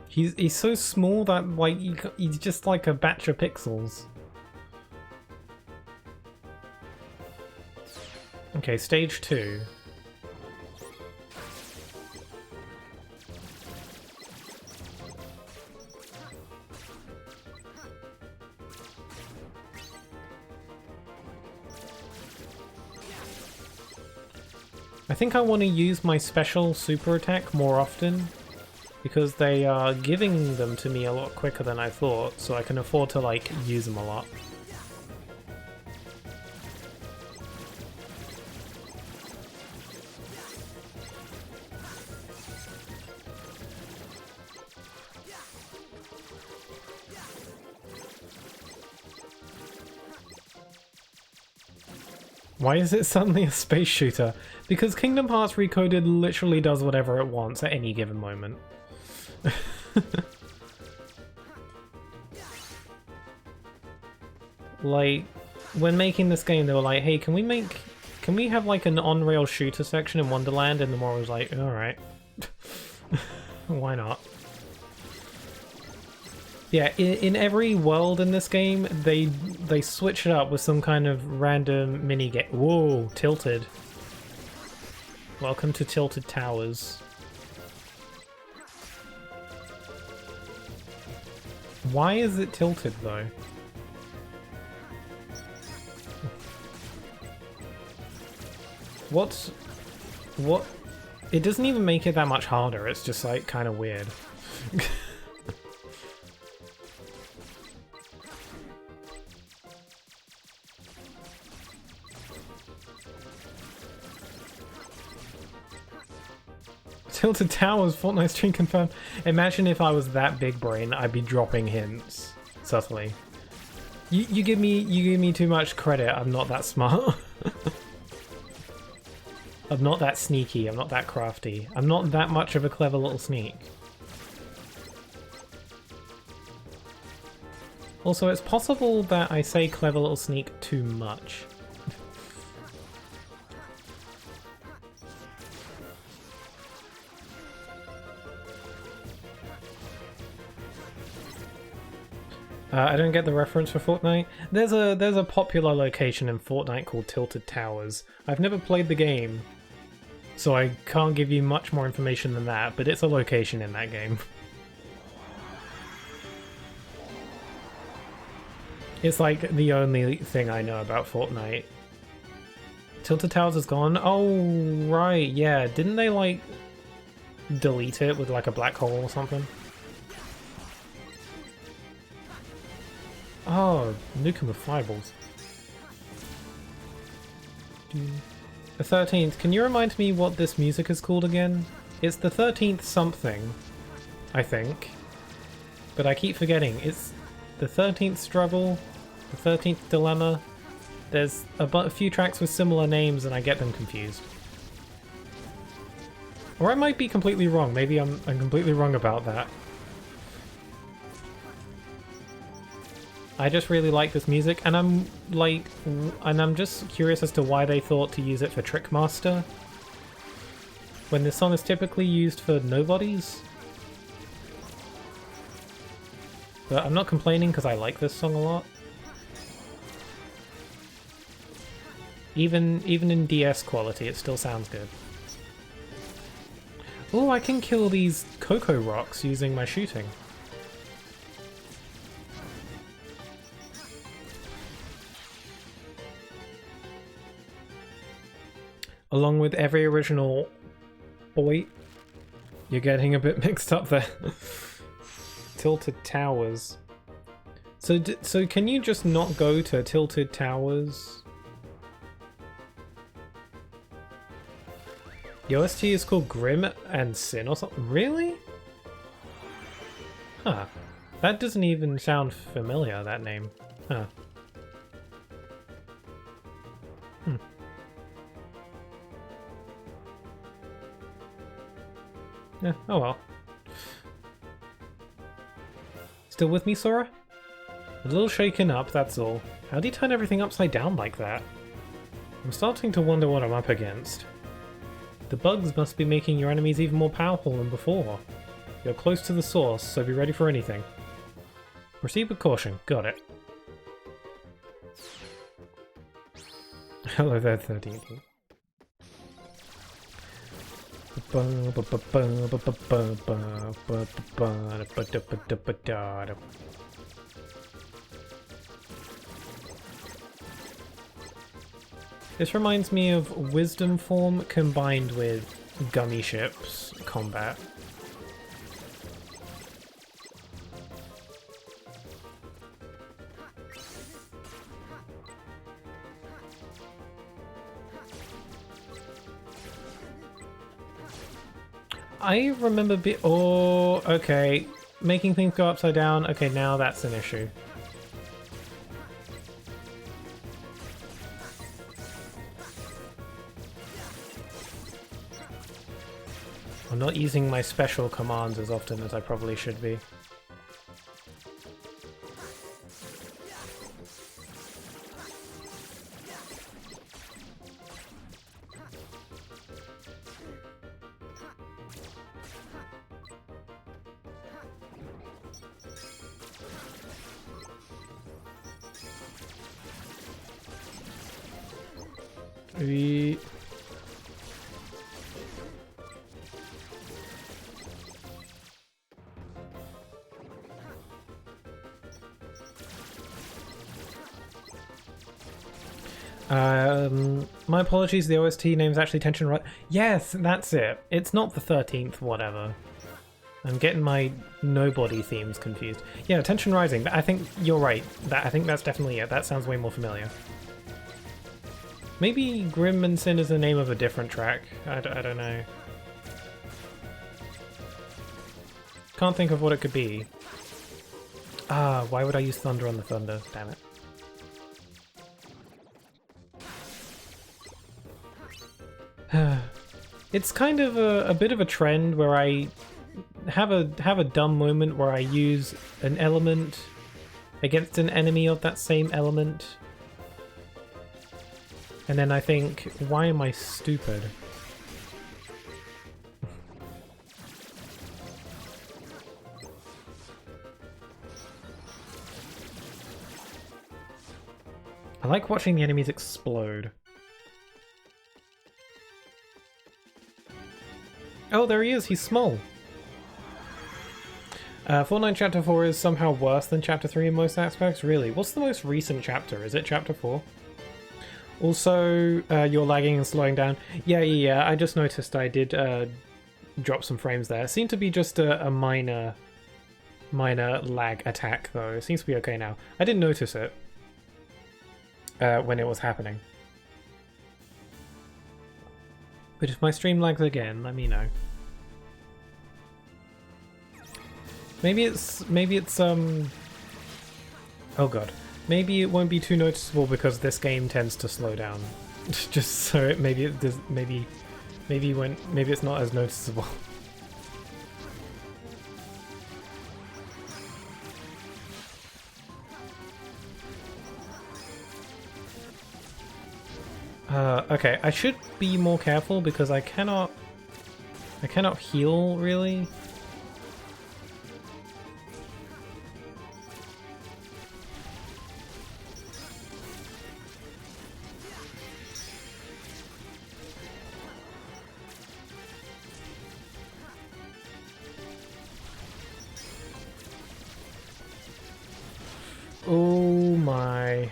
He's so small that like he's just like a batch of pixels. Okay, stage 2. I think I want to use my special super attack more often. because they are giving them to me a lot quicker than I thought, so I can afford to, like, use them a lot. Why is it suddenly a space shooter? Because Kingdom Hearts Recoded literally does whatever it wants at any given moment. Like, when making this game, they were like, hey, can we have like an on-rail shooter section in Wonderland? And the more was like, alright. Why not? Yeah, in every world in this game, they switch it up with some kind of random mini-game. Whoa, tilted. Welcome to Tilted Towers. Why is it tilted, though? What? It doesn't even make it that much harder, it's just, like, kind of weird. Tilted Towers, Fortnite stream confirmed. Imagine if I was that big brain, I'd be dropping hints subtly. You give me too much credit. I'm not that smart. I'm not that sneaky. I'm not that crafty. I'm not that much of a clever little sneak. Also, it's possible that I say clever little sneak too much. I don't get the reference for Fortnite. There's a popular location in Fortnite called Tilted Towers. I've never played the game, so I can't give you much more information than that, but it's a location in that game. It's like the only thing I know about Fortnite. Tilted Towers is gone? Oh, right, yeah. Didn't they, like, delete it with, like, a black hole or something? Oh, nuke him with fireballs. The 13th. Can you remind me what this music is called again? It's the 13th something, I think. But I keep forgetting. It's the 13th Struggle, the 13th Dilemma. There's a few tracks with similar names and I get them confused. Or I might be completely wrong. Maybe I'm completely wrong about that. I just really like this music, and I'm just curious as to why they thought to use it for Trickmaster, when this song is typically used for nobodies. But I'm not complaining because I like this song a lot. Even in DS quality, it still sounds good. Oh, I can kill these Cocoa Rocks using my shooting. Along with every original... Boy, you're getting a bit mixed up there. Tilted Towers. So can you just not go to Tilted Towers? The OST is called Grim and Sin or something? Really? Huh. That doesn't even sound familiar, that name. Huh. Yeah, oh well. Still with me, Sora? A little shaken up, that's all. How do you turn everything upside down like that? I'm starting to wonder what I'm up against. The bugs must be making your enemies even more powerful than before. You're close to the source, so be ready for anything. Proceed with caution. Got it. Hello there, 13th. This reminds me of Wisdom Form combined with Gummy Ships combat. I remember oh, okay. Making things go upside down. Okay, now that's an issue. I'm not using my special commands as often as I probably should be. We... my apologies, the OST name's actually Tension Right. Yes, that's it. It's not the 13th, whatever. I'm getting my Nobody themes confused. Yeah, Tension Rising. I think you're right. I think that's definitely it. That sounds way more familiar. Maybe Grim and Sin is the name of a different track. I don't know. Can't think of what it could be. Ah, why would I use Thunder on the Thunder? Damn it. It's kind of a bit of a trend where I have a dumb moment where I use an element against an enemy of that same element. And then I think, why am I stupid? I like watching the enemies explode. Oh, there he is, he's small. Fortnite Chapter 4 is somehow worse than Chapter 3 in most aspects? Really? What's the most recent chapter? Is it Chapter 4? Also, you're lagging and slowing down. Yeah, I just noticed I did drop some frames there. It seemed to be just a minor lag attack, though. It seems to be okay now. I didn't notice it when it was happening. But if my stream lags again, let me know. Maybe it's oh god. Maybe it won't be too noticeable because this game tends to slow down. Just so it maybe it does maybe it's not as noticeable. Okay, I should be more careful because I cannot heal really. Oh my.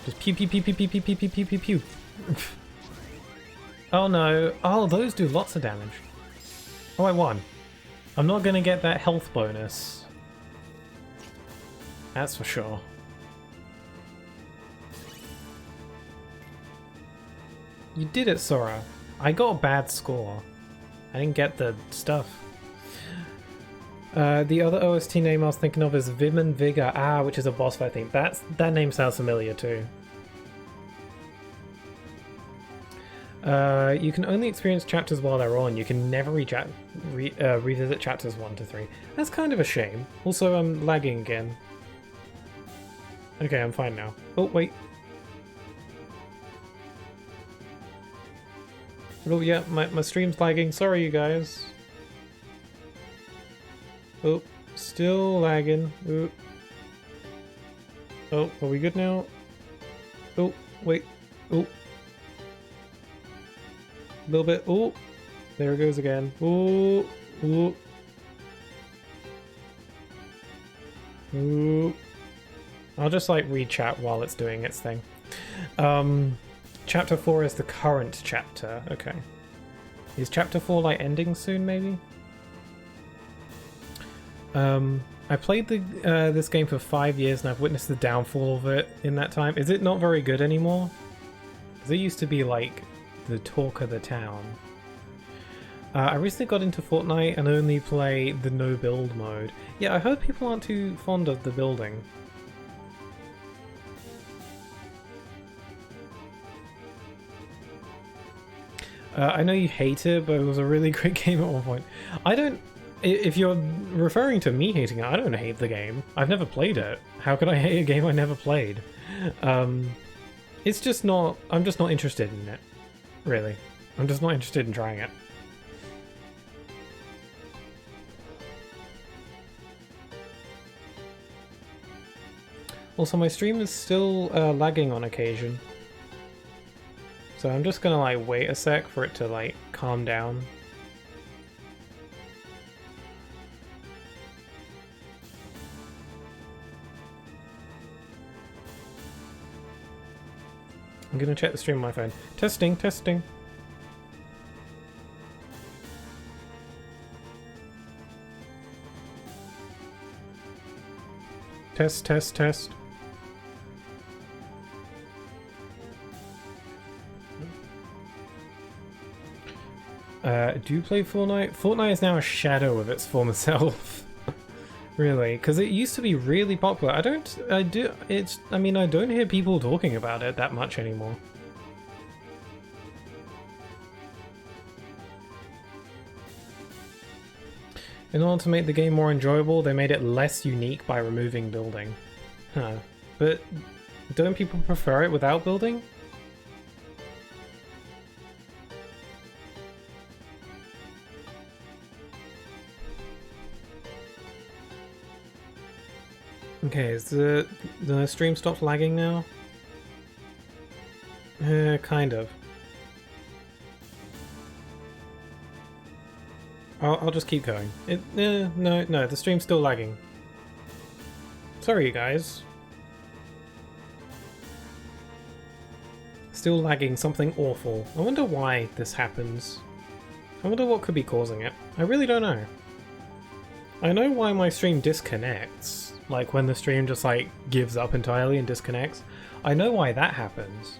Just pew pew pew pew pew pew pew pew pew pew pew. Oh no. Oh, those do lots of damage. Oh, I won. I'm not gonna get that health bonus. That's for sure. You did it, Sora. I got a bad score. I didn't get the stuff. The other OST name I was thinking of is Vim and Vigor, which is a boss fight theme. That name sounds familiar too. You can only experience chapters while they're on. You can never revisit chapters 1 to 3. That's kind of a shame. Also, I'm lagging again. Okay, I'm fine now. Oh, wait. Oh, yeah, my stream's lagging. Sorry, you guys. Oh, still lagging. Ooh. Oh, are we good now? Oh, wait. Oh. A little bit. Oh, there it goes again. Oh, oh. Ooh. I'll just like read chat while it's doing its thing. Chapter 4 is the current chapter. Okay. Is chapter 4 like ending soon maybe? I played this game for 5 years and I've witnessed the downfall of it in that time. Is it not very good anymore? They used to be like the talk of the town. I recently got into Fortnite and only play the no build mode. Yeah, I heard people aren't too fond of the building. I know you hate it, but it was a really great game at one point. I don't... If you're referring to me hating it, I don't hate the game. I've never played it. How could I hate a game I never played? It's just not... I'm just not interested in it. Really. I'm just not interested in trying it. Also, my stream is still lagging on occasion. So I'm just gonna like wait a sec for it to like calm down. I'm gonna check the stream on my phone. Testing, testing. Test, test, test. Do you play Fortnite? Fortnite is now a shadow of its former self. Really, because it used to be really popular. I don't hear people talking about it that much anymore. In order to make the game more enjoyable, they made it less unique by removing building. Huh. But don't people prefer it without building? Okay, is the stream stopped lagging now? Kind of. I'll just keep going. No, the stream's still lagging. Sorry, you guys. Still lagging something awful. I wonder why this happens. I wonder what could be causing it. I really don't know. I know why my stream disconnects. Like when the stream just like gives up entirely and disconnects. I know why that happens.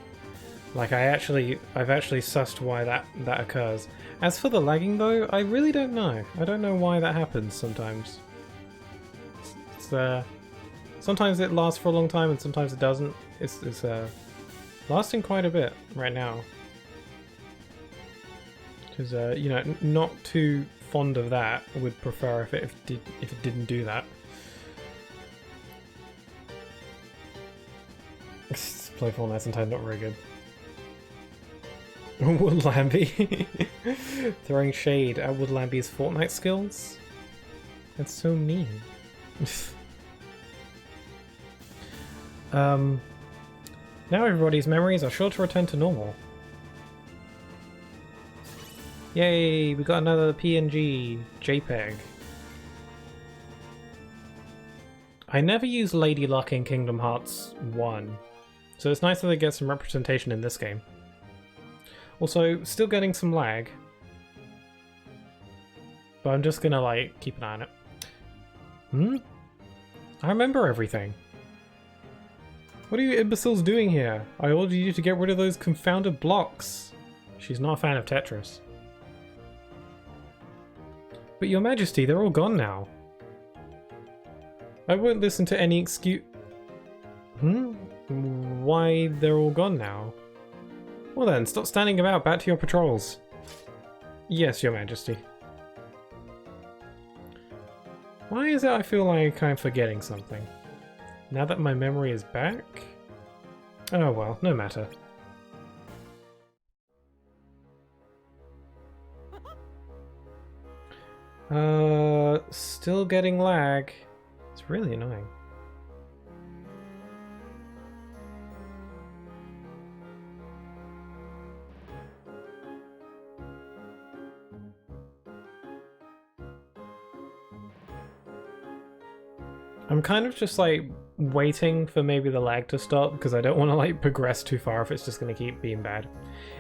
Like I've actually sussed why that occurs. As for the lagging though, I really don't know. I don't know why that happens sometimes. Sometimes it lasts for a long time and sometimes it doesn't. It's lasting quite a bit right now. Because you know, not too fond of that. I would prefer if it didn't do that. Play Fortnite sometimes not very good. Woodlamby throwing shade at Woodlamby's Fortnite skills. That's so mean. Now everybody's memories are sure to return to normal. Yay, we got another PNG JPEG. I never used Lady Luck in Kingdom Hearts 1, so it's nice that they get some representation in this game. Also, still getting some lag, but I'm just gonna like keep an eye on it. I remember everything. What are you imbeciles doing here? I ordered you to get rid of those confounded blocks. She's not a fan of Tetris. But your majesty, they're all gone now. I won't listen to any excuse. Why they're all gone now? Well then, stop standing about, back to your patrols. Yes, your majesty. Why is it I feel like I'm forgetting something? Now that my memory is back? Oh well, no matter. Still getting lag. It's really annoying. I'm kind of just like waiting for maybe the lag to stop because I don't want to like progress too far if it's just going to keep being bad.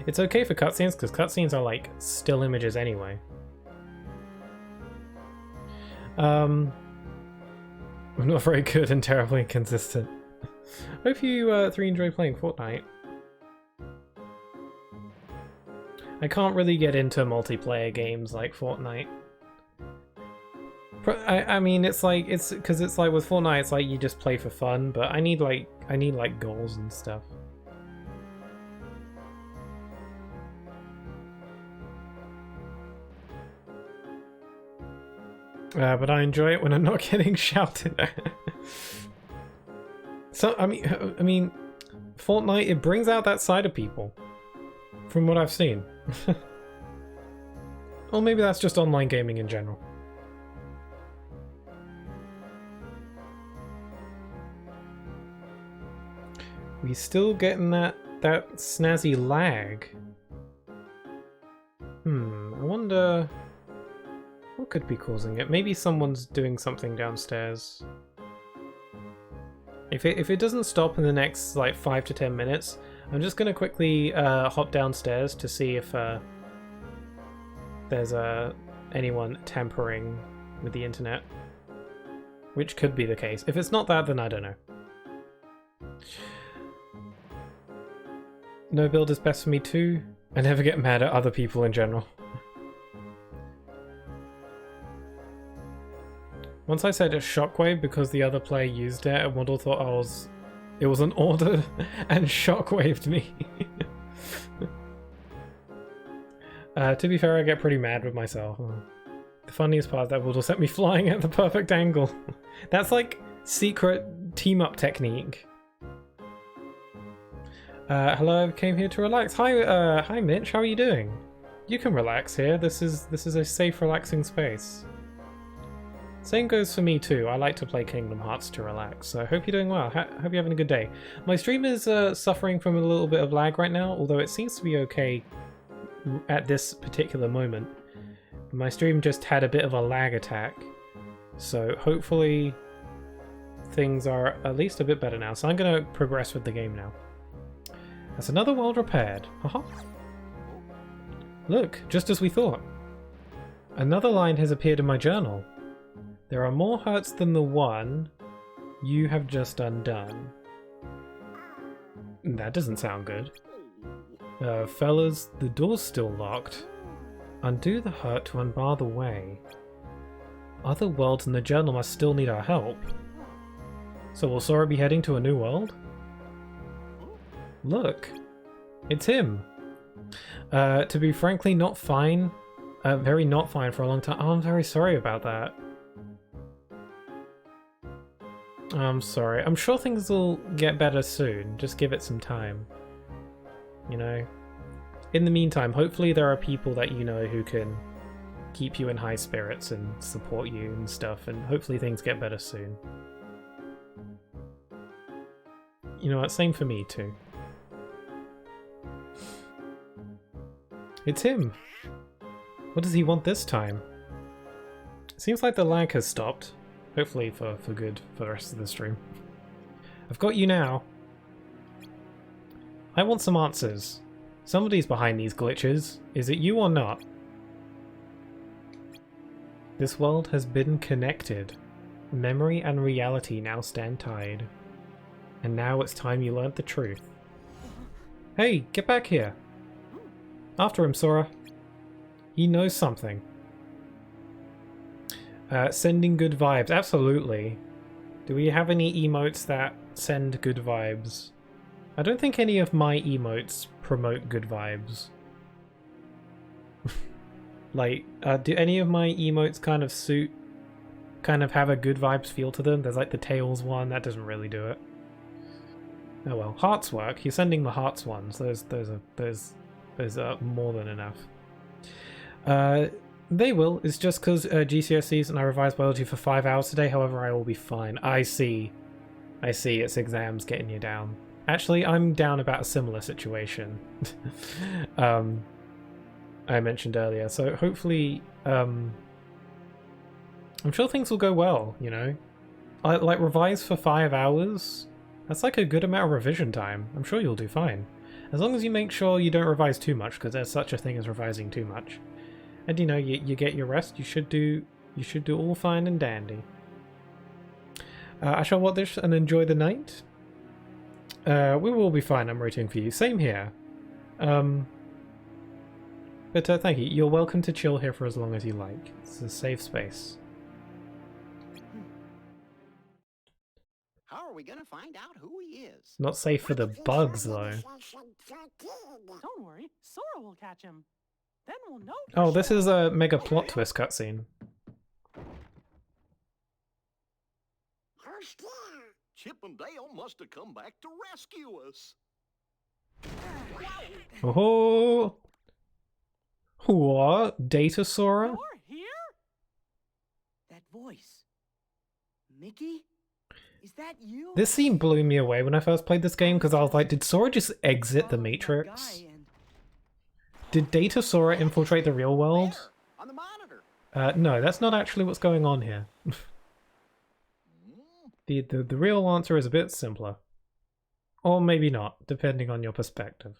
It's okay for cutscenes because cutscenes are like still images anyway. I'm not very good and terribly inconsistent. Hope you three enjoy playing Fortnite. I can't really get into multiplayer games like Fortnite. I mean, it's because it's like with Fortnite, it's like you just play for fun, but I need like goals and stuff. But I enjoy it when I'm not getting shouted at. So I mean, Fortnite, it brings out that side of people, from what I've seen. Or maybe that's just online gaming in general. We still getting that snazzy lag. I wonder what could be causing it. Maybe someone's doing something downstairs. If it doesn't stop in the next like 5 to 10 minutes, I'm just gonna quickly hop downstairs to see if there's anyone tampering with the internet, which could be the case. If it's not that, then I don't know. No build is best for me too. I never get mad at other people in general. Once I said a shockwave because the other player used it, and Waddle thought it was an order and shockwaved me. To be fair, I get pretty mad with myself. The funniest part is that Waddle sent me flying at the perfect angle. That's like secret team-up technique. Hello, I came here to relax. Hi Mitch, how are you doing? You can relax here. This is a safe, relaxing space. Same goes for me too. I like to play Kingdom Hearts to relax, so I hope you're doing well. Hope you're having a good day. My stream is suffering from a little bit of lag right now, although it seems to be okay at this particular moment. My stream just had a bit of a lag attack, so hopefully things are at least a bit better now. So I'm going to progress with the game now. That's another world repaired. Haha. Look, just as we thought. Another line has appeared in my journal. There are more hurts than the one you have just undone. That doesn't sound good. Fellas, the door's still locked. Undo the hurt to unbar the way. Other worlds in the journal must still need our help. So will Sora be heading to a new world? Look, it's him. To be frankly not fine, very not fine for a long time. Oh, I'm very sorry about that. I'm sorry. I'm sure things will get better soon. Just give it some time. You know? In the meantime, hopefully there are people that you know who can keep you in high spirits and support you and stuff, and hopefully things get better soon. You know what? Same for me too. It's him! What does he want this time? Seems like the lag has stopped. Hopefully for good for the rest of the stream. I've got you now. I want some answers. Somebody's behind these glitches. Is it you or not? This world has been connected. Memory and reality now stand tied. And now it's time you learnt the truth. Hey, get back here! After him, Sora. He knows something. Sending good vibes. Absolutely. Do we have any emotes that send good vibes? I don't think any of my emotes promote good vibes. Like, do any of my emotes kind of have a good vibes feel to them? There's like the Tails one, that doesn't really do it. Oh well, hearts work. You're sending the hearts ones. Those are more than enough. They will. It's just because GCSEs and I revised biology for 5 hours today. However, I will be fine. I see. It's exams getting you down. Actually, I'm down about a similar situation. I mentioned earlier. So hopefully, I'm sure things will go well. You know, like revise for 5 hours. That's like a good amount of revision time. I'm sure you'll do fine. As long as you make sure you don't revise too much, because there's such a thing as revising too much. And you know, you get your rest, you should do all fine and dandy. I shall watch this and enjoy the night. We will be fine, I'm rooting for you. Same here. But thank you. You're welcome to chill here for as long as you like. It's a safe space. How are we gonna find out who he is? Not safe for the bugs, though. Don't worry, Sora will catch him. Then we'll know. Oh, this is a mega plot twist cutscene. Chip and Dale must have come back to rescue us. Oh! What? Data Sora? You're here? That voice. Mickey? Is that you? This scene blew me away when I first played this game because I was like, did Sora just exit the Followed that Matrix? guy and- Did Data Sora infiltrate the real world? There, on the monitor. No, that's not actually what's going on here. The real answer is a bit simpler. Or maybe not, depending on your perspective.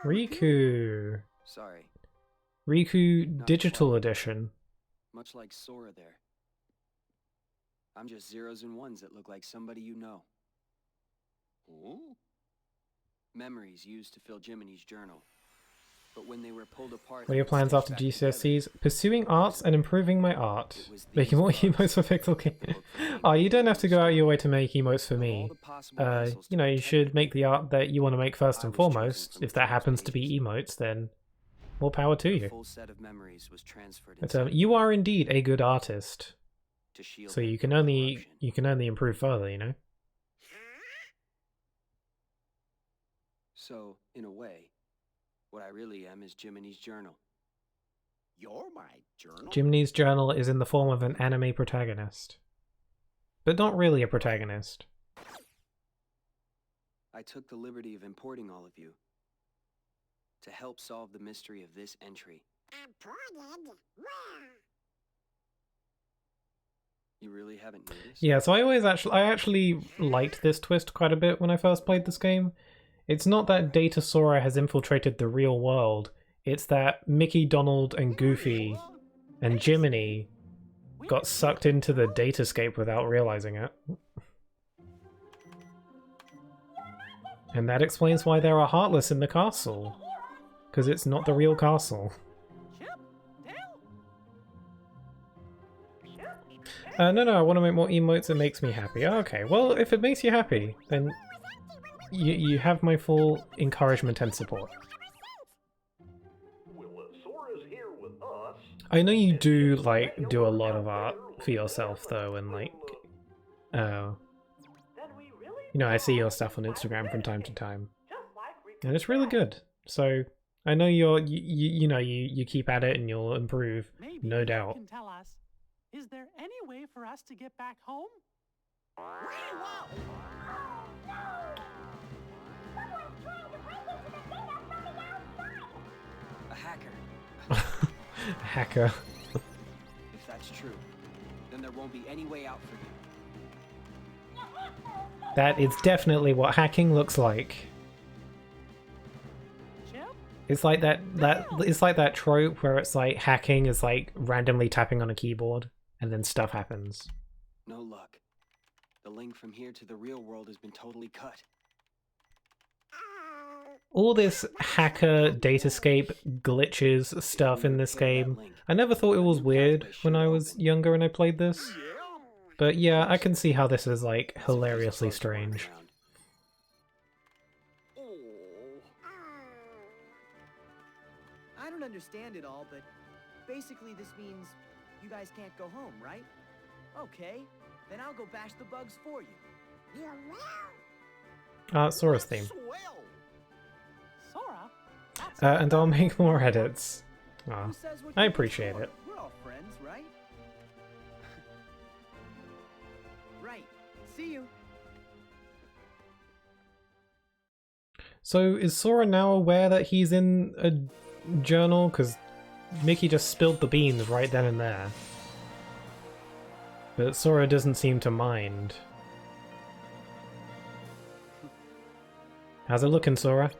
Riku! Sorry, Riku Digital Edition. much like Sora there. I'm just zeros and ones that look like somebody you know. Ooh. Memories used to fill Jiminy's journal. But when they were pulled apart... What are your plans after GCSEs? Pursuing arts and improving my art. Making more emotes for Pixel King. Oh, you don't have to go out your way to make emotes for me. You know, you should make the art that you want to make first and foremost. If that happens to be emotes, then more power to you. Full set of memories was transferred But you are indeed a good artist, to shield so them you from can corruption. only improve further. You know. So, in a way, what I really am is Jiminy's journal. You're my journal. Jiminy's journal is in the form of an anime protagonist, but not really a protagonist. I took the liberty of importing all of you to help solve the mystery of this entry. Imported? Where? You really haven't noticed? Yeah, so I actually liked this twist quite a bit when I first played this game. It's not that Data Sora has infiltrated the real world, it's that Mickey, Donald, and Goofy and Jiminy got sucked into the datascape without realizing it. And that explains why there are Heartless in the castle. Because it's not the real castle. Chip? No, Dale? no, I want to make more emotes, it makes me happy. Okay, well, if it makes you happy, then you have my full encouragement and support. Well, Sora's here with us. I know you do, like, do a lot of art for yourself, though, and, like, Then we really you know, I see your stuff on Instagram from time to time. just like Riku And it's really said. good. So, I know you know, you keep at it and you'll improve, Maybe no you doubt. can tell us, is there any way for us to get back home? A hacker. Hacker. If that's true, then there won't be any way out for you. That is definitely what hacking looks like. Chip? It's like that trope where it's like hacking is like randomly tapping on a keyboard and then stuff happens. No luck. The link from here to the real world has been totally cut. All this hacker datascape glitches stuff in this game, I never thought it was weird when I was younger and I played this. But yeah, I can see how this is like hilariously strange. I don't understand it all, but basically this means you guys can't go home, right? Okay, then I'll go bash the bugs for you. You will? Sora's theme. Swell. Sora? That's And I'll make more edits. Aw, Who says what I you do appreciate for? it. We're all friends, right? Right. See you. So is Sora now aware that he's in a journal? Because Mickey just spilled the beans right then and there. But Sora doesn't seem to mind. How's it looking, Sora?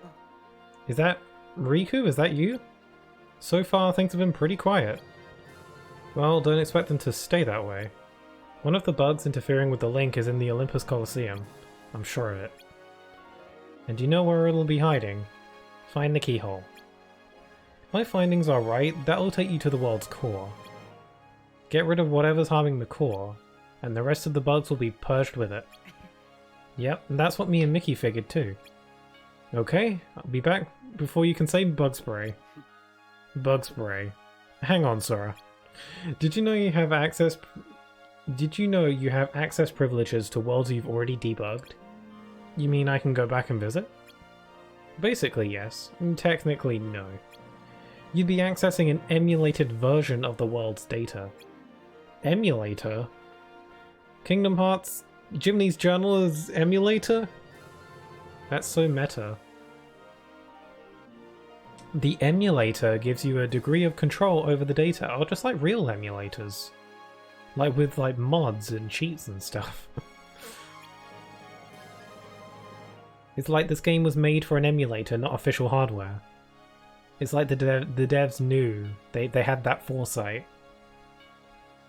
Is that Riku, is that you? So far, things have been pretty quiet. Well, don't expect them to stay that way. One of the bugs interfering with the link is in the Olympus Coliseum. I'm sure of it. And you know where it'll be hiding? Find the keyhole. If my findings are right, that'll take you to the world's core. Get rid of whatever's harming the core, and the rest of the bugs will be purged with it. Yep, and that's what me and Mickey figured too. Okay, I'll be back before you can say bug spray. Bug spray. Hang on, Sora. Did you know you have access privileges to worlds you've already debugged? You mean I can go back and visit? Basically, yes. Technically, no. You'd be accessing an emulated version of the world's data. Emulator? Kingdom Hearts Jimny's Journal is emulator? That's so meta. The emulator gives you a degree of control over the data, or just like real emulators. Like with like mods and cheats and stuff. It's like this game was made for an emulator, not official hardware. It's like the devs knew. They had that foresight.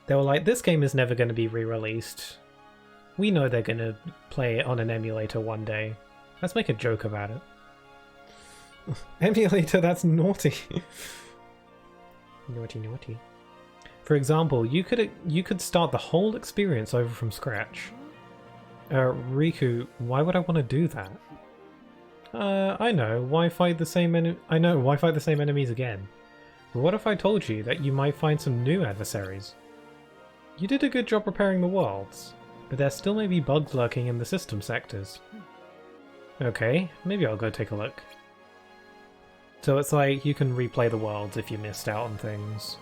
They were like, this game is never going to be re-released. We know they're going to play it on an emulator one day. Let's make a joke about it. Emulator, that's naughty. Naughty, naughty. For example, you could start the whole experience over from scratch. Riku, why would I want to do that? I know. Why fight the same enemies again? But what if I told you that you might find some new adversaries? You did a good job preparing the worlds, but there still may be bugs lurking in the system sectors. Okay, maybe I'll go take a look. So it's like you can replay the worlds if you missed out on things.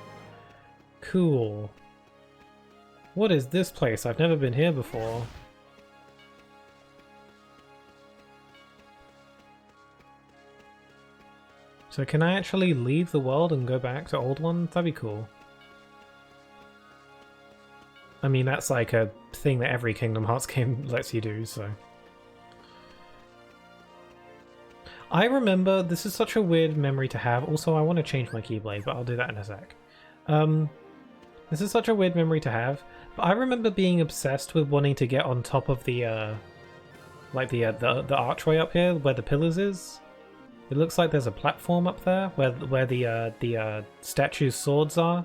Cool. What is this place? I've never been here before. So can I actually leave the world and go back to old ones? That'd be cool. I mean, that's like a thing that every Kingdom Hearts game lets you do, so... I remember, this is such a weird memory to have. Also, I want to change my Keyblade, but I'll do that in a sec. This is such a weird memory to have, but I remember being obsessed with wanting to get on top of the, the archway up here, where the pillars is. It looks like there's a platform up there, where the statue's swords are.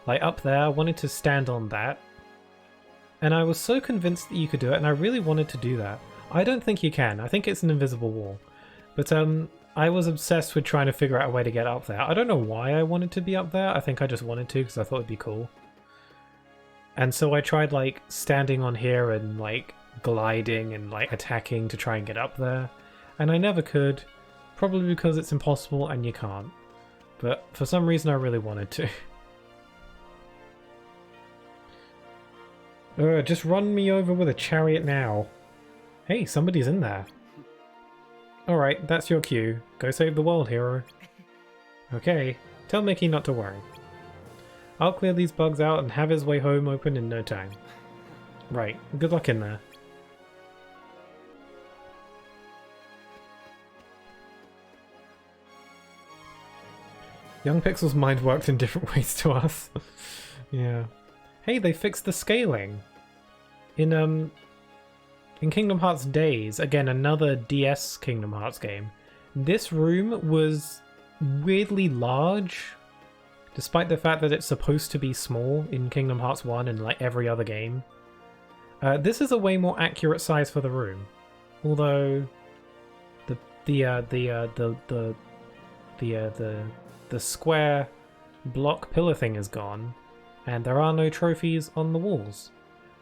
Like, up there, I wanted to stand on that. And I was so convinced that you could do it, and I really wanted to do that. I don't think you can. I think it's an invisible wall. But I was obsessed with trying to figure out a way to get up there. I don't know why I wanted to be up there. I think I just wanted to because I thought it'd be cool. And so I tried like standing on here and like gliding and like attacking to try and get up there. And I never could. Probably because it's impossible and you can't. But for some reason I really wanted to. Just run me over with a chariot now. Hey, somebody's in there. Alright, that's your cue. Go save the world, hero. Okay, tell Mickey not to worry. I'll clear these bugs out and have his way home open in no time. Right, good luck in there. Young Pixel's mind worked in different ways to us. Yeah. Hey, they fixed the scaling! In Kingdom Hearts Days, again another DS Kingdom Hearts game, this room was weirdly large, despite the fact that it's supposed to be small in Kingdom Hearts 1 and like every other game. This is a way more accurate size for the room, although the square block pillar thing is gone, and there are no trophies on the walls.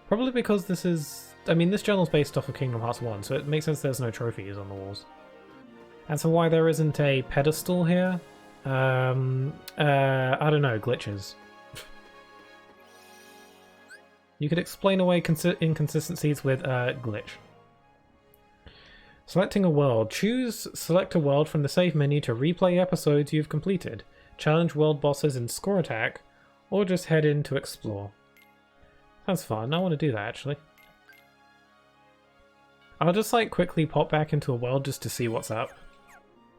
Probably because this is... I mean, this journal's based off of Kingdom Hearts 1, so it makes sense there's no trophies on the walls. And so why there isn't a pedestal here? I don't know, glitches. You could explain away inconsistencies with glitch. Selecting a world. Select a world from the save menu to replay episodes you've completed, challenge world bosses in score attack, or just head in to explore. Sounds fun, I want to do that actually. I'll just like quickly pop back into a world just to see what's up.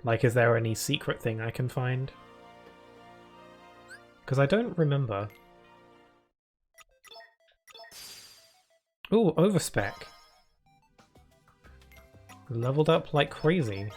Like, is there any secret thing I can find? Because I don't remember. Ooh, overspec. Leveled up like crazy.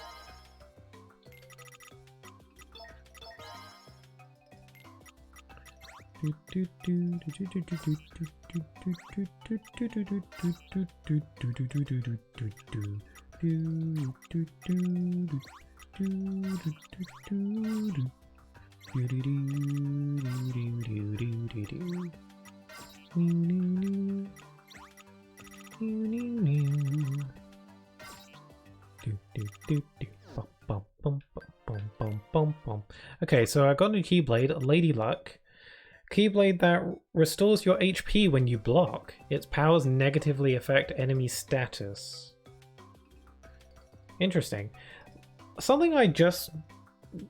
Okay, so I got a new Keyblade, Lady Luck. Keyblade that restores your HP when you block. Its powers negatively affect enemy status. Interesting. Something I just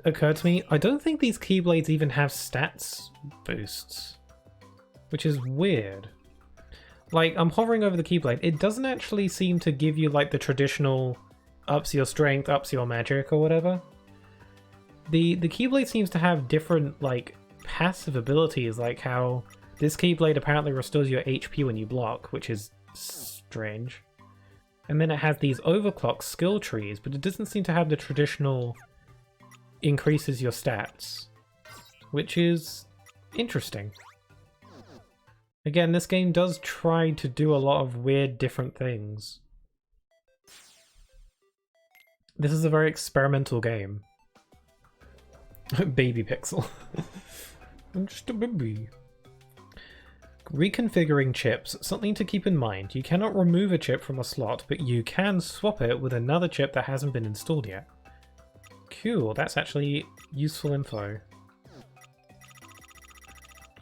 occurred to me, I don't think these Keyblades even have stats boosts. Which is weird. Like, I'm hovering over the Keyblade, it doesn't actually seem to give you like the traditional ups your strength, ups your magic or whatever. The Keyblade seems to have different like passive abilities, like how this Keyblade apparently restores your HP when you block, which is strange. And then it has these overclock skill trees, but it doesn't seem to have the traditional increases your stats, which is interesting. Again, this game does try to do a lot of weird different things. This is a very experimental game. Baby pixel. I'm just a baby. Reconfiguring chips. Something to keep in mind. You cannot remove a chip from a slot, but you can swap it with another chip that hasn't been installed yet. Cool, that's actually useful info.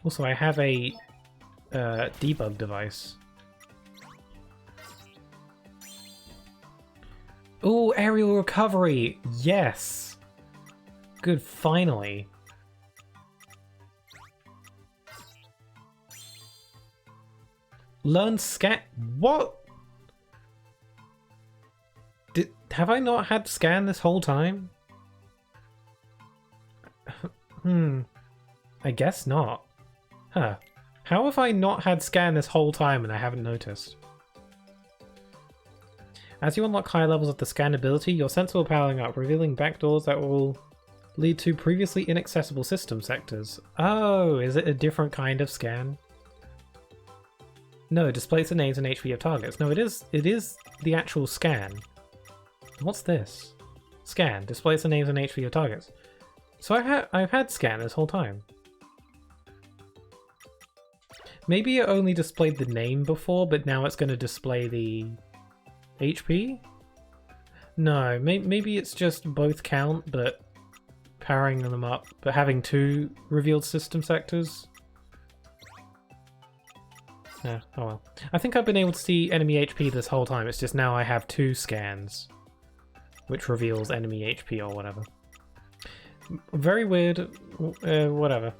Also, I have a debug device. Ooh, aerial recovery! Yes! Good, finally. Learn scan. What? Have I not had scan this whole time? I guess not. Huh. How have I not had scan this whole time and I haven't noticed? As you unlock higher levels of the scan ability, your sensor will powering up, revealing backdoors that will lead to previously inaccessible system sectors. Oh, is it a different kind of scan? No, it displays the names and HP of targets. No, it is the actual scan. What's this? Scan displays the names and HP of targets. So I've had scan this whole time. Maybe it only displayed the name before, but now it's going to display the HP? No, maybe it's just both count, but powering them up, but having two revealed system sectors. Yeah, oh well. I think I've been able to see enemy HP this whole time, it's just now I have two scans, which reveals enemy HP or whatever. Very weird, whatever.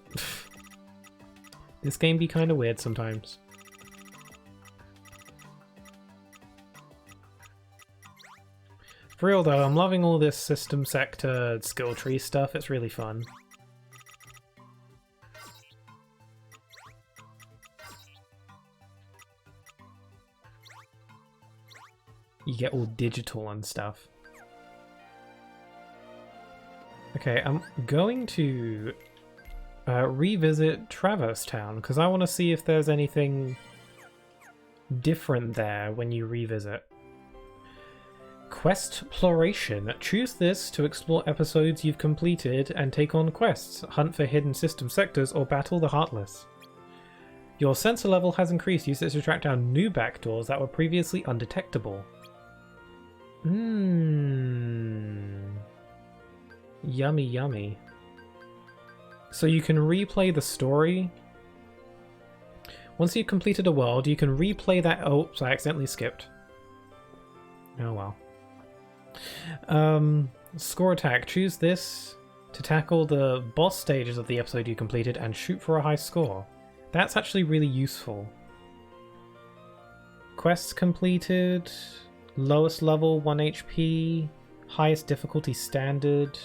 This game be kind of weird sometimes. For real though, I'm loving all this system sector skill tree stuff, it's really fun. You get all digital and stuff. Okay, I'm going to revisit Traverse Town because I want to see if there's anything different there when you revisit. Questploration. Choose this to explore episodes you've completed and take on quests, hunt for hidden system sectors, or battle the Heartless. Your sensor level has increased. Use it to track down new backdoors that were previously undetectable. Yummy, yummy. So you can replay the story. Once you've completed a world, you can replay that. Oh, so I accidentally skipped. Oh well. Score attack. Choose this to tackle the boss stages of the episode you completed and shoot for a high score. That's actually really useful. Quests completed. Lowest level 1 HP. Highest difficulty standard.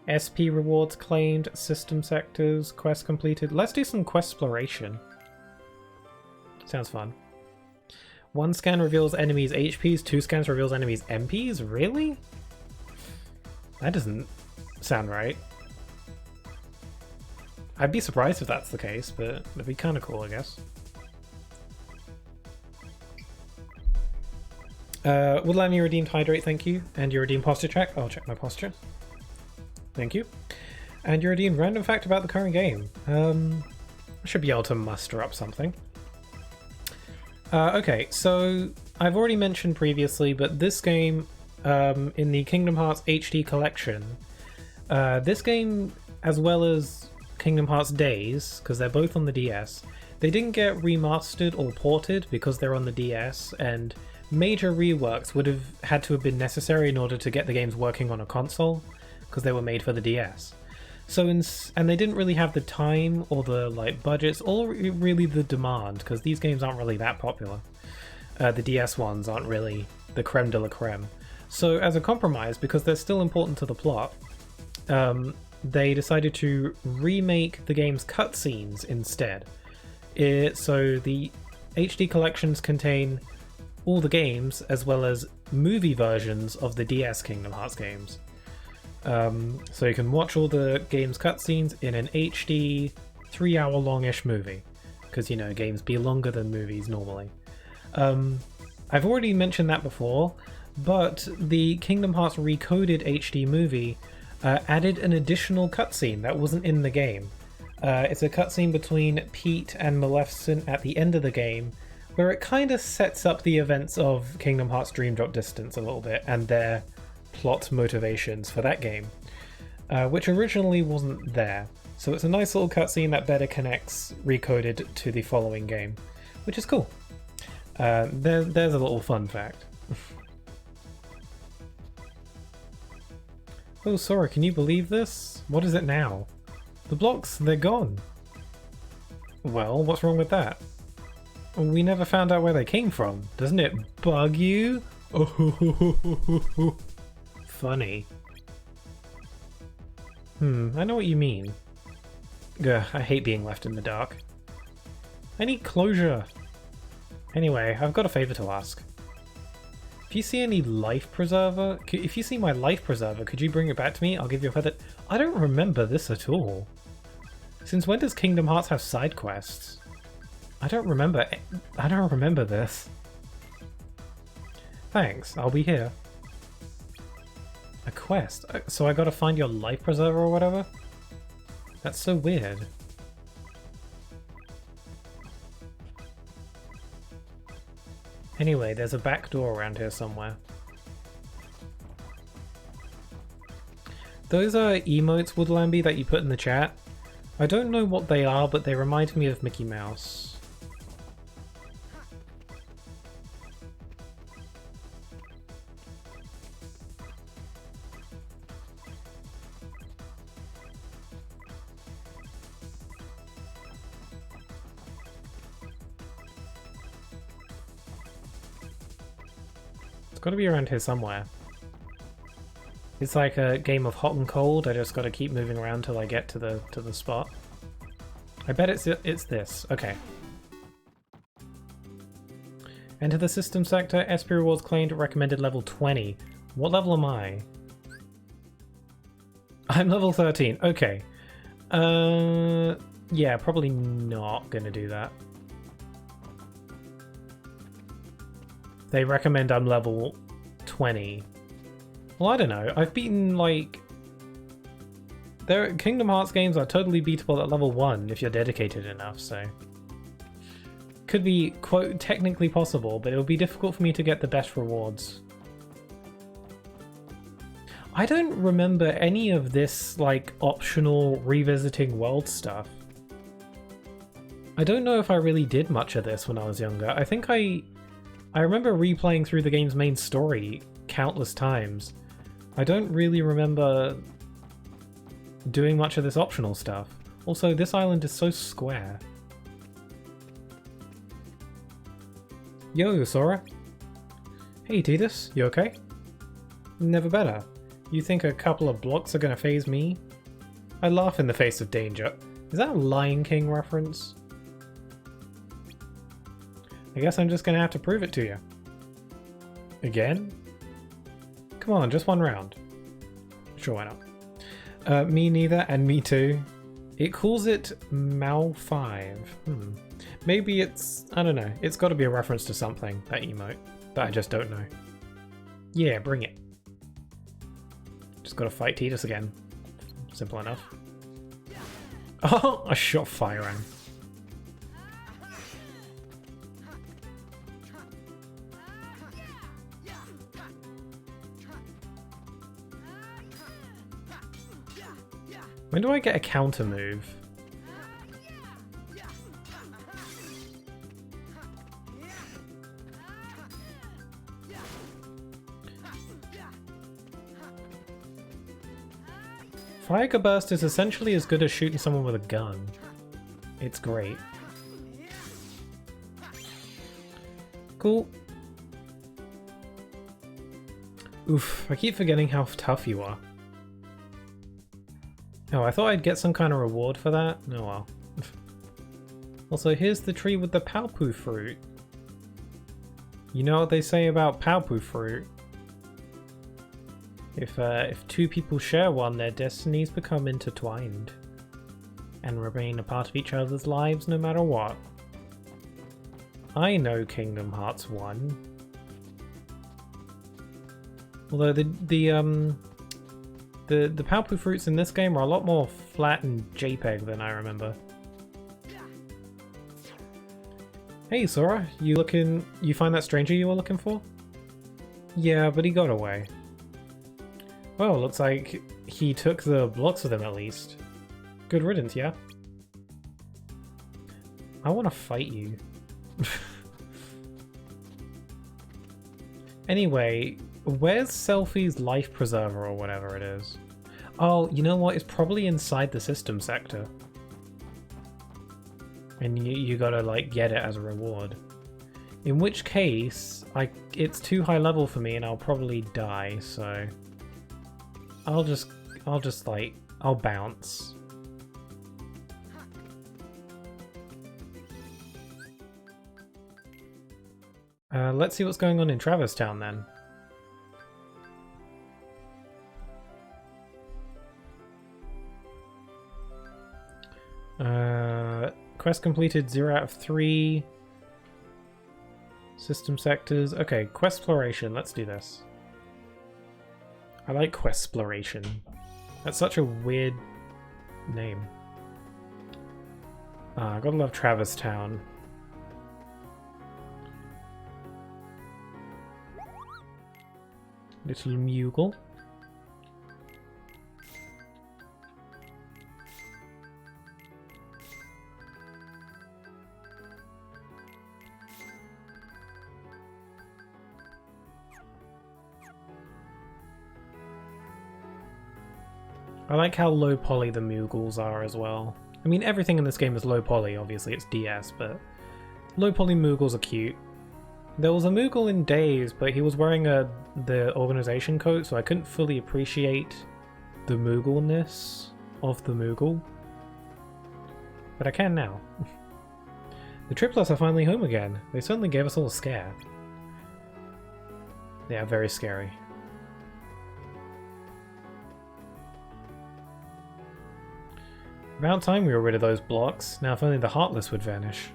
SP rewards claimed, system sectors, quest completed. Let's do some quest exploration. Sounds fun. 1 scan reveals enemies' HPs, 2 scans reveals enemies' MPs? Really? That doesn't sound right. I'd be surprised if that's the case, but it'd be kind of cool, I guess. Woodland, you redeemed Hydrate, thank you. And you redeemed Posture Check. I'll check my posture. Thank you. And you redeemed Random Fact about the current game. I should be able to muster up something. Okay, so I've already mentioned previously, but this game, in the Kingdom Hearts HD collection, this game, as well as Kingdom Hearts Days, because they're both on the DS, they didn't get remastered or ported because they're on the DS, and major reworks would have had to have been necessary in order to get the games working on a console, because they were made for the DS. So, and they didn't really have the time or the budgets or really the demand, because these games aren't really that popular. The DS ones aren't really the creme de la creme. So as a compromise, because they're still important to the plot, they decided to remake the game's cutscenes instead. So the HD collections contain all the games as well as movie versions of the DS Kingdom Hearts games. So you can watch all the game's cutscenes in an HD 3-hour-long-ish movie, because, you know, games be longer than movies normally. I've already mentioned that before, but the Kingdom Hearts Recoded HD movie added an additional cutscene that wasn't in the game. It's a cutscene between Pete and Maleficent at the end of the game, where it kind of sets up the events of Kingdom Hearts Dream Drop Distance a little bit, and their plot motivations for that game, which originally wasn't there. So it's a nice little cutscene that better connects Recoded to the following game, which is cool. There's a little fun fact. Oh, Sora, can you believe this? What is it now? The blocks, they're gone. Well, what's wrong with that? We never found out where they came from. Doesn't it bug you? Oh, funny. I know what you mean. Ugh, I hate being left in the dark. I need closure. Anyway, I've got a favor to ask. If you see any life preserver, if you see my life preserver, could you bring it back to me? I'll give you a feather. I don't remember this at all. Since when does Kingdom Hearts have side quests? I don't remember this. Thanks, I'll be here. A quest? So I gotta find your life preserver or whatever? That's so weird. Anyway, there's a back door around here somewhere. Those are emotes, Woodlamby, that you put in the chat. I don't know what they are, but they remind me of Mickey Mouse. Got to be around here somewhere. It's like a game of hot and cold. I just got to keep moving around till I get to the spot. I bet it's this. Okay. Enter the system sector. SP rewards claimed, recommended level 20. What level am I? I'm level 13. Okay. Yeah, probably not gonna do that. They recommend I'm level 20. Well, I don't know. I've beaten, like... Kingdom Hearts games are totally beatable at level 1 if you're dedicated enough, so... Could be, quote, technically possible, but it would be difficult for me to get the best rewards. I don't remember any of this, like, optional revisiting world stuff. I don't know if I really did much of this when I was younger. I think I remember replaying through the game's main story countless times. I don't really remember doing much of this optional stuff. Also, this island is so square. Yo, Sora. Hey, Tidus, you okay? Never better. You think a couple of blocks are gonna phase me? I laugh in the face of danger. Is that a Lion King reference? I guess I'm just gonna have to prove it to you. Again? Come on, just one round. Sure, why not? Me neither, and me too. It calls it Mal 5. Maybe it's... I don't know. It's got to be a reference to something, that emote. But I just don't know. Yeah, bring it. Just gotta fight Tidus again. Simple enough. Oh, I shot fire at him. When do I get a counter move? Fire Burst is essentially as good as shooting someone with a gun. It's great. Cool. Oof, I keep forgetting how tough you are. Oh, I thought I'd get some kind of reward for that. Oh well. Also, here's the tree with the Palpu fruit. You know what they say about Palpu fruit? If two people share one, their destinies become intertwined and remain a part of each other's lives no matter what. I know Kingdom Hearts 1. Although the Palpu fruits in this game are a lot more flat and JPEG than I remember. Hey Sora, you find that stranger you were looking for? Yeah, but he got away. Well, looks like he took the blocks with him at least. Good riddance, yeah? I want to fight you. Anyway, where's Selfie's life preserver or whatever it is? Oh, you know what? It's probably inside the system sector. And you gotta, like, get it as a reward. In which case, it's too high level for me and I'll probably die, so... I'll bounce. Let's see what's going on in Traverse Town then. Quest completed 0 out of 3. System sectors. Okay, Questploration. Let's do this. I like Questploration. That's such a weird name. I gotta love Traverse Town. Little Moogle. I like how low poly the Moogles are as well. I mean, everything in this game is low poly, obviously it's DS, but low poly Moogles are cute. There was a Moogle in Days, but he was wearing the organization coat, so I couldn't fully appreciate the Moogleness of the Moogle. But I can now. The triplets are finally home again. They certainly gave us all a scare. Yeah, very scary. About time we were rid of those blocks. Now if only the Heartless would vanish.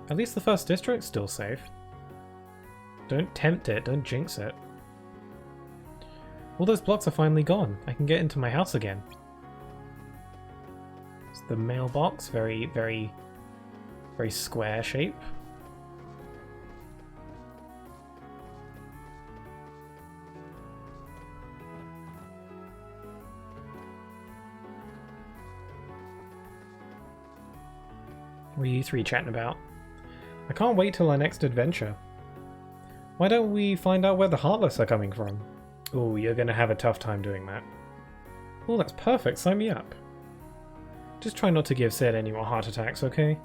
At least the first district's still safe. Don't tempt it, don't jinx it. All those blocks are finally gone. I can get into my house again. It's the mailbox, very square shape. What are you three chatting about? I can't wait till our next adventure. Why don't we find out where the Heartless are coming from? Oh, you're gonna have a tough time doing that. Oh, that's perfect, sign me up. Just try not to give Sid any more heart attacks, okay?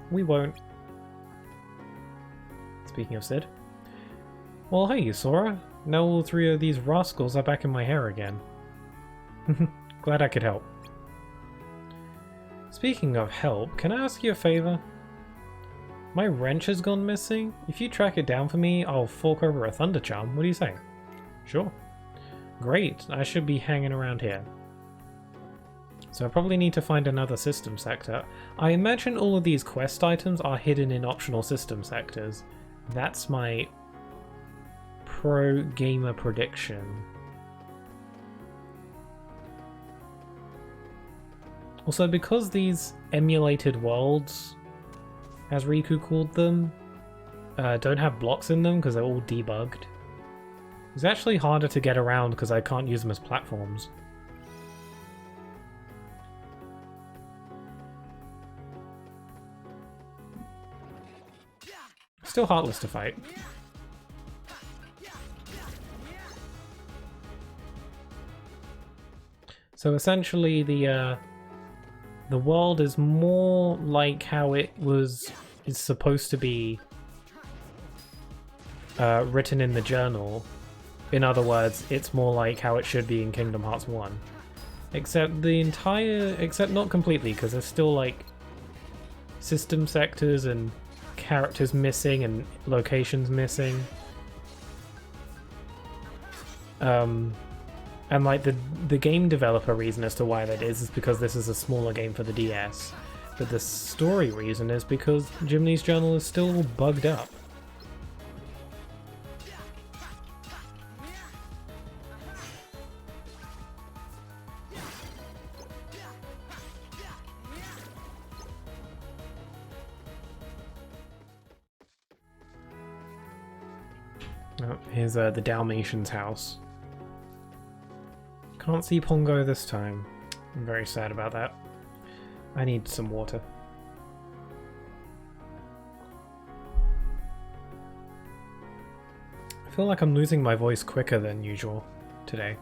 We won't. Speaking of Sid. Well, hey, Sora. Now all three of these rascals are back in my hair again. Glad I could help. Speaking of help, can I ask you a favor? My wrench has gone missing. If you track it down for me, I'll fork over a thunder charm. What do you say? Sure. Great, I should be hanging around here. So I probably need to find another system sector. I imagine all of these quest items are hidden in optional system sectors. That's my pro-gamer prediction. Also, because these emulated worlds, as Riku called them, don't have blocks in them because they're all debugged, it's actually harder to get around because I can't use them as platforms. Still heartless to fight. So essentially the world is more like how it is supposed to be written in the journal. In other words, it's more like how it should be in Kingdom Hearts 1. Except not completely, because there's still like system sectors and characters missing and locations missing. And like the game developer reason as to why that is because this is a smaller game for the DS. But the story reason is because Jiminy's journal is still bugged up. Oh, here's the Dalmatian's house. Can't see Pongo this time. I'm very sad about that. I need some water. I feel like I'm losing my voice quicker than usual today.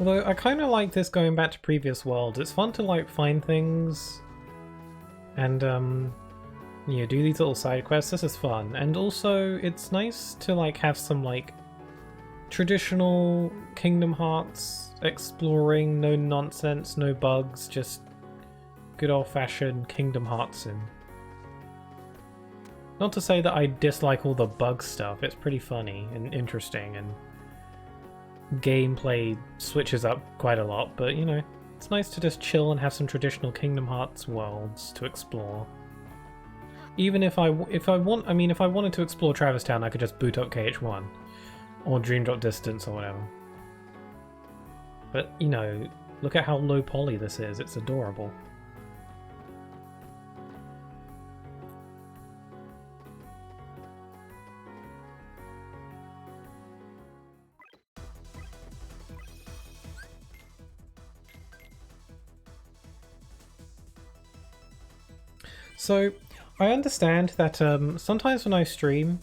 Although I kind of like this going back to previous worlds. It's fun to like find things and you know, do these little side quests. This is fun, and also it's nice to like have some like traditional Kingdom Hearts exploring, no nonsense, no bugs, just good old-fashioned Kingdom Heartsin'. Not to say that I dislike all the bug stuff. It's pretty funny and interesting, and gameplay switches up quite a lot, but you know, it's nice to just chill and have some traditional Kingdom Hearts worlds to explore. Even if I wanted to explore Travis Town, I could just boot up KH1 or Dream Drop Distance or whatever. But you know, look at how low poly this is. It's adorable. So, I understand that sometimes when I stream,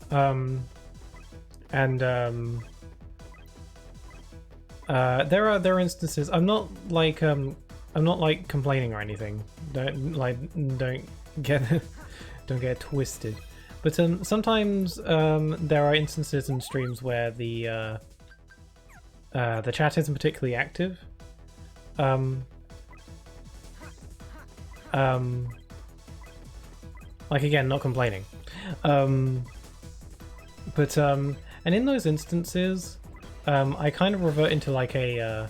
there are instances. I'm not like complaining or anything. Don't get it twisted. But sometimes there are instances in streams where the chat isn't particularly active. Like, again, not complaining. And in those instances, I kind of revert into like a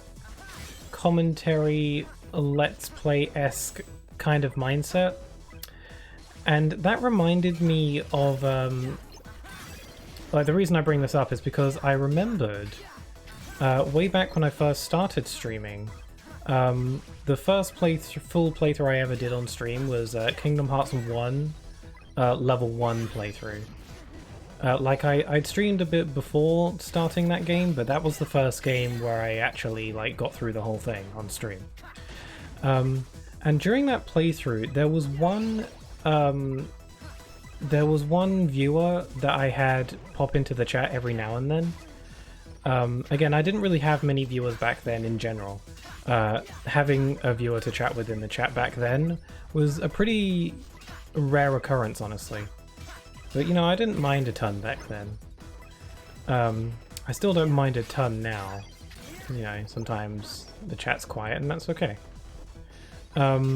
commentary, let's play-esque kind of mindset. And that reminded me of, like, the reason I bring this up is because I remembered way back when I first started streaming, the first full playthrough I ever did on stream was Kingdom Hearts 1 level 1 playthrough. Like I'd streamed a bit before starting that game, but that was the first game where I actually like got through the whole thing on stream. And during that playthrough, there was one there was one viewer that I had pop into the chat every now and then. Again, I didn't really have many viewers back then in general. Having a viewer to chat with in the chat back then was a pretty rare occurrence, honestly. But, you know, I didn't mind a ton back then. I still don't mind a ton now. You know, sometimes the chat's quiet and that's okay. But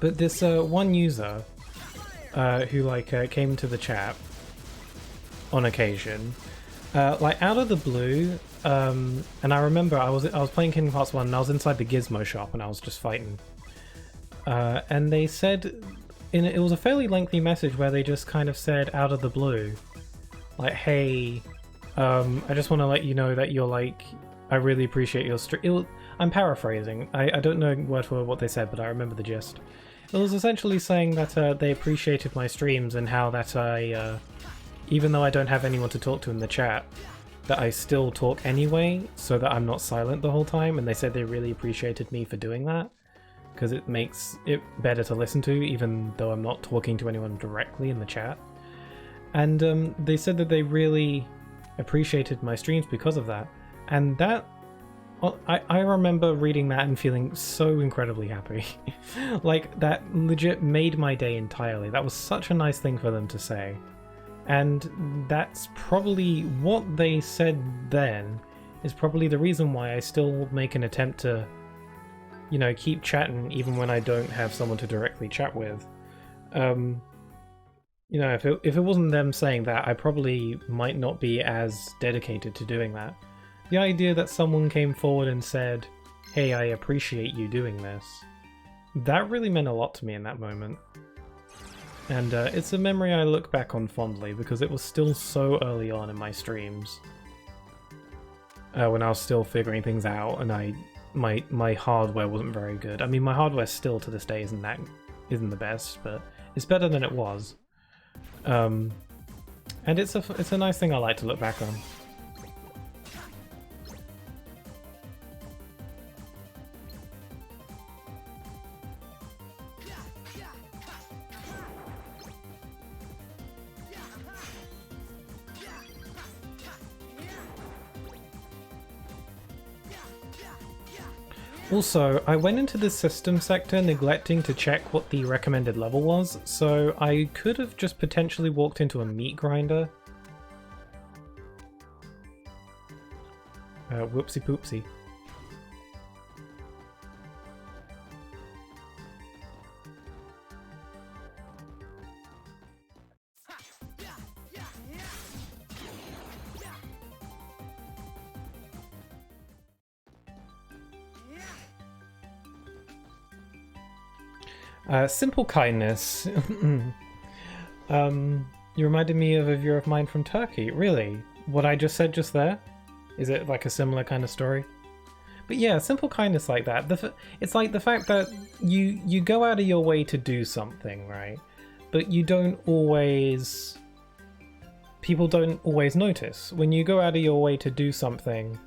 this one user who like came to the chat on occasion, like out of the blue, and I remember I was playing Kingdom Hearts 1 and I was inside the Gizmo shop and I was just fighting, and they said it was a fairly lengthy message where they just kind of said out of the blue, like, hey, I just want to let you know that you're like, I really appreciate your stream. I'm paraphrasing. I don't know word for word what they said, but I remember the gist. It was essentially saying that they appreciated my streams and how that I, even though I don't have anyone to talk to in the chat, that I still talk anyway, so that I'm not silent the whole time, and they said they really appreciated me for doing that, because it makes it better to listen to, even though I'm not talking to anyone directly in the chat. And they said that they really appreciated my streams because of that, and that I remember reading that and feeling so incredibly happy. Like, that legit made my day entirely. That was such a nice thing for them to say. And that's probably what they said then, is probably the reason why I still make an attempt to, you know, keep chatting even when I don't have someone to directly chat with. You know, if it wasn't them saying that, I probably might not be as dedicated to doing that. The idea that someone came forward and said, hey, I appreciate you doing this, that really meant a lot to me in that moment. And it's a memory I look back on fondly because it was still so early on in my streams. When I was still figuring things out and my hardware wasn't very good. I mean, my hardware still to this day isn't the best, but it's better than it was. And it's a nice thing I like to look back on. Also, I went into the system sector neglecting to check what the recommended level was, so I could have just potentially walked into a meat grinder. Whoopsie poopsie. Simple kindness. You reminded me of a viewer of mine from Turkey. Really? What I just said just there? Is it like a similar kind of story? But yeah, simple kindness like that. It's like the fact that you go out of your way to do something, right? But you don't always... People don't always notice. When you go out of your way to do something,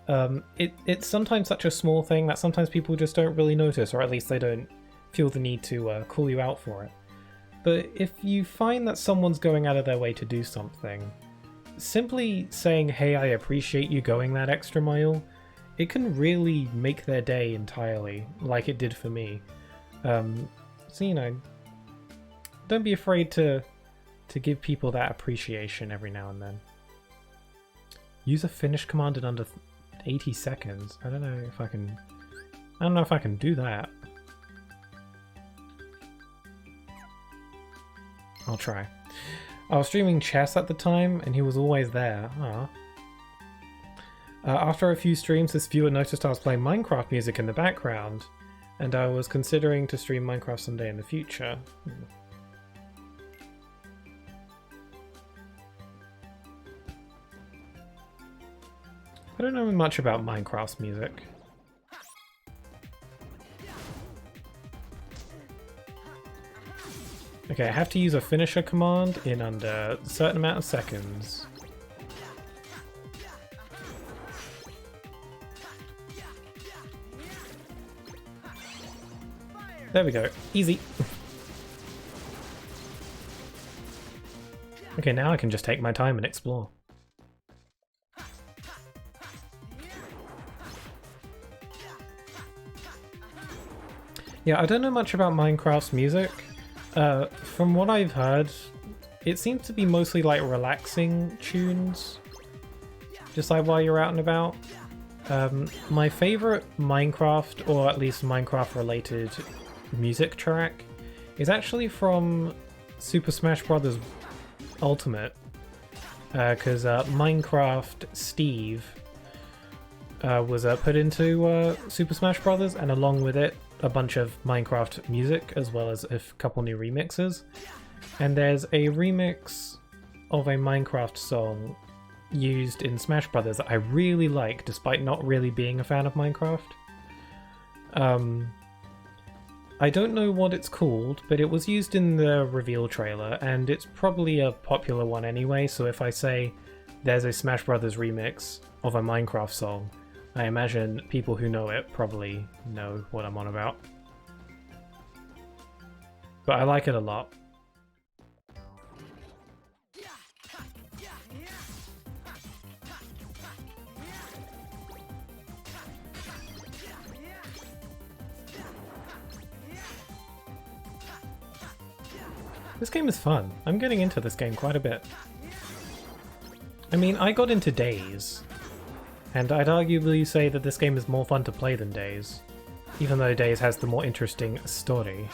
it's sometimes such a small thing that sometimes people just don't really notice, or at least they don't feel the need to call you out for it. But if you find that someone's going out of their way to do something, simply saying, hey, I appreciate you going that extra mile, it can really make their day entirely, like it did for me. So, you know, don't be afraid to give people that appreciation every now and then. Use a finish command in under 80 seconds. I don't know if I can do that. I'll try. I was streaming chess at the time, and he was always there. After a few streams, this viewer noticed I was playing Minecraft music in the background, and I was considering to stream Minecraft someday in the future. I don't know much about Minecraft's music. Okay, I have to use a finisher command in under a certain amount of seconds. There we go. Easy. Okay, now I can just take my time and explore. Yeah, I don't know much about Minecraft's music. From what I've heard, it seems to be mostly like relaxing tunes, just like while you're out and about. My favorite Minecraft, or at least Minecraft related music track, is actually from Super Smash Bros. Ultimate, because Minecraft Steve was put into Super Smash Bros. And along with it, a bunch of Minecraft music, as well as a couple new remixes. And there's a remix of a Minecraft song used in Smash Brothers that I really like, despite not really being a fan of Minecraft. I don't know what it's called, but it was used in the reveal trailer, and it's probably a popular one anyway, so if I say there's a Smash Brothers remix of a Minecraft song, I imagine people who know it probably know what I'm on about. But I like it a lot. This game is fun. I'm getting into this game quite a bit. I mean, I got into Days, and I'd arguably say that this game is more fun to play than Days, even though Days has the more interesting story.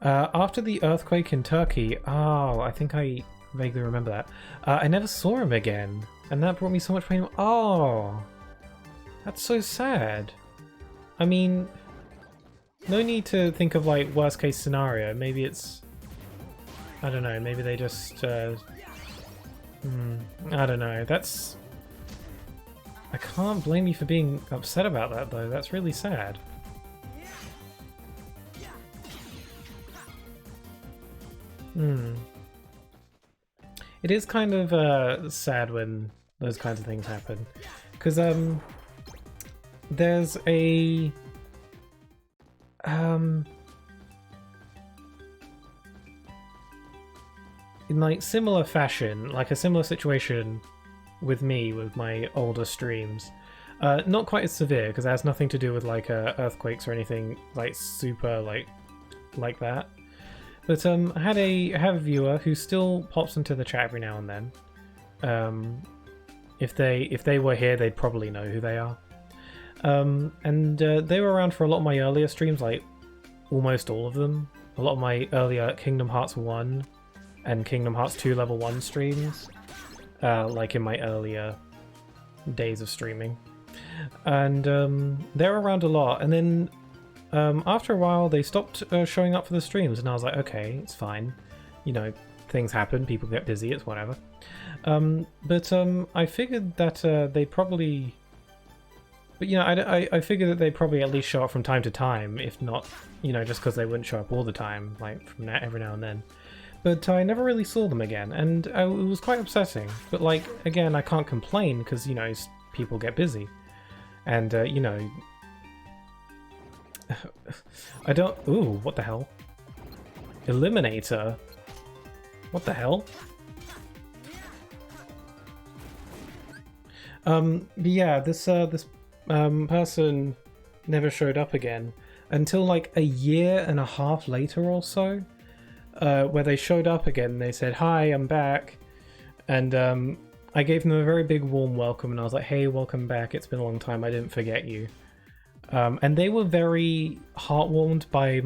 After the earthquake in Turkey, oh, I think I vaguely remember that, I never saw him again. And that brought me so much pain. Oh, that's so sad. I mean, no need to think of like worst case scenario. Maybe it's, I don't know, maybe they just, I don't know. That's, I can't blame you for being upset about that though. That's really sad. It is kind of sad when those kinds of things happen, because there's a in like similar fashion, like a similar situation with me with my older streams, not quite as severe because it has nothing to do with like earthquakes or anything like super like that. But I have a viewer who still pops into the chat every now and then. If they were here, they'd probably know who they are. And they were around for a lot of my earlier streams, like almost all of them. A lot of my earlier Kingdom Hearts 1 and Kingdom Hearts 2 level 1 streams, like in my earlier days of streaming. And they're around a lot, and then after a while they stopped showing up for the streams, and I was like, okay, it's fine. You know, things happen, people get busy, it's whatever. But I figured that they'd probably... But, you know, I figured that they'd probably at least show up from time to time, if not, you know, just because they wouldn't show up all the time, like, from every now and then. But I never really saw them again, and it was quite upsetting. But, like, again, I can't complain, because, you know, people get busy. And, you know... I don't... Ooh, what the hell? Eliminator? What the hell? Yeah, this person never showed up again until like a year and a half later or so, where they showed up again and they said, "Hi, I'm back," and I gave them a very big warm welcome and I was like, "Hey, welcome back, it's been a long time, I didn't forget you." And they were very heartwarmed by it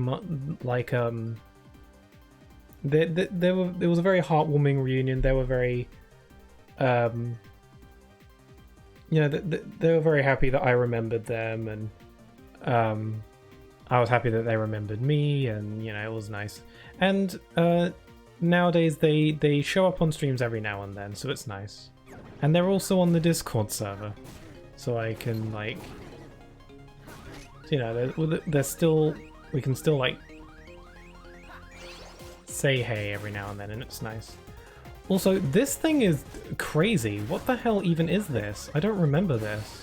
was a very heartwarming reunion. They were very you know, they were very happy that I remembered them, and I was happy that they remembered me, and, you know, it was nice. And nowadays they show up on streams every now and then, so it's nice. And they're also on the Discord server, so I can, like, you know, they're still, we can still, like, say hey every now and then, and it's nice. Also, this thing is crazy. What the hell even is this? I don't remember this.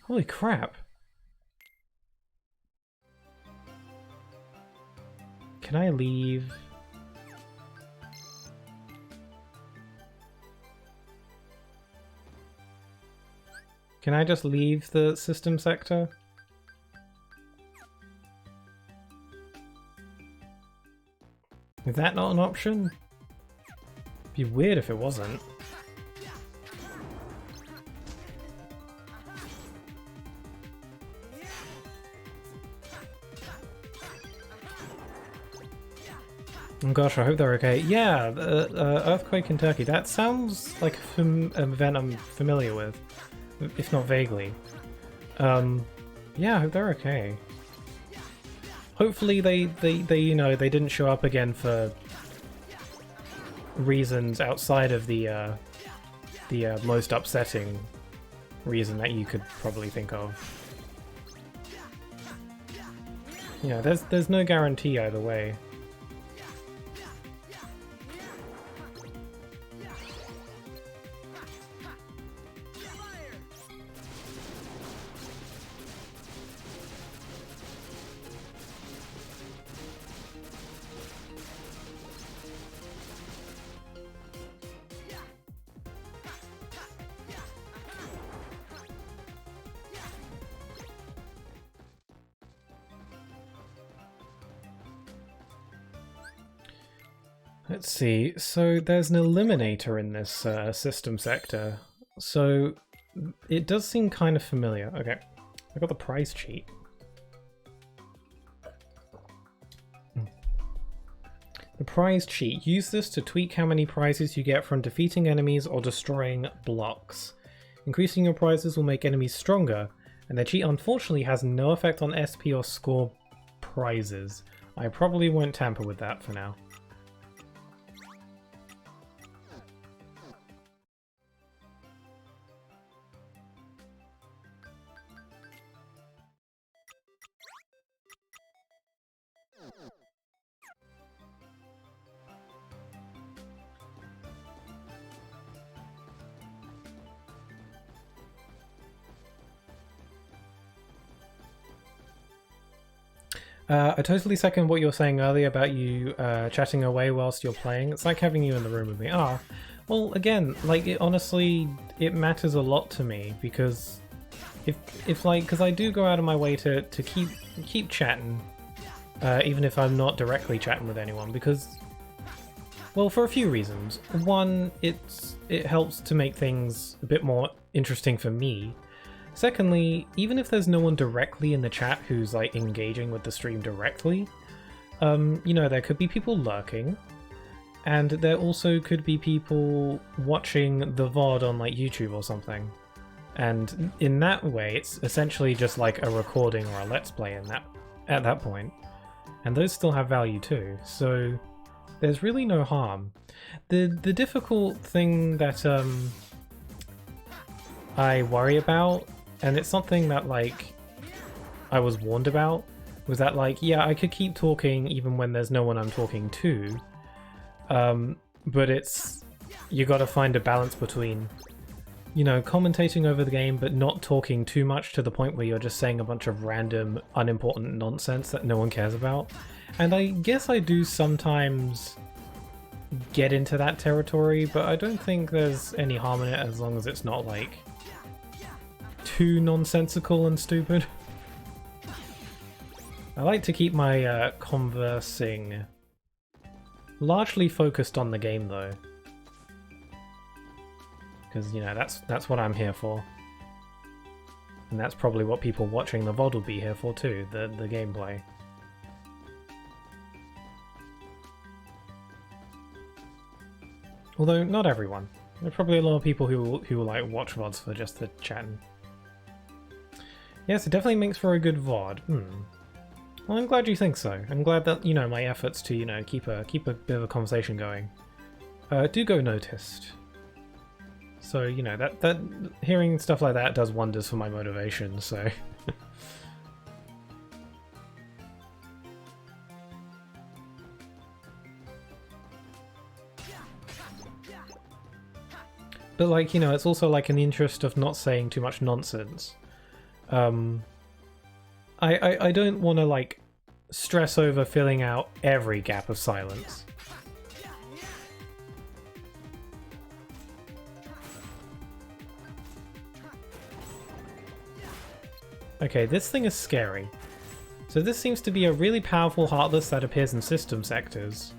Holy crap. Can I leave? Can I just leave the system sector? Is that not an option? Be weird if it wasn't. Oh gosh, I hope they're okay. Yeah, Earthquake in Turkey. That sounds like an event I'm familiar with, if not vaguely. Yeah, I hope they're okay. Hopefully they you know, they didn't show up again for reasons outside of the most upsetting reason that you could probably think of. You know, there's no guarantee either way. Let's see, so there's an eliminator in this system sector, so it does seem kind of familiar. Okay, I got the prize cheat. The prize cheat. Use this to tweak how many prizes you get from defeating enemies or destroying blocks. Increasing your prizes will make enemies stronger, and the cheat unfortunately has no effect on SP or score prizes. I probably won't tamper with that for now. I totally second what you were saying earlier about you chatting away whilst you're playing. It's like having you in the room with me. Ah, well, again, like, honestly, it matters a lot to me, because if like, because I do go out of my way to keep chatting, even if I'm not directly chatting with anyone, because, well, for a few reasons. One, it helps to make things a bit more interesting for me. Secondly, even if there's no one directly in the chat who's like engaging with the stream directly, you know, there could be people lurking, and there also could be people watching the VOD on like YouTube or something. And in that way, it's essentially just like a recording or a let's play at that point. And those still have value too, so there's really no harm. The difficult thing that I worry about, and it's something that, like, I was warned about, was that, like, yeah, I could keep talking even when there's no one I'm talking to, but you gotta find a balance between, you know, commentating over the game but not talking too much to the point where you're just saying a bunch of random, unimportant nonsense that no one cares about. And I guess I do sometimes get into that territory, but I don't think there's any harm in it as long as it's not, like, too nonsensical and stupid. I like to keep my conversing largely focused on the game though, because, you know, that's what I'm here for, and that's probably what people watching the VOD will be here for too, the gameplay. Although not everyone. There are probably a lot of people who will like watch VODs for just the chatting. Yes, it definitely makes for a good VOD. Well, I'm glad you think so. I'm glad that, you know, my efforts to, you know, keep a bit of a conversation going do go noticed. So, you know, that hearing stuff like that does wonders for my motivation, so... But like, you know, it's also like in the interest of not saying too much nonsense. I don't want to like stress over filling out every gap of silence. Okay, this thing is scary. So this seems to be a really powerful Heartless that appears in system sectors.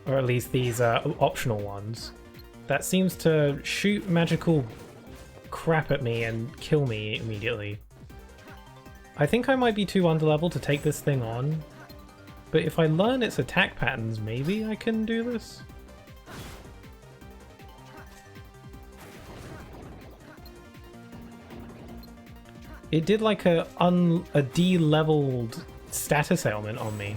Or at least these optional ones. That seems to shoot magical crap at me and kill me immediately. I think I might be too underleveled to take this thing on. But if I learn its attack patterns, maybe I can do this? It did like a de-leveled status ailment on me.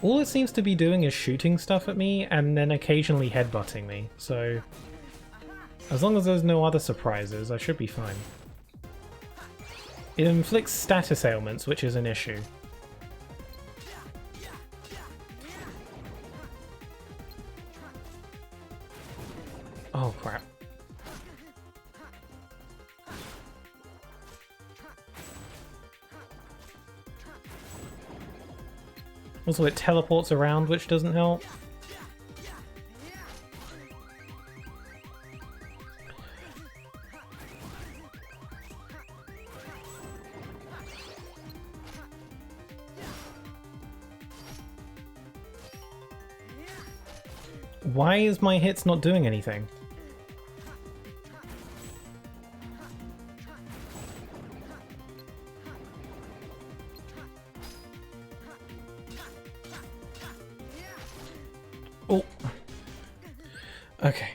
All it seems to be doing is shooting stuff at me and then occasionally headbutting me, so as long as there's no other surprises, I should be fine. It inflicts status ailments, which is an issue. Oh crap. Also, it teleports around, which doesn't help. Why is my hits not doing anything? Oh. Okay.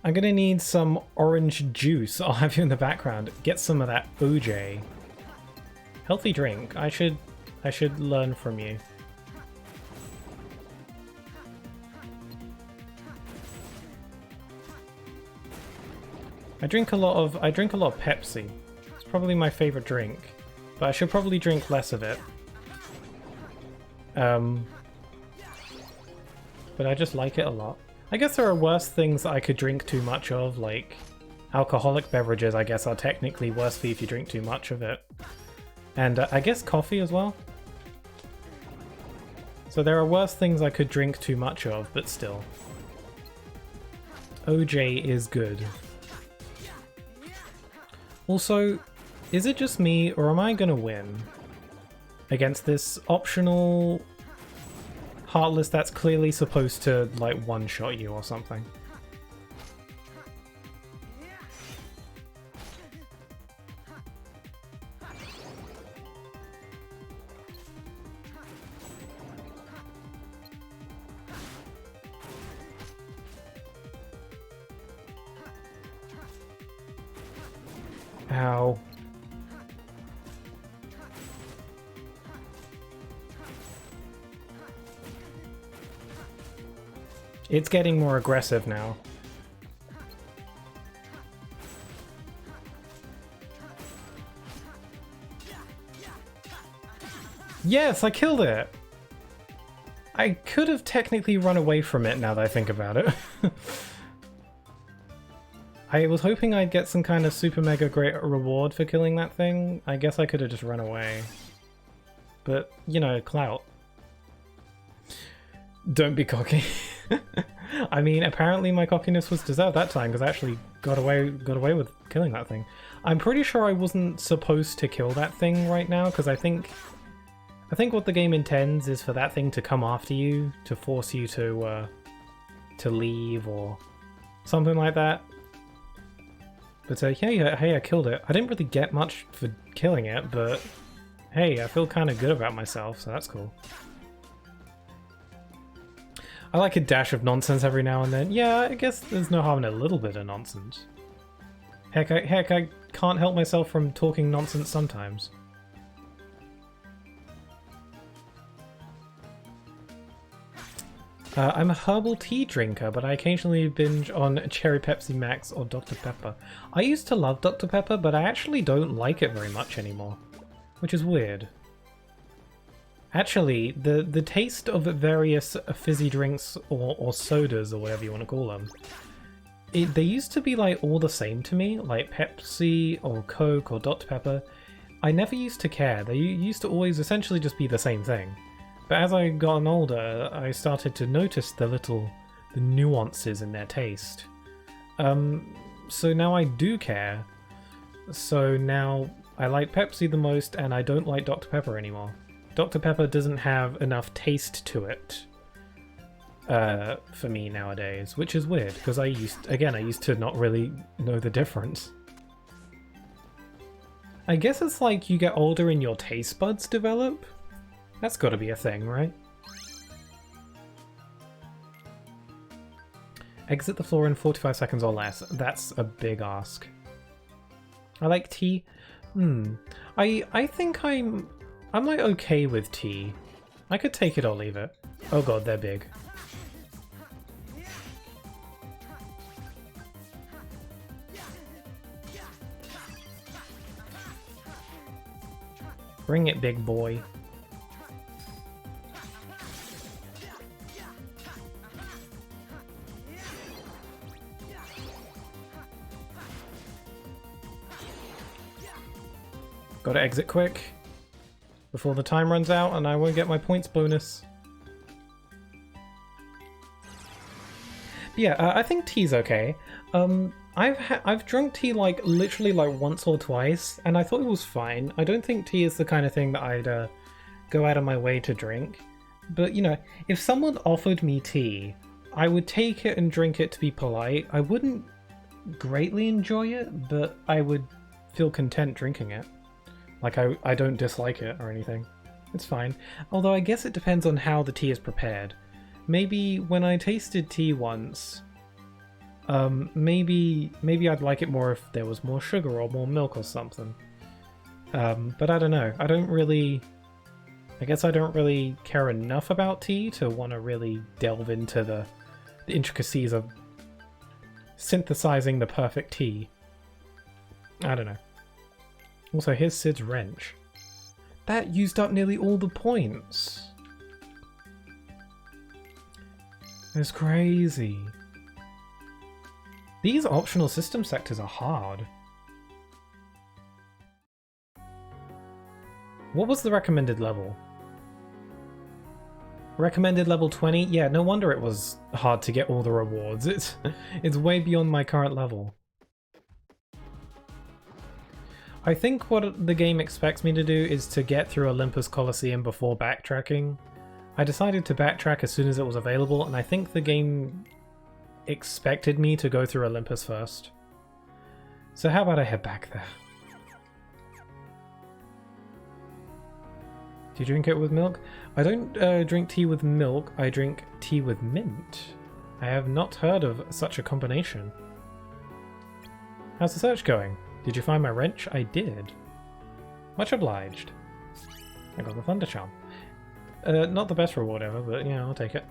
I'm gonna need some orange juice. I'll have you in the background. Get some of that OJ. Healthy drink. I should learn from you. I drink a lot of Pepsi. It's probably my favorite drink, but I should probably drink less of it. But I just like it a lot. I guess there are worse things that I could drink too much of, like alcoholic beverages, I guess, are technically worse for you if you drink too much of it. And I guess coffee as well. So there are worse things I could drink too much of, but still. OJ is good. Also, is it just me, or am I gonna win against this optional Heartless that's clearly supposed to, like, one-shot you or something? Ow. It's getting more aggressive now. Yes, I killed it! I could have technically run away from it now that I think about it. I was hoping I'd get some kind of super mega great reward for killing that thing. I guess I could have just run away. But, you know, clout. Don't be cocky. I mean, apparently my cockiness was deserved that time, because I actually got away with killing that thing. I'm pretty sure I wasn't supposed to kill that thing right now, because I think what the game intends is for that thing to come after you, to force you to leave or something like that. But hey, I killed it. I didn't really get much for killing it, but hey, I feel kind of good about myself, so that's cool. I like a dash of nonsense every now and then. Yeah, I guess there's no harm in a little bit of nonsense. Heck, I can't help myself from talking nonsense sometimes. I'm a herbal tea drinker, but I occasionally binge on Cherry Pepsi Max or Dr. Pepper. I used to love Dr. Pepper, but I actually don't like it very much anymore, which is weird. Actually, the taste of various fizzy drinks or sodas or whatever you want to call them, they used to be like all the same to me, like Pepsi or Coke or Dr. Pepper. I never used to care. They used to always essentially just be the same thing. But as I gotten older, I started to notice the nuances in their taste. So now I do care. So now I like Pepsi the most, and I don't like Dr. Pepper anymore. Dr. Pepper doesn't have enough taste to it for me nowadays, which is weird, because I used to not really know the difference. I guess it's like you get older and your taste buds develop. That's got to be a thing, right? Exit the floor in 45 seconds or less. That's a big ask. I like tea. I think I'm like okay with tea. I could take it or leave it. Oh god, they're big. Bring it, big boy. Gotta exit quick before the time runs out and I won't get my points bonus. Yeah, I think tea's okay. I've drunk tea like literally like once or twice and I thought it was fine. I don't think tea is the kind of thing that I'd go out of my way to drink. But you know, if someone offered me tea, I would take it and drink it to be polite. I wouldn't greatly enjoy it, but I would feel content drinking it. Like, I don't dislike it or anything. It's fine. Although I guess it depends on how the tea is prepared. Maybe when I tasted tea once, maybe I'd like it more if there was more sugar or more milk or something. But I don't know. I guess I don't really care enough about tea to want to really delve into the intricacies of synthesizing the perfect tea. I don't know. Also, here's Sid's wrench. That used up nearly all the points. That's crazy. These optional system sectors are hard. What was the recommended level? Recommended level 20? Yeah, no wonder it was hard to get all the rewards. It's way beyond my current level. I think what the game expects me to do is to get through Olympus Coliseum before backtracking. I decided to backtrack as soon as it was available, and I think the game expected me to go through Olympus first. So how about I head back there? Do you drink it with milk? I don't drink tea with milk, I drink tea with mint. I have not heard of such a combination. How's the search going? Did you find my wrench? I did. Much obliged. I got the Thunder Charm. Not the best reward ever, but yeah, I'll take it.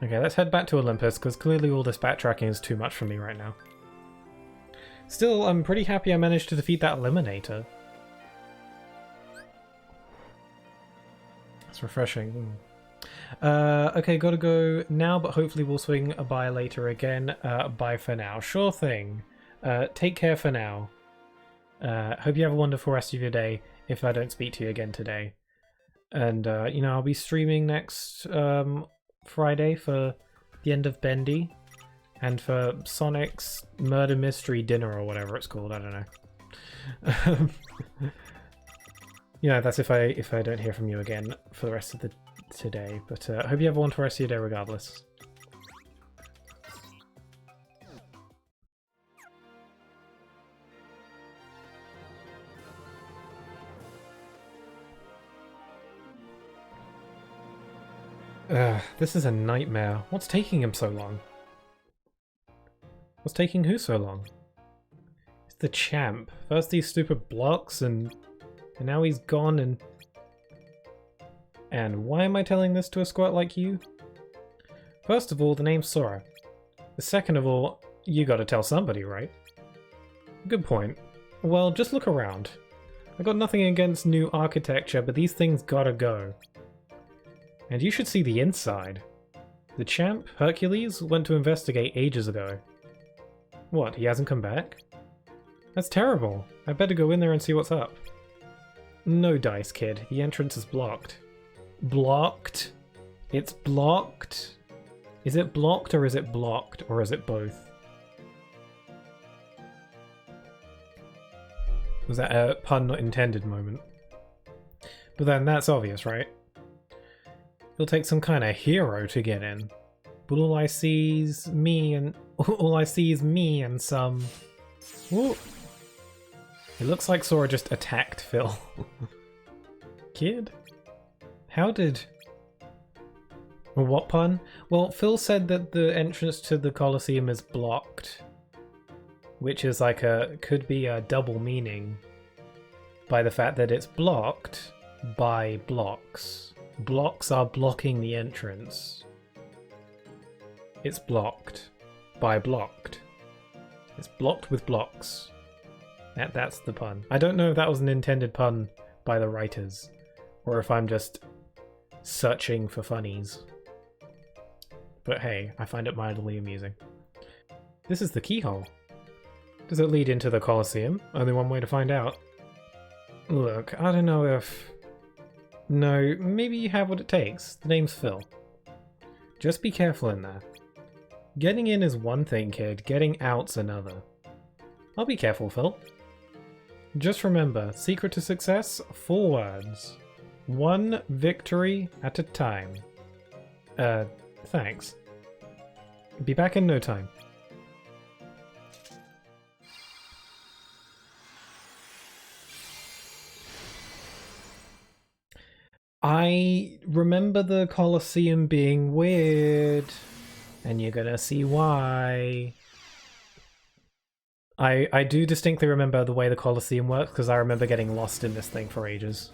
Okay, let's head back to Olympus, because clearly all this backtracking is too much for me right now. Still, I'm pretty happy I managed to defeat that Eliminator. That's refreshing. Okay, gotta go now, but hopefully we'll swing by later again. Bye for now. Sure thing. Take care for now. Hope you have a wonderful rest of your day, if I don't speak to you again today. And, you know, I'll be streaming next Friday for the end of Bendy, and for Sonic's Murder Mystery Dinner, or whatever it's called, I don't know. You know, that's if I don't hear from you again for the rest of the today, but I hope you have a wonderful rest of your day regardless. This is a nightmare. What's taking him so long? What's taking who so long? It's the champ. First these stupid blocks and now he's gone and... And why am I telling this to a squirt like you? First of all, the name's Sora. Second of all, you gotta tell somebody, right? Good point. Well, just look around. I got nothing against new architecture, but these things gotta go. And you should see the inside. The champ, Hercules, went to investigate ages ago. What, he hasn't come back? That's terrible. I better go in there and see what's up. No dice, kid. The entrance is blocked. Blocked? It's blocked? Is it blocked or is it blocked? Or is it both? Was that a pun not intended moment? But then that's obvious, right? It'll take some kind of hero to get in. But all I see is me and some... Ooh. It looks like Sora just attacked Phil. Kid? How did... What pun? Well, Phil said that the entrance to the Colosseum is blocked. Which is like could be a double meaning. By the fact that it's blocked by blocks. Blocks are blocking the entrance. It's blocked by blocked. It's blocked with blocks. That's the pun. I don't know if that was an intended pun by the writers, or if I'm just searching for funnies. But hey, I find it mildly amusing. This is the keyhole. Does it lead into the Colosseum? Only one way to find out. Look, I don't know if... No, maybe you have what it takes. The name's Phil. Just be careful in there. Getting in is one thing, kid. Getting out's another. I'll be careful, Phil. Just remember, secret to success, 4 words. 1 victory at a time. Thanks. Be back in no time. I remember the Colosseum being weird, and you're gonna see why. I do distinctly remember the way the Colosseum works, because I remember getting lost in this thing for ages.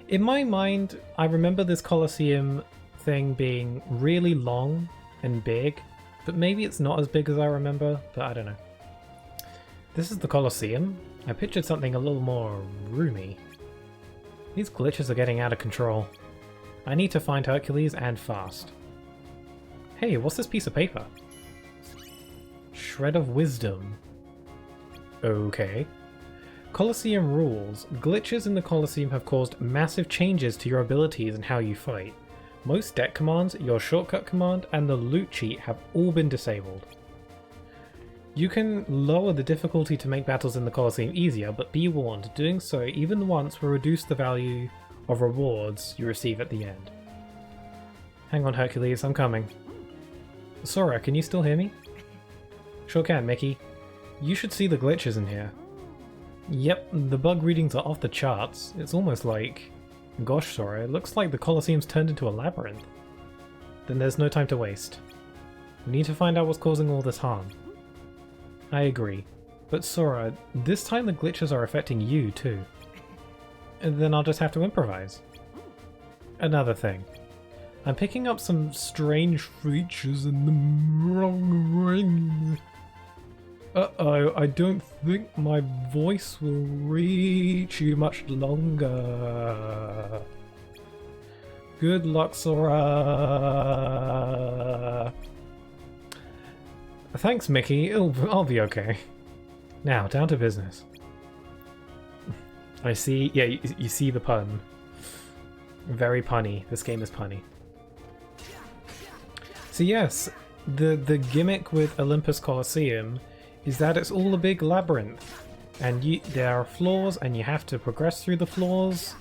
In my mind, I remember this Colosseum thing being really long and big, but maybe it's not as big as I remember, but I don't know. This is the Colosseum. I pictured something a little more roomy. These glitches are getting out of control. I need to find Hercules and fast. Hey, what's this piece of paper? Shred of Wisdom. Okay. Colosseum rules. Glitches in the Colosseum have caused massive changes to your abilities and how you fight. Most deck commands, your shortcut command, and the loot cheat have all been disabled. You can lower the difficulty to make battles in the Colosseum easier, but be warned, doing so even once will reduce the value of rewards you receive at the end. Hang on, Hercules, I'm coming. Sora, can you still hear me? Sure can, Mickey. You should see the glitches in here. Yep, the bug readings are off the charts. It's almost like... Gosh, Sora, it looks like the Colosseum's turned into a labyrinth. Then there's no time to waste. We need to find out what's causing all this harm. I agree. But Sora, this time the glitches are affecting you too. And then I'll just have to improvise. Another thing. I'm picking up some strange features in the wrong ring. Uh-oh, I don't think my voice will reach you much longer. Good luck, Sora. Thanks, Mickey. I'll be okay. Now, down to business. I see... Yeah, you see the pun. Very punny. This game is punny. So yes, the gimmick with Olympus Colosseum is that it's all a big labyrinth. And there are floors, and you have to progress through the floors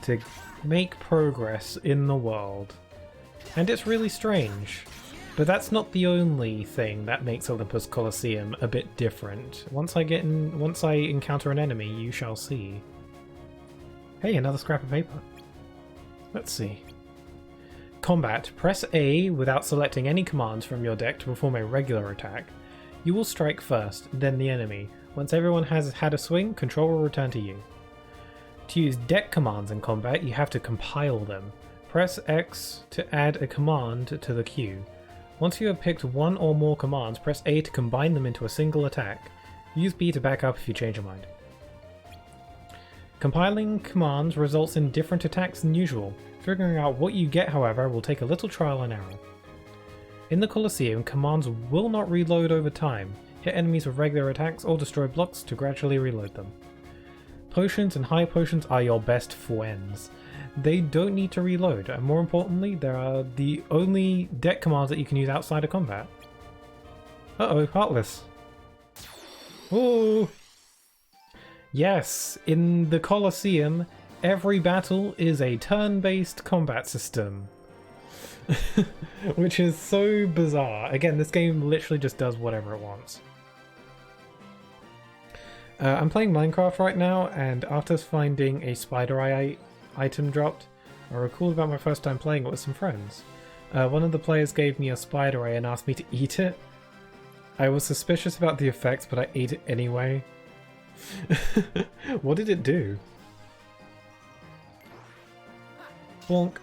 to make progress in the world. And it's really strange. But that's not the only thing that makes Olympus Colosseum a bit different. Once I encounter an enemy, you shall see. Hey, another scrap of paper. Let's see. Combat. Press A without selecting any commands from your deck to perform a regular attack. You will strike first, then the enemy. Once everyone has had a swing, control will return to you. To use deck commands in combat, you have to compile them. Press X to add a command to the queue. Once you have picked one or more commands, press A to combine them into a single attack. Use B to back up if you change your mind. Compiling commands results in different attacks than usual. Figuring out what you get, however, will take a little trial and error. In the Colosseum, commands will not reload over time. Hit enemies with regular attacks or destroy blocks to gradually reload them. Potions and high potions are your best friends. They don't need to reload, and more importantly, they are the only deck commands that you can use outside of combat. Uh-oh, Heartless. Ooh! Yes, in the Colosseum, every battle is a turn-based combat system. Which is so bizarre. Again, this game literally just does whatever it wants. I'm playing Minecraft right now, and after finding a spider eye item dropped, I recalled about my first time playing it with some friends. One of the players gave me a spider eye and asked me to eat it. I was suspicious about the effects, but I ate it anyway. What did it do? Bonk.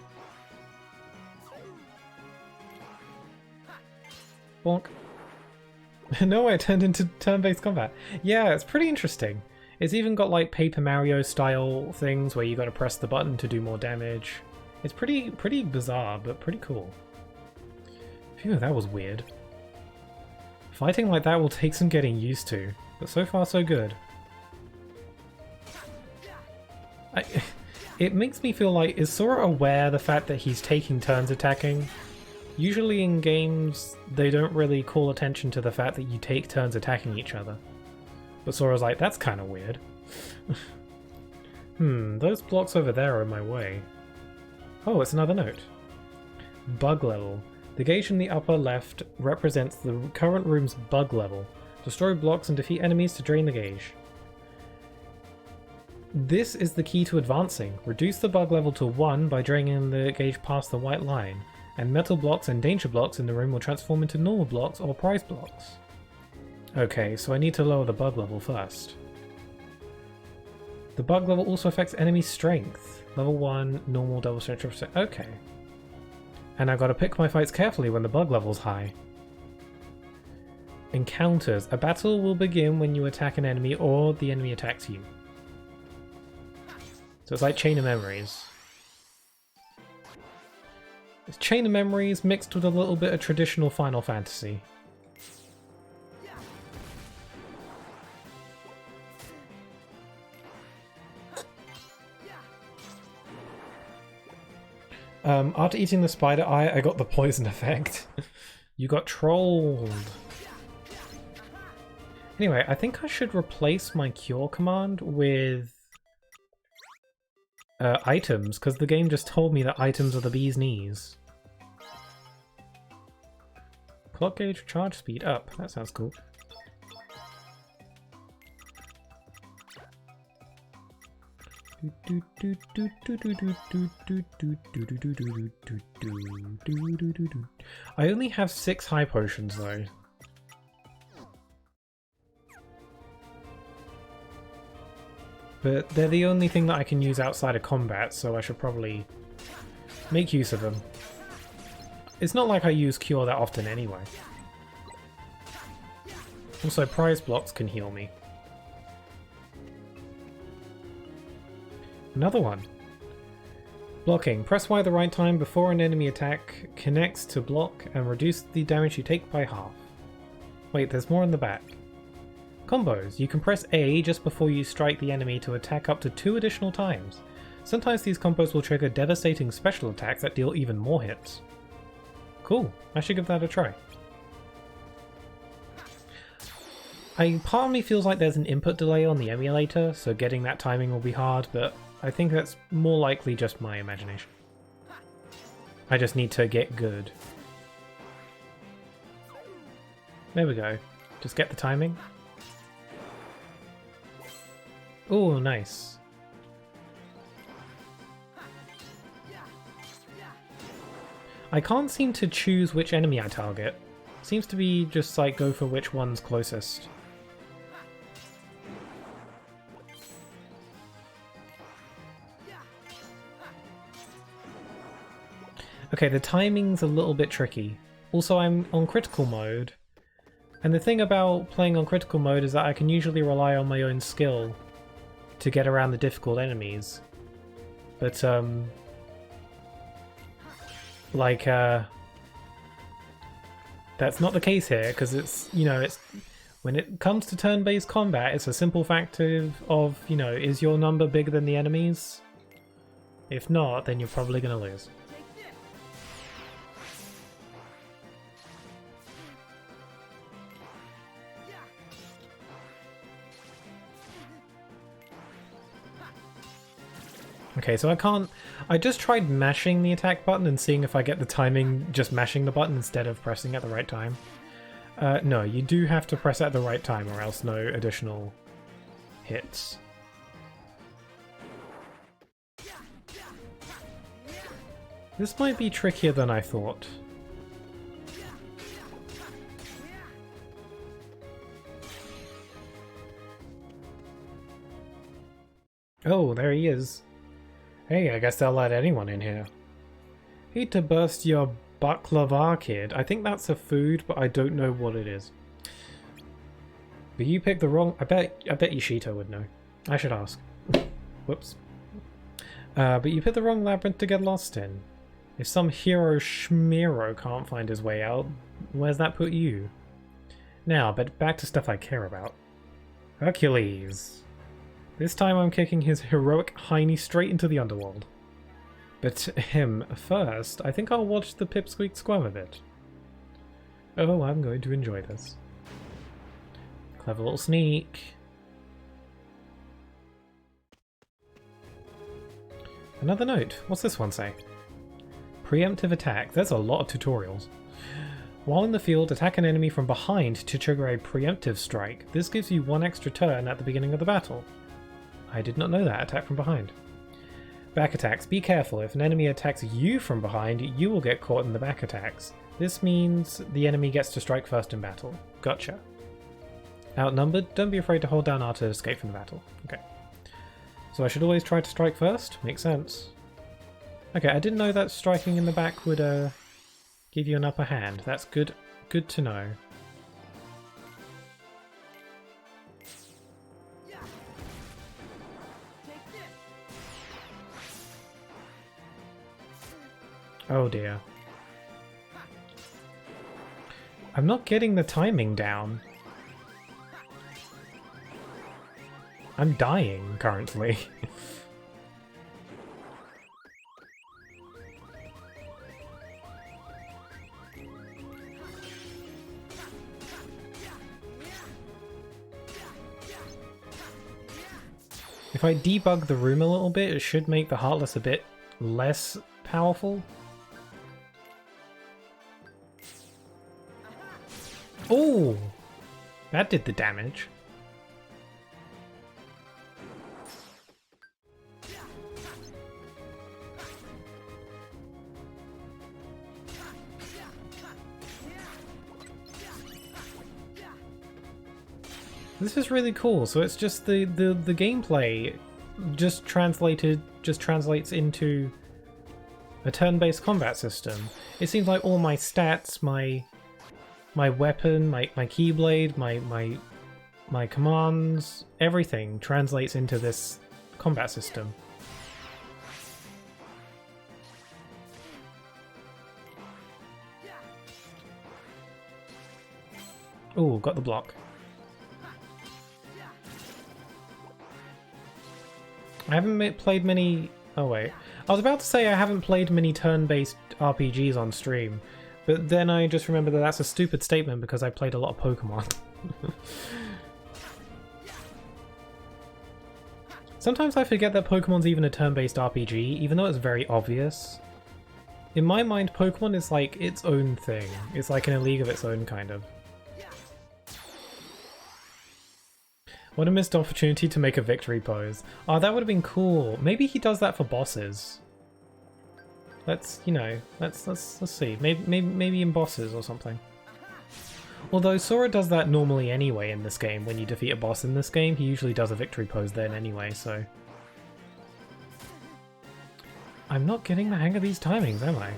Bonk. No way, it turned into turn-based combat. Yeah, it's pretty interesting. It's even got like Paper Mario style things where you gotta press the button to do more damage. It's pretty bizarre, but pretty cool. Phew, that was weird. Fighting like that will take some getting used to, but so far so good. It makes me feel like, is Sora aware of the fact that he's taking turns attacking? Usually in games, they don't really call attention to the fact that you take turns attacking each other. But Sora's like, that's kind of weird. Those blocks over there are in my way. Oh, it's another note. Bug level. The gauge in the upper left represents the current room's bug level. Destroy blocks and defeat enemies to drain the gauge. This is the key to advancing. Reduce the bug level to 1 by draining the gauge past the white line, and metal blocks and danger blocks in the room will transform into normal blocks or prize blocks. Okay, so I need to lower the bug level first. The bug level also affects enemy strength. Level 1, normal, double strength, okay. And I've got to pick my fights carefully when the bug level's high. Encounters. A battle will begin when you attack an enemy or the enemy attacks you. So it's like Chain of Memories. It's Chain of Memories mixed with a little bit of traditional Final Fantasy. After eating the spider eye, I got the poison effect. You got trolled. Anyway, I think I should replace my cure command with items, because the game just told me that items are the bee's knees. Clock gauge charge speed up. That sounds cool. I only have 6 high potions though. But they're the only thing that I can use outside of combat, so I should probably make use of them. It's not like I use Cure that often anyway. Also, prize blocks can heal me. Another one. Blocking. Press Y the right time before an enemy attack connects to block and reduce the damage you take by half. Wait, there's more in the back. Combos. You can press A just before you strike the enemy to attack up to 2 additional times. Sometimes these combos will trigger devastating special attacks that deal even more hits. Cool, I should give that a try. Part of me feels like there's an input delay on the emulator, so getting that timing will be hard, but I think that's more likely just my imagination. I just need to get good. There we go. Just get the timing. Oh, nice. I can't seem to choose which enemy I target. Seems to be just like go for which one's closest. Okay, the timing's a little bit tricky. Also, I'm on critical mode. And the thing about playing on critical mode is that I can usually rely on my own skill to get around the difficult enemies. But, that's not the case here, because it's, you know, it's when it comes to turn-based combat, it's a simple fact of, you know, is your number bigger than the enemies? If not, then you're probably going to lose. Okay, so I just tried mashing the attack button and seeing if I get the timing just mashing the button instead of pressing at the right time. No, you do have to press at the right time or else no additional hits. This might be trickier than I thought. Oh, there he is. Hey, I guess they'll let anyone in here. Hate to burst your baklava, kid. I think that's a food, but I don't know what it is. But you picked the wrong... I bet Yoshito would know. I should ask. Whoops. But you picked the wrong labyrinth to get lost in. If some hero schmero can't find his way out, where's that put you? Now, but back to stuff I care about. Hercules. This time I'm kicking his heroic hiney straight into the underworld. But first, I think I'll watch the pipsqueak squirm a bit. Oh, I'm going to enjoy this. Clever little sneak. Another note. What's this one say? Preemptive attack. There's a lot of tutorials. While in the field, attack an enemy from behind to trigger a preemptive strike. This gives you one extra turn at the beginning of the battle. I did not know that. Attack from behind. Back attacks. Be careful. If an enemy attacks you from behind, you will get caught in the back attacks. This means the enemy gets to strike first in battle. Gotcha. Outnumbered? Don't be afraid to hold down R to escape from the battle. Okay. So I should always try to strike first? Makes sense. Okay, I didn't know that striking in the back would give you an upper hand. That's good to know. Oh dear. I'm not getting the timing down. I'm dying currently. If I debug the room a little bit, it should make the Heartless a bit less powerful. Oh! That did the damage. This is really cool. So it's just the gameplay just translates into a turn-based combat system. It seems like all my stats, my weapon, my keyblade, my commands, everything translates into this combat system. Ooh, got the block. I haven't played many... Oh wait. I was about to say I haven't played many turn-based RPGs on stream, but then I just remembered that that's a stupid statement because I played a lot of Pokemon. Sometimes I forget that Pokemon's even a turn-based RPG, even though it's very obvious. In my mind, Pokemon is like its own thing. It's like in a league of its own, kind of. What a missed opportunity to make a victory pose. Oh, that would have been cool. Maybe he does that for bosses. Let's, you know, let's see. Maybe in bosses or something. Although Sora does that normally anyway in this game. When you defeat a boss in this game, he usually does a victory pose then anyway, so... I'm not getting the hang of these timings, am I?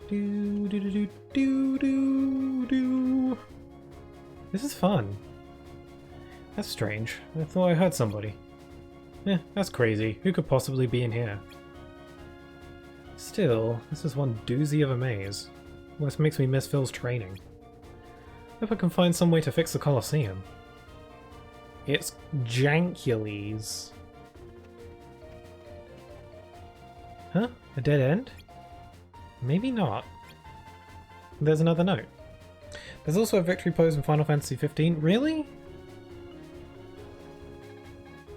Do, do, do, do, do, do, do. This is fun. That's strange. I thought I heard somebody. Eh, that's crazy. Who could possibly be in here? Still, this is one doozy of a maze. Well, this makes me miss Phil's training. Hope I can find some way to fix the Colosseum. It's Jankules. Huh? A dead end? Maybe not. There's another note. There's also a victory pose in Final Fantasy 15. Really?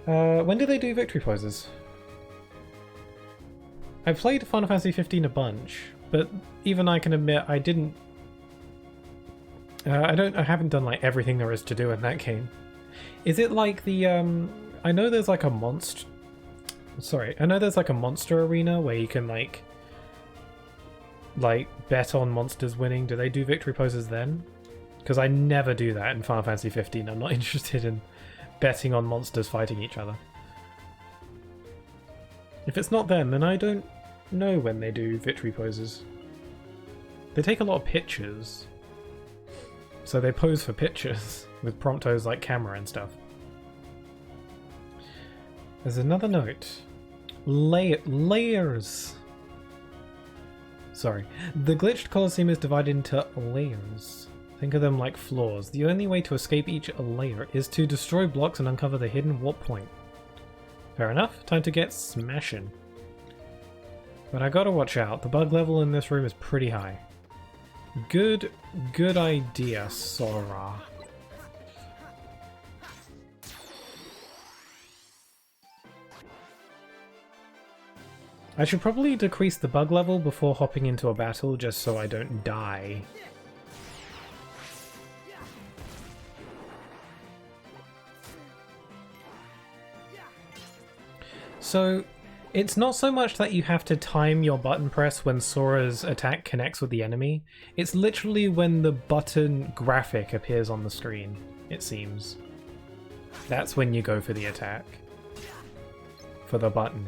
When do they do victory poses? I played Final Fantasy 15 a bunch, but even I can admit I didn't. I haven't done like everything there is to do in that game. Is it like the I know there's like a monster. Sorry, I know there's like a monster arena where you can like bet on monsters winning. Do they do victory poses then? Because I never do that in Final Fantasy 15. I'm not interested in betting on monsters fighting each other. If it's not then I don't know when they do victory poses. They take a lot of pictures. So they pose for pictures with promptos like camera and stuff. There's another note. Layers. Sorry. The glitched Colosseum is divided into layers. Think of them like floors. The only way to escape each layer is to destroy blocks and uncover the hidden warp point. Fair enough. Time to get smashing. But I gotta watch out. The bug level in this room is pretty high. Good idea, Sora. I should probably decrease the bug level before hopping into a battle just so I don't die. So, it's not so much that you have to time your button press when Sora's attack connects with the enemy. It's literally when the button graphic appears on the screen, it seems. That's when you go for the attack. For the button.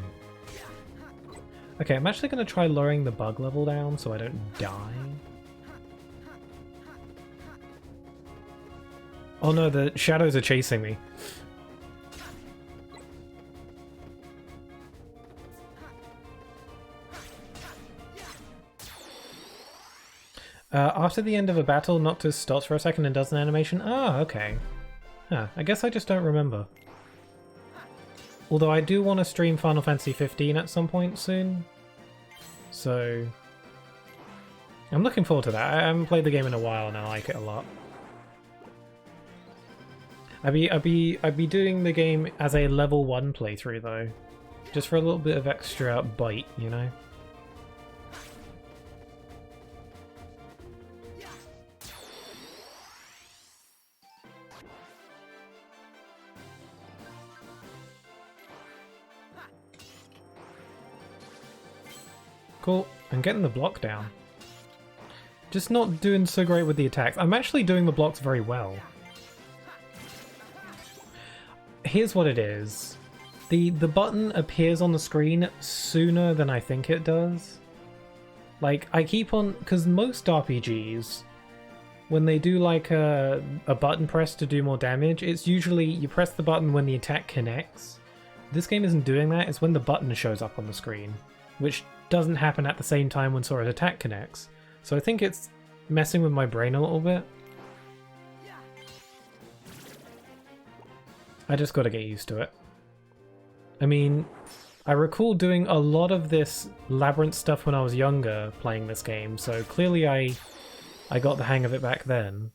Okay, I'm actually going to try lowering the bug level down so I don't die. Oh no, the shadows are chasing me. After the end of a battle, Noctis stops for a second and does an animation. Ah, okay. Huh, I guess I just don't remember. Although I do want to stream Final Fantasy 15 at some point soon. So I'm looking forward to that. I haven't played the game in a while and I like it a lot. I'd be doing the game as a level 1 playthrough though. Just for a little bit of extra bite, you know? Cool, I'm getting the block down. Just not doing so great with the attacks. I'm actually doing the blocks very well. Here's what it is. The button appears on the screen sooner than I think it does. Like, I keep on... because most RPGs, when they do like a button press to do more damage, it's usually you press the button when the attack connects. This game isn't doing that, it's when the button shows up on the screen, which doesn't happen at the same time when Sora's attack connects. So I think it's messing with my brain a little bit. I just gotta get used to it. I mean, I recall doing a lot of this labyrinth stuff when I was younger playing this game, so clearly I got the hang of it back then.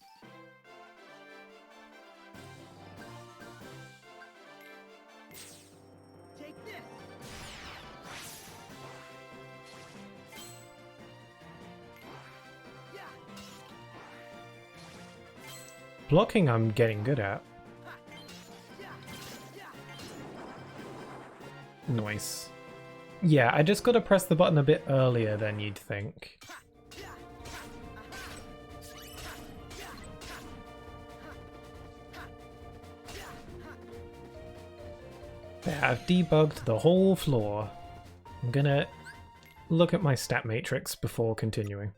Blocking I'm getting good at. Nice. Yeah, I just gotta press the button a bit earlier than you'd think. There, I've debugged the whole floor. I'm gonna look at my stat matrix before continuing.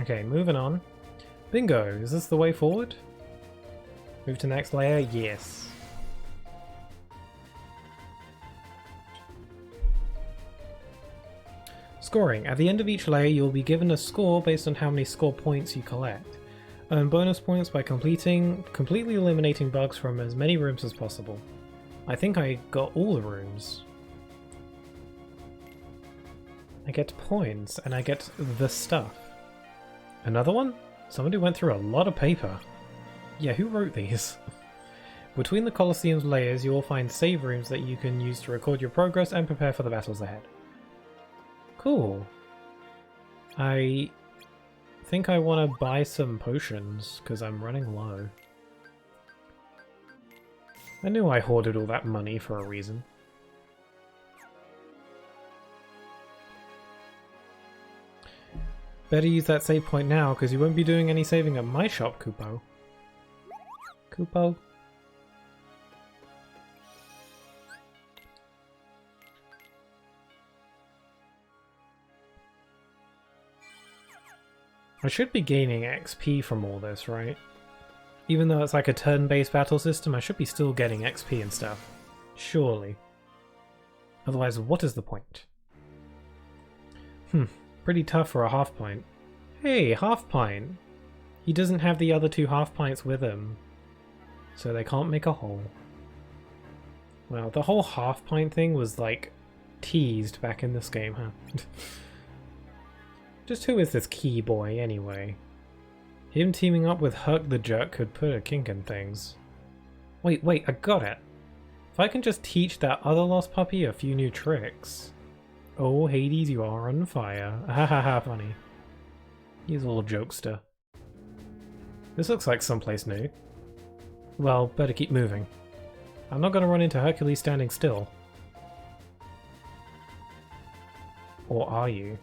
Okay, moving on. Bingo! Is this the way forward? Move to next layer? Yes. Scoring. At the end of each layer, you will be given a score based on how many score points you collect. Earn bonus points by completely eliminating bugs from as many rooms as possible. I think I got all the rooms. I get points, and I get the stuff. Another one? Somebody went through a lot of paper. Yeah, who wrote these? Between the Colosseum's layers, you will find save rooms that you can use to record your progress and prepare for the battles ahead. Cool. I think I want to buy some potions, because I'm running low. I knew I hoarded all that money for a reason. Better use that save point now, because you won't be doing any saving at my shop, Kupo. Kupo? I should be gaining XP from all this, right? Even though it's like a turn-based battle system, I should be still getting XP and stuff. Surely. Otherwise, what is the point? Pretty tough for a half pint. Hey, half pint! He doesn't have the other two half pints with him, so they can't make a whole. Well, the whole half pint thing was like teased back in this game, huh? Just who is this key boy anyway? Him teaming up with Herc the Jerk could put a kink in things. Wait, I got it! If I can just teach that other lost puppy a few new tricks. Oh, Hades, you are on fire. Ha ha ha, funny. He's a little jokester. This looks like someplace new. Well, better keep moving. I'm not gonna run into Hercules standing still. Or are you?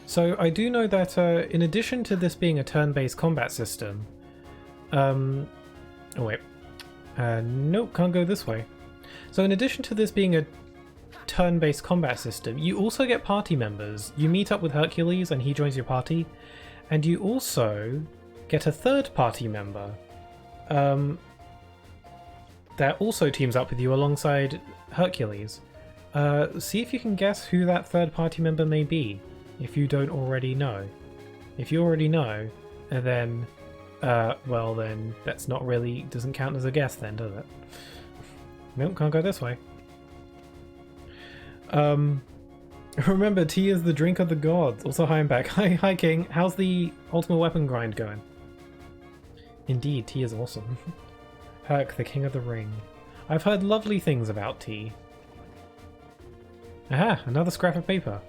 So I do know that in addition to this being a turn-based combat system, oh wait, nope, can't go this way. So in addition to this being a turn-based combat system, you also get party members. You meet up with Hercules and he joins your party, and you also get a third party member that also teams up with you alongside Hercules. See if you can guess who that third party member may be. If you don't already know. If you already know, then, well then, that's not really, doesn't count as a guess then, does it? Nope, can't go this way. Remember, tea is the drink of the gods. Also, hi, I'm back. Hi King, how's the ultimate weapon grind going? Indeed, tea is awesome. Herc, the king of the ring. I've heard lovely things about tea. Aha, another scrap of paper.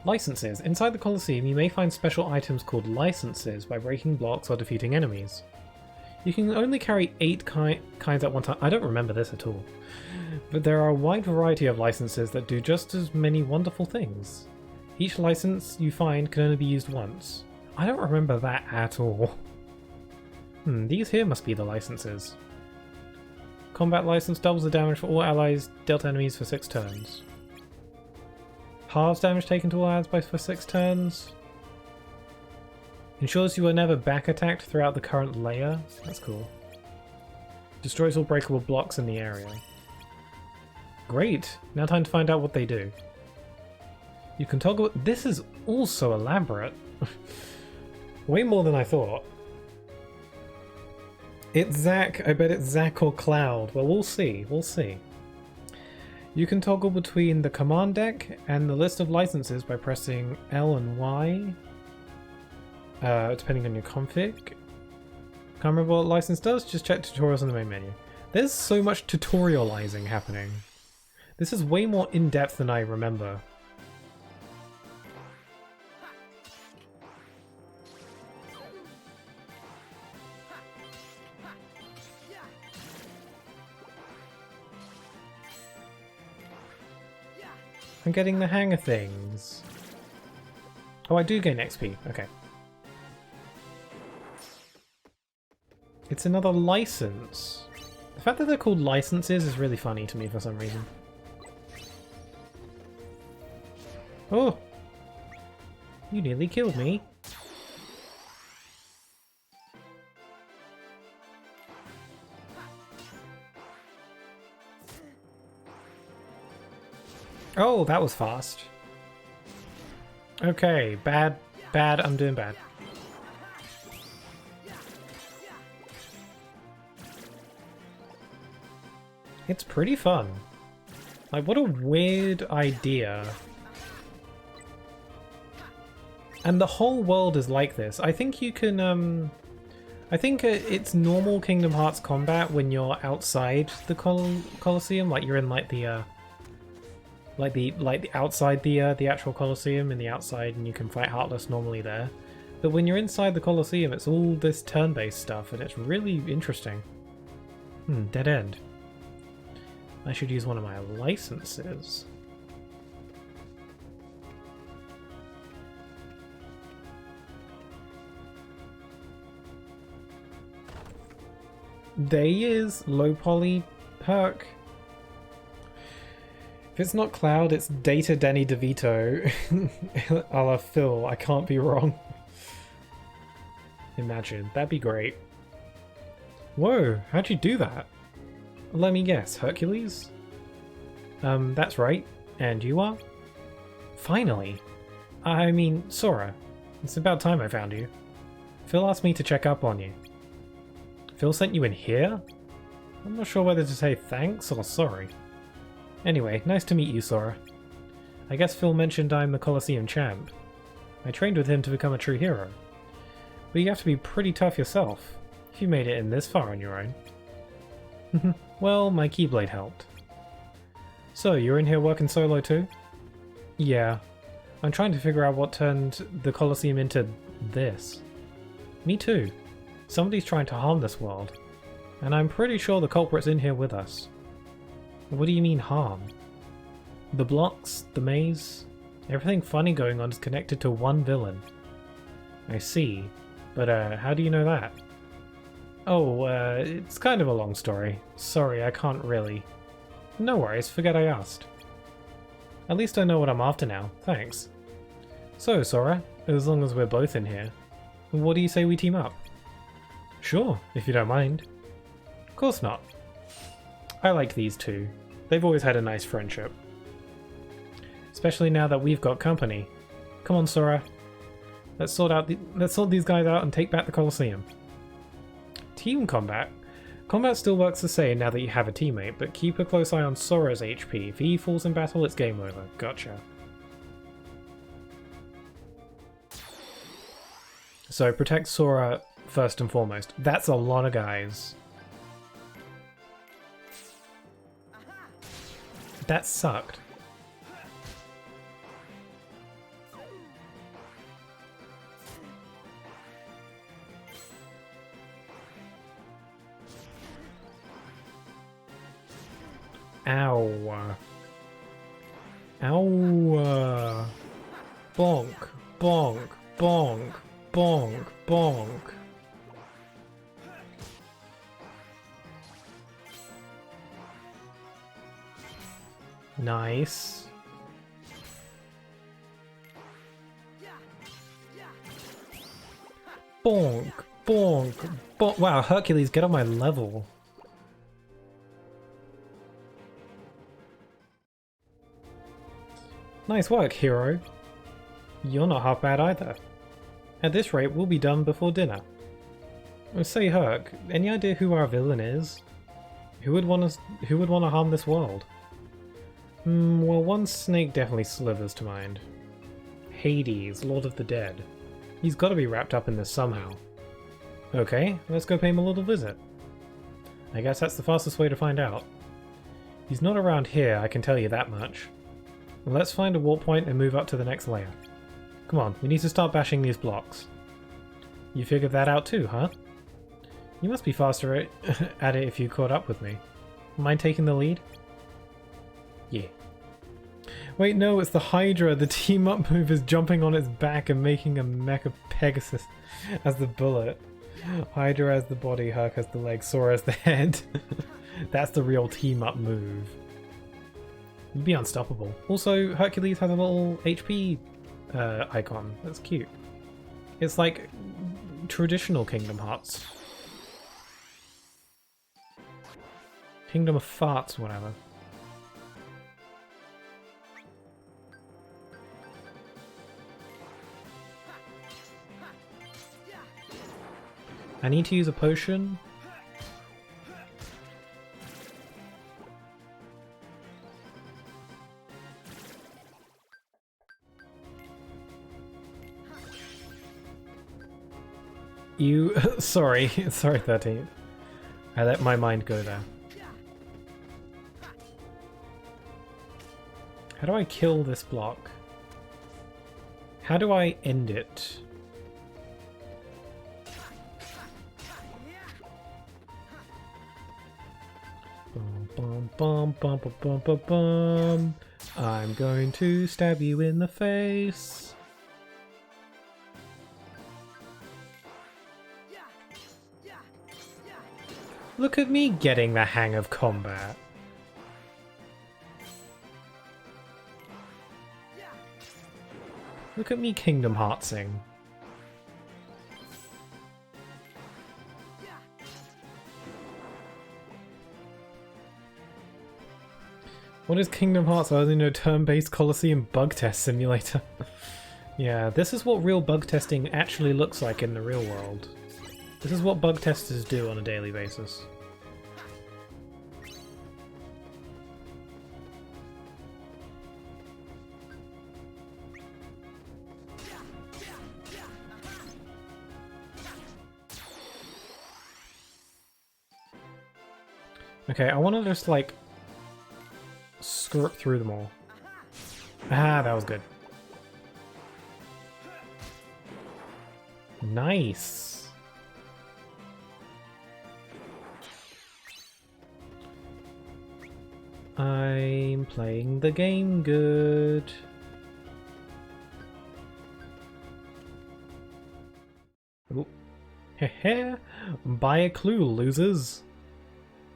Licenses. Inside the Colosseum, you may find special items called licenses by breaking blocks or defeating enemies. You can only carry 8 kinds at one time. I don't remember this at all. But there are a wide variety of licenses that do just as many wonderful things. Each license you find can only be used once. I don't remember that at all. These here must be the licenses. Combat license doubles the damage for all allies dealt enemies for 6 turns. Halves damage taken to all allies for 6 turns. Ensures you are never back attacked throughout the current layer. That's cool. Destroys all breakable blocks in the area. Great! Now time to find out what they do. You can toggle. This is also elaborate. Way more than I thought. It's Zack. I bet it's Zack or Cloud. Well, we'll see. We'll see. You can toggle between the command deck and the list of licenses by pressing L and Y, depending on your config. Can't remember what license does, just check tutorials in the main menu. There's so much tutorializing happening. This is way more in-depth than I remember. I'm getting the hang of things. Oh, I do gain XP. Okay. It's another license. The fact that they're called licenses is really funny to me for some reason. Oh! You nearly killed me. Oh, that was fast. Okay, bad, I'm doing bad. It's pretty fun. Like, what a weird idea. And the whole world is like this. I think you can, I think it's normal Kingdom Hearts combat when you're outside the Colosseum, like you're in like the, outside the actual Colosseum in the outside, and you can fight Heartless normally there. But when you're inside the Colosseum, it's all this turn-based stuff, and it's really interesting. Dead end. I should use one of my licenses. There he is, low poly perk. If it's not Cloud, it's Data Danny DeVito. A la Phil, I can't be wrong. Imagine, that'd be great. Whoa, how'd you do that? Let me guess, Hercules? That's right. And you are? Finally! I mean, Sora. It's about time I found you. Phil asked me to check up on you. Phil sent you in here? I'm not sure whether to say thanks or sorry. Anyway, nice to meet you, Sora. I guess Phil mentioned I'm the Colosseum champ. I trained with him to become a true hero. But you have to be pretty tough yourself, if you made it in this far on your own. Well, my Keyblade helped. So, you're in here working solo too? Yeah. I'm trying to figure out what turned the Colosseum into this. Me too. Somebody's trying to harm this world. And I'm pretty sure the culprit's in here with us. What do you mean harm? The blocks, the maze, everything funny going on is connected to one villain. I see. But how do you know that? Oh, it's kind of a long story. Sorry, I can't really. No worries, forget I asked. At least I know what I'm after now, thanks. So, Sora, as long as we're both in here, what do you say we team up? Sure, if you don't mind. Of course not. I like these two. They've always had a nice friendship. Especially now that we've got company. Come on, Sora. Let's sort these guys out and take back the Colosseum. Team combat? Combat still works the same now that you have a teammate, but keep a close eye on Sora's HP. If he falls in battle, it's game over. Gotcha. So protect Sora first and foremost. That's a lot of guys. That sucked. Ow. Ow. Bonk, bonk, bonk, bonk, bonk. Nice. Bonk, bonk, bonk. Wow, Hercules, get on my level. Nice work, hero. You're not half bad either. At this rate, we'll be done before dinner. Say, Herc, any idea who our villain is? Who would want to harm this world? Well, one snake definitely slithers to mind. Hades, Lord of the Dead. He's got to be wrapped up in this somehow. Okay, let's go pay him a little visit. I guess that's the fastest way to find out. He's not around here, I can tell you that much. Let's find a warp point and move up to the next layer. Come on, we need to start bashing these blocks. You figured that out too, huh? You must be faster at it if you caught up with me. Mind taking the lead? Yeah. Wait, no, it's the Hydra. The team-up move is jumping on its back and making a Mecha Pegasus as the bullet. Hydra as the body, Herc as the legs, Sora as the head. That's the real team-up move. You'd be unstoppable. Also, Hercules has a little HP icon. That's cute. It's like traditional Kingdom Hearts. Kingdom of Farts, whatever. I need to use a potion. You... sorry. Sorry, 13th. I let my mind go there. How do I kill this block? How do I end it? Bum, bum, bum, bum, bum, bum, bum. I'm going to stab you in the face. Look at me getting the hang of combat. Look at me Kingdom Heartsing. What is Kingdom Hearts other than a turn-based Colosseum bug test simulator? Yeah, this is what real bug testing actually looks like in the real world. This is what bug testers do on a daily basis. Okay, I want to just like skirt through them all. Ah, that was good. Nice. I'm playing the game good. Oh. Heh. Buy a clue, losers.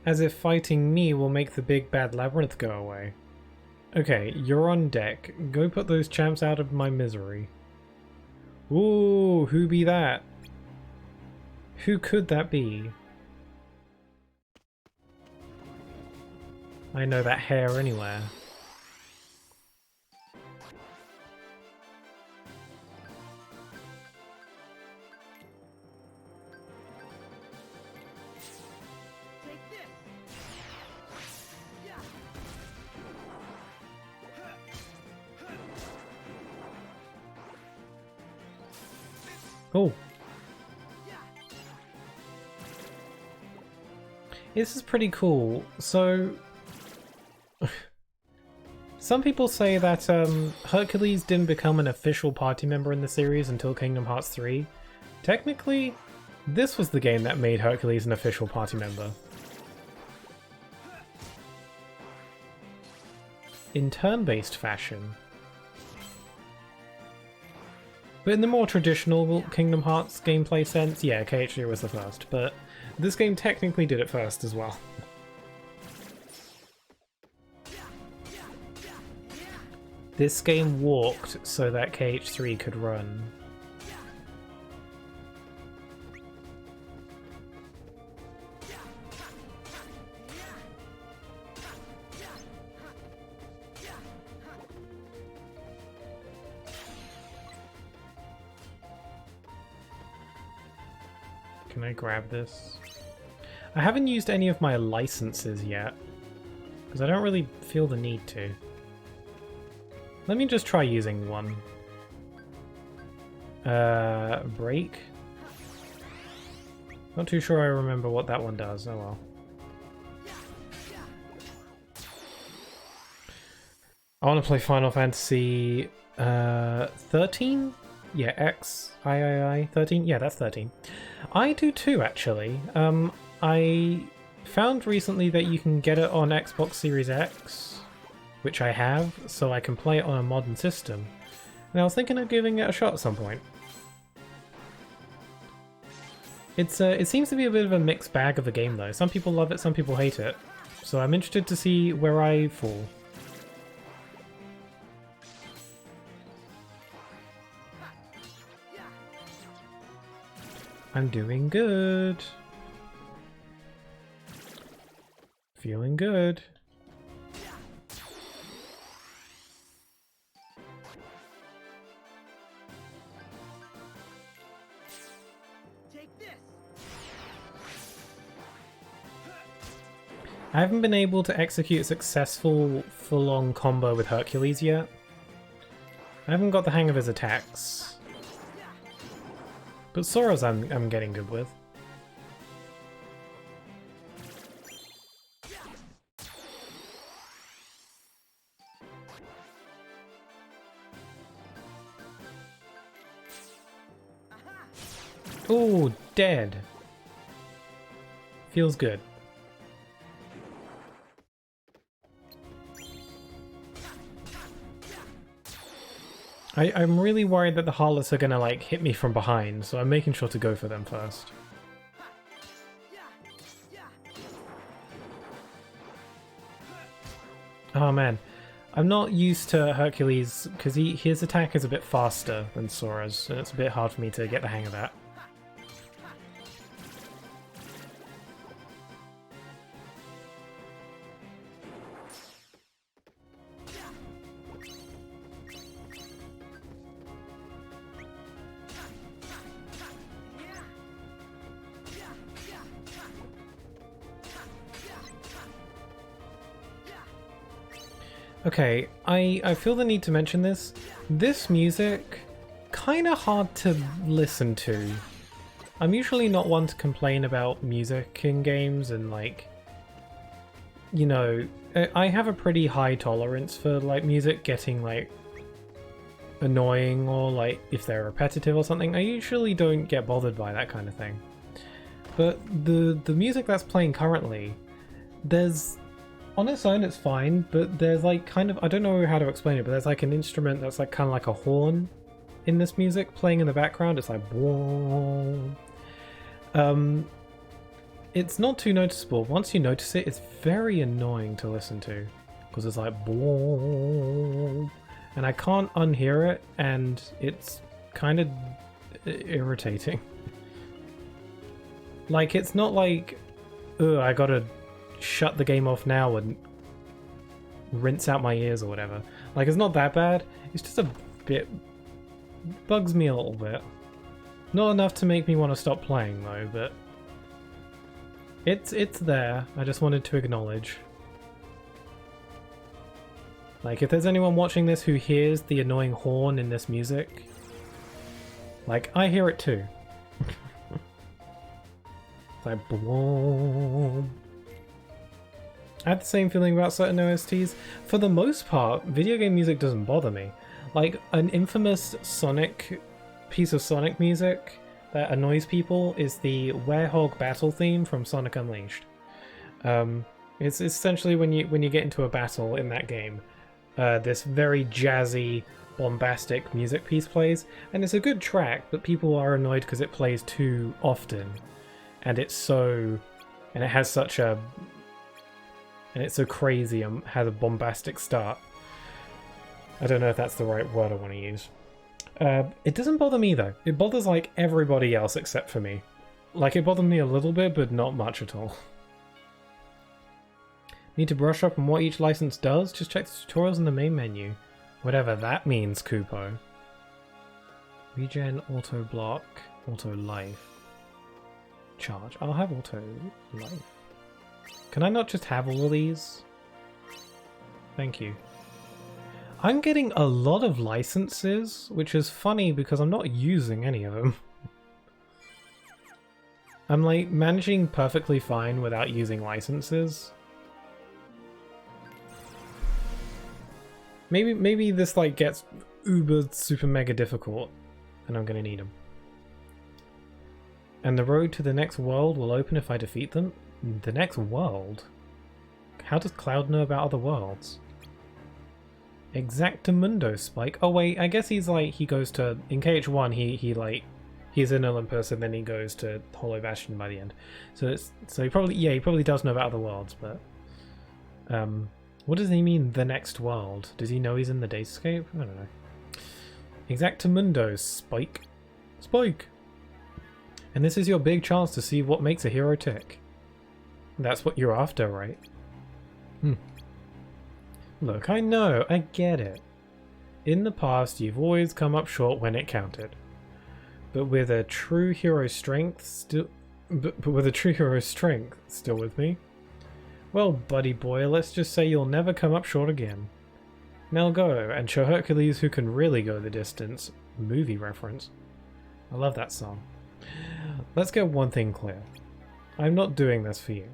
As if fighting me will make the big bad labyrinth go away. Okay, you're on deck. Go put those champs out of my misery. Ooh, who be that? Who could that be? I know that hair anywhere. Oh. This is pretty cool. So, some people say that Hercules didn't become an official party member in the series until Kingdom Hearts 3. Technically, this was the game that made Hercules an official party member. In turn-based fashion. But in the more traditional Kingdom Hearts gameplay sense, yeah, KH3 was the first, but this game technically did it first as well. This game walked so that KH3 could run. Can I grab this? I haven't used any of my licenses yet, because I don't really feel the need to. Let me just try using one. Break. Not too sure I remember what that one does. Oh well. I want to play Final Fantasy 13? Yeah, XIII 13? Yeah, that's 13. I do too, actually. I found recently that you can get it on Xbox Series X, which I have, so I can play it on a modern system. And I was thinking of giving it a shot at some point. It seems to be a bit of a mixed bag of a game though. Some people love it, some people hate it. So I'm interested to see where I fall. I'm doing good. Feeling good. Take this. I haven't been able to execute a successful full-on combo with Hercules yet. I haven't got the hang of his attacks. But Sora's I'm getting good with. Ooh, dead. Feels good. I'm really worried that the Heartless are gonna like hit me from behind, so I'm making sure to go for them first. Oh man, I'm not used to Hercules because his attack is a bit faster than Sora's, and it's a bit hard for me to get the hang of that. Okay, I feel the need to mention this. This music, kinda hard to listen to. I'm usually not one to complain about music in games and like, you know, I have a pretty high tolerance for like music getting like annoying or like if they're repetitive or something. I usually don't get bothered by that kind of thing. But the music that's playing currently, there's on its own it's fine, but there's like kind of, I don't know how to explain it, but there's like an instrument that's like kind of like a horn in this music playing in the background. It's like whoa. It's not too noticeable. Once you notice it, it's very annoying to listen to because it's like whoa, and I can't unhear it, and it's kind of irritating. Like it's not like, ugh, I gotta shut the game off now and rinse out my ears or whatever. Like it's not that bad. It's just a bit bugs me a little bit. Not enough to make me want to stop playing though, but it's there. I just wanted to acknowledge. Like if there's anyone watching this who hears the annoying horn in this music, like I hear it too. It's like boom. I have the same feeling about certain OSTs. For the most part, video game music doesn't bother me. Like, an infamous Sonic piece of Sonic music that annoys people is the Werehog battle theme from Sonic Unleashed. It's essentially when you get into a battle in that game, this very jazzy, bombastic music piece plays, and it's a good track, but people are annoyed because it plays too often, and it's so crazy and has a bombastic start. I don't know if that's the right word I want to use. It doesn't bother me though. It bothers like everybody else except for me. Like it bothered me a little bit, but not much at all. Need to brush up on what each license does? Just check the tutorials in the main menu. Whatever that means, Kupo. Regen, auto block, auto life. Charge. I'll have auto life. Can I not just have all of these? Thank you. I'm getting a lot of licenses, which is funny because I'm not using any of them. I'm like managing perfectly fine without using licenses. Maybe this like gets uber super mega difficult and I'm gonna need them. And the road to the next world will open if I defeat them? The next world? How does Cloud know about other worlds? Exactamundo Spike. Oh wait, I guess he's like, he goes to, in KH1 he's in Olympus and then he goes to Hollow Bastion by the end. So he probably does know about other worlds, but what does he mean, the next world? Does he know he's in the Dayscape? I don't know. Exactamundo Spike. Spike! And this is your big chance to see what makes a hero tick. That's what you're after, right? Look, I know, I get it. In the past, you've always come up short when it counted. But with a true hero strength still... But with a true hero strength still with me? Well, buddy boy, let's just say you'll never come up short again. Now go, and show Hercules who can really go the distance. Movie reference. I love that song. Let's get one thing clear. I'm not doing this for you.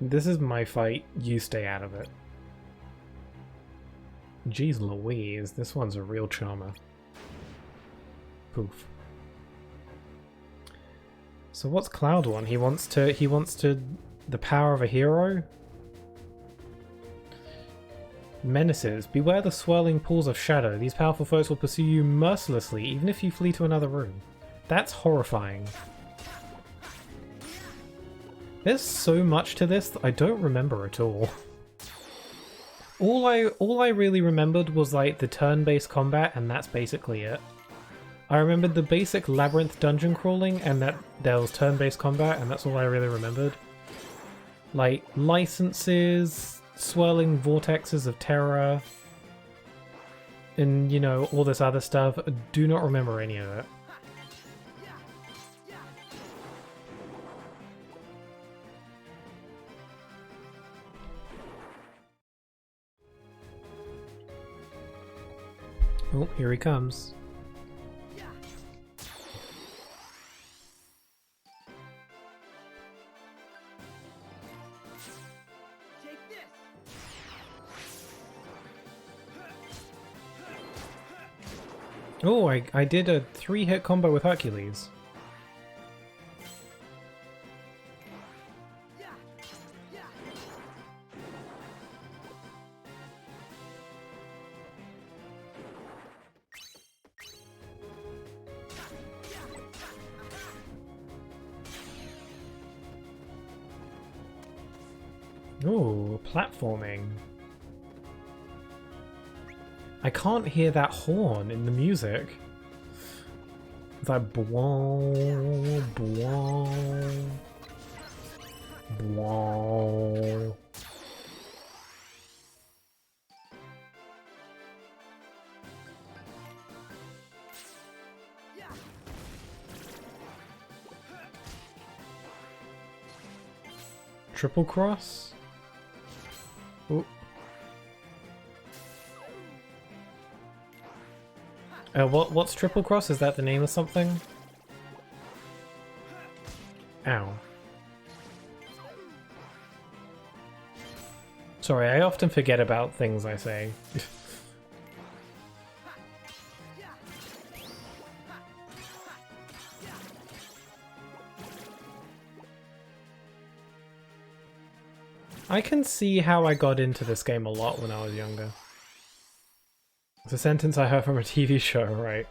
This is my fight, you stay out of it. Jeez Louise, this one's a real charmer. Poof. So what's Cloud want? He wants to the power of a hero? Menaces. Beware the swirling pools of shadow. These powerful foes will pursue you mercilessly, even if you flee to another room. That's horrifying. There's so much to this that I don't remember at all. All I really remembered was like the turn-based combat, and that's basically it. I remembered the basic labyrinth dungeon crawling and that there was turn-based combat, and that's all I really remembered. Like licenses, swirling vortexes of terror, and you know, all this other stuff. I do not remember any of it. Oh, here he comes. Take this. Oh, I did a 3-hit combo with Hercules. Ooh, platforming. I can't hear that horn in the music. It's like bwong, bwong, bwong. Triple cross? Ooh. What's triple cross? Is that the name of something? Ow. Sorry, I often forget about things I say. I can see how I got into this game a lot when I was younger. It's a sentence I heard from a TV show, right?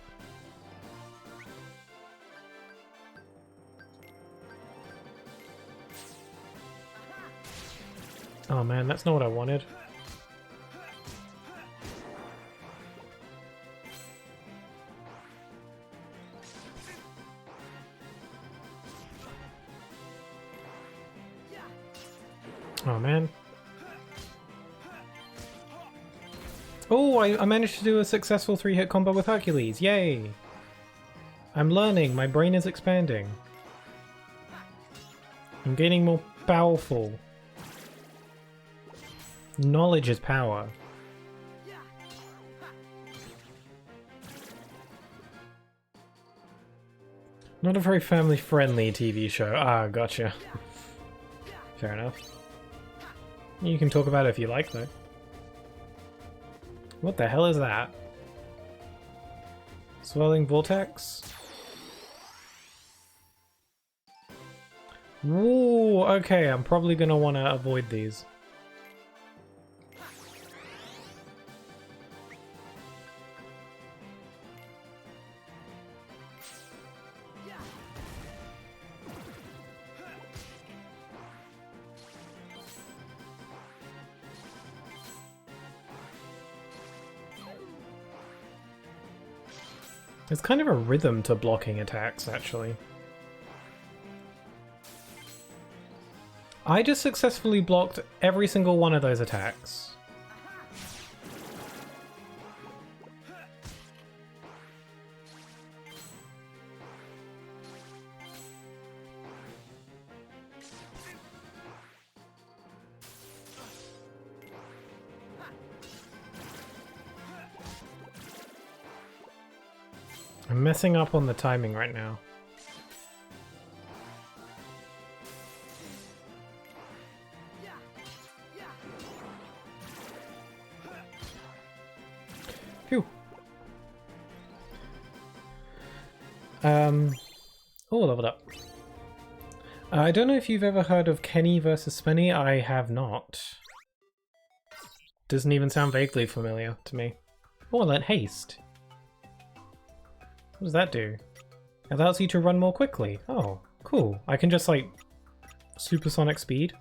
Oh man, that's not what I wanted. Oh man. Oh, I managed to do a successful 3-hit combo with Hercules. Yay! I'm learning. My brain is expanding. I'm getting more powerful. Knowledge is power. Not a very family-friendly TV show. Ah, gotcha. Fair enough. You can talk about it if you like, though. What the hell is that? Swirling vortex? Ooh, okay, I'm probably gonna want to avoid these. There's kind of a rhythm to blocking attacks, actually. I just successfully blocked every single one of those attacks. I'm messing up on the timing right now. Phew. Oh, leveled up. I don't know if you've ever heard of Kenny versus Spenny. I have not. Doesn't even sound vaguely familiar to me. Oh, I learned haste. What does that do? It allows you to run more quickly. Oh, cool. I can just, like, supersonic speed.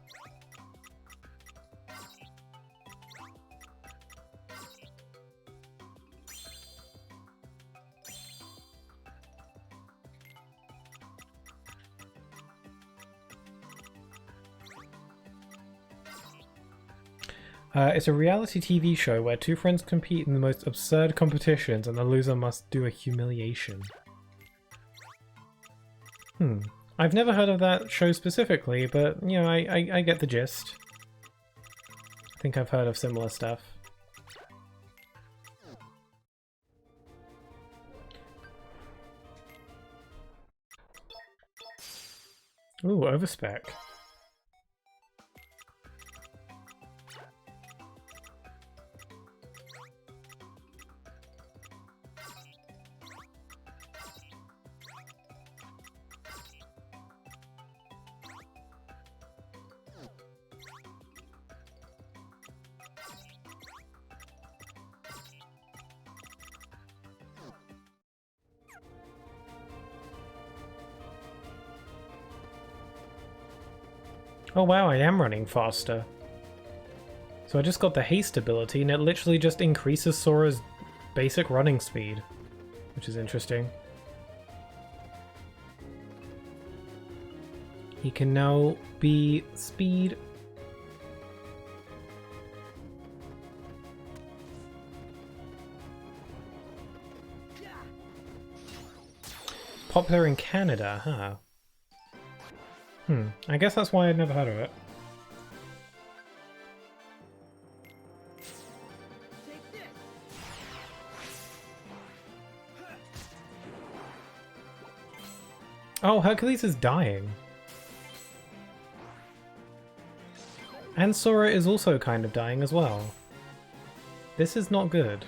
It's a reality TV show where two friends compete in the most absurd competitions and the loser must do a humiliation. I've never heard of that show specifically, but, you know, I get the gist. I think I've heard of similar stuff. Ooh, overspec. Oh wow, I am running faster. So I just got the haste ability and it literally just increases Sora's basic running speed, which is interesting. He can now be speed. Popular in Canada, huh? I guess that's why I'd never heard of it. Oh, Hercules is dying. And Sora is also kind of dying as well. This is not good.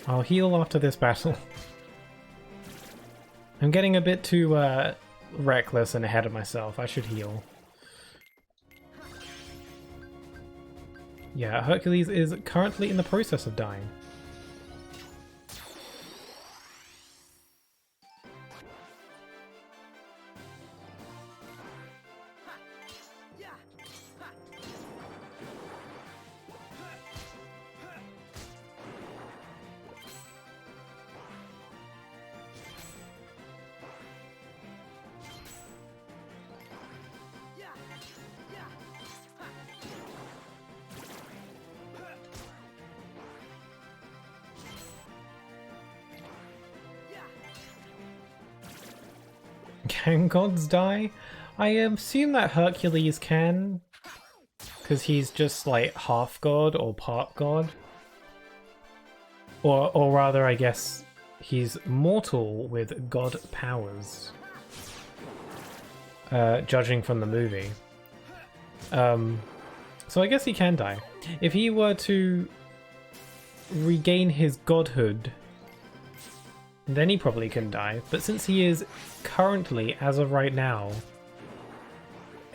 I'll heal after this battle. I'm getting a bit too reckless and ahead of myself. I should heal. Yeah, Hercules is currently in the process of dying. Can gods die? I assume that Hercules can, because he's just like half god or part god. Or rather, I guess, he's mortal with god powers. Judging from the movie. So I guess he can die. If he were to regain his godhood, then he probably can die. But since he is currently, as of right now,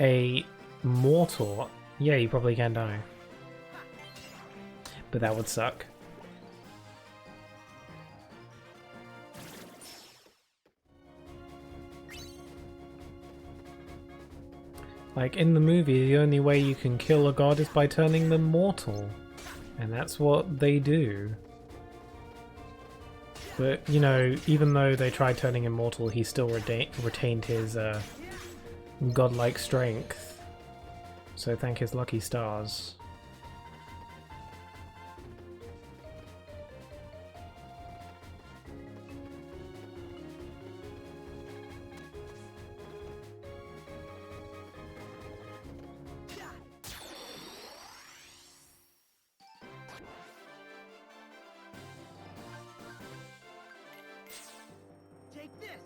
a mortal, yeah, he probably can die. But that would suck. Like, in the movie, the only way you can kill a god is by turning them mortal. And that's what they do. But, you know, even though they tried turning him mortal, he still retained his godlike strength. So thank his lucky stars. Take this.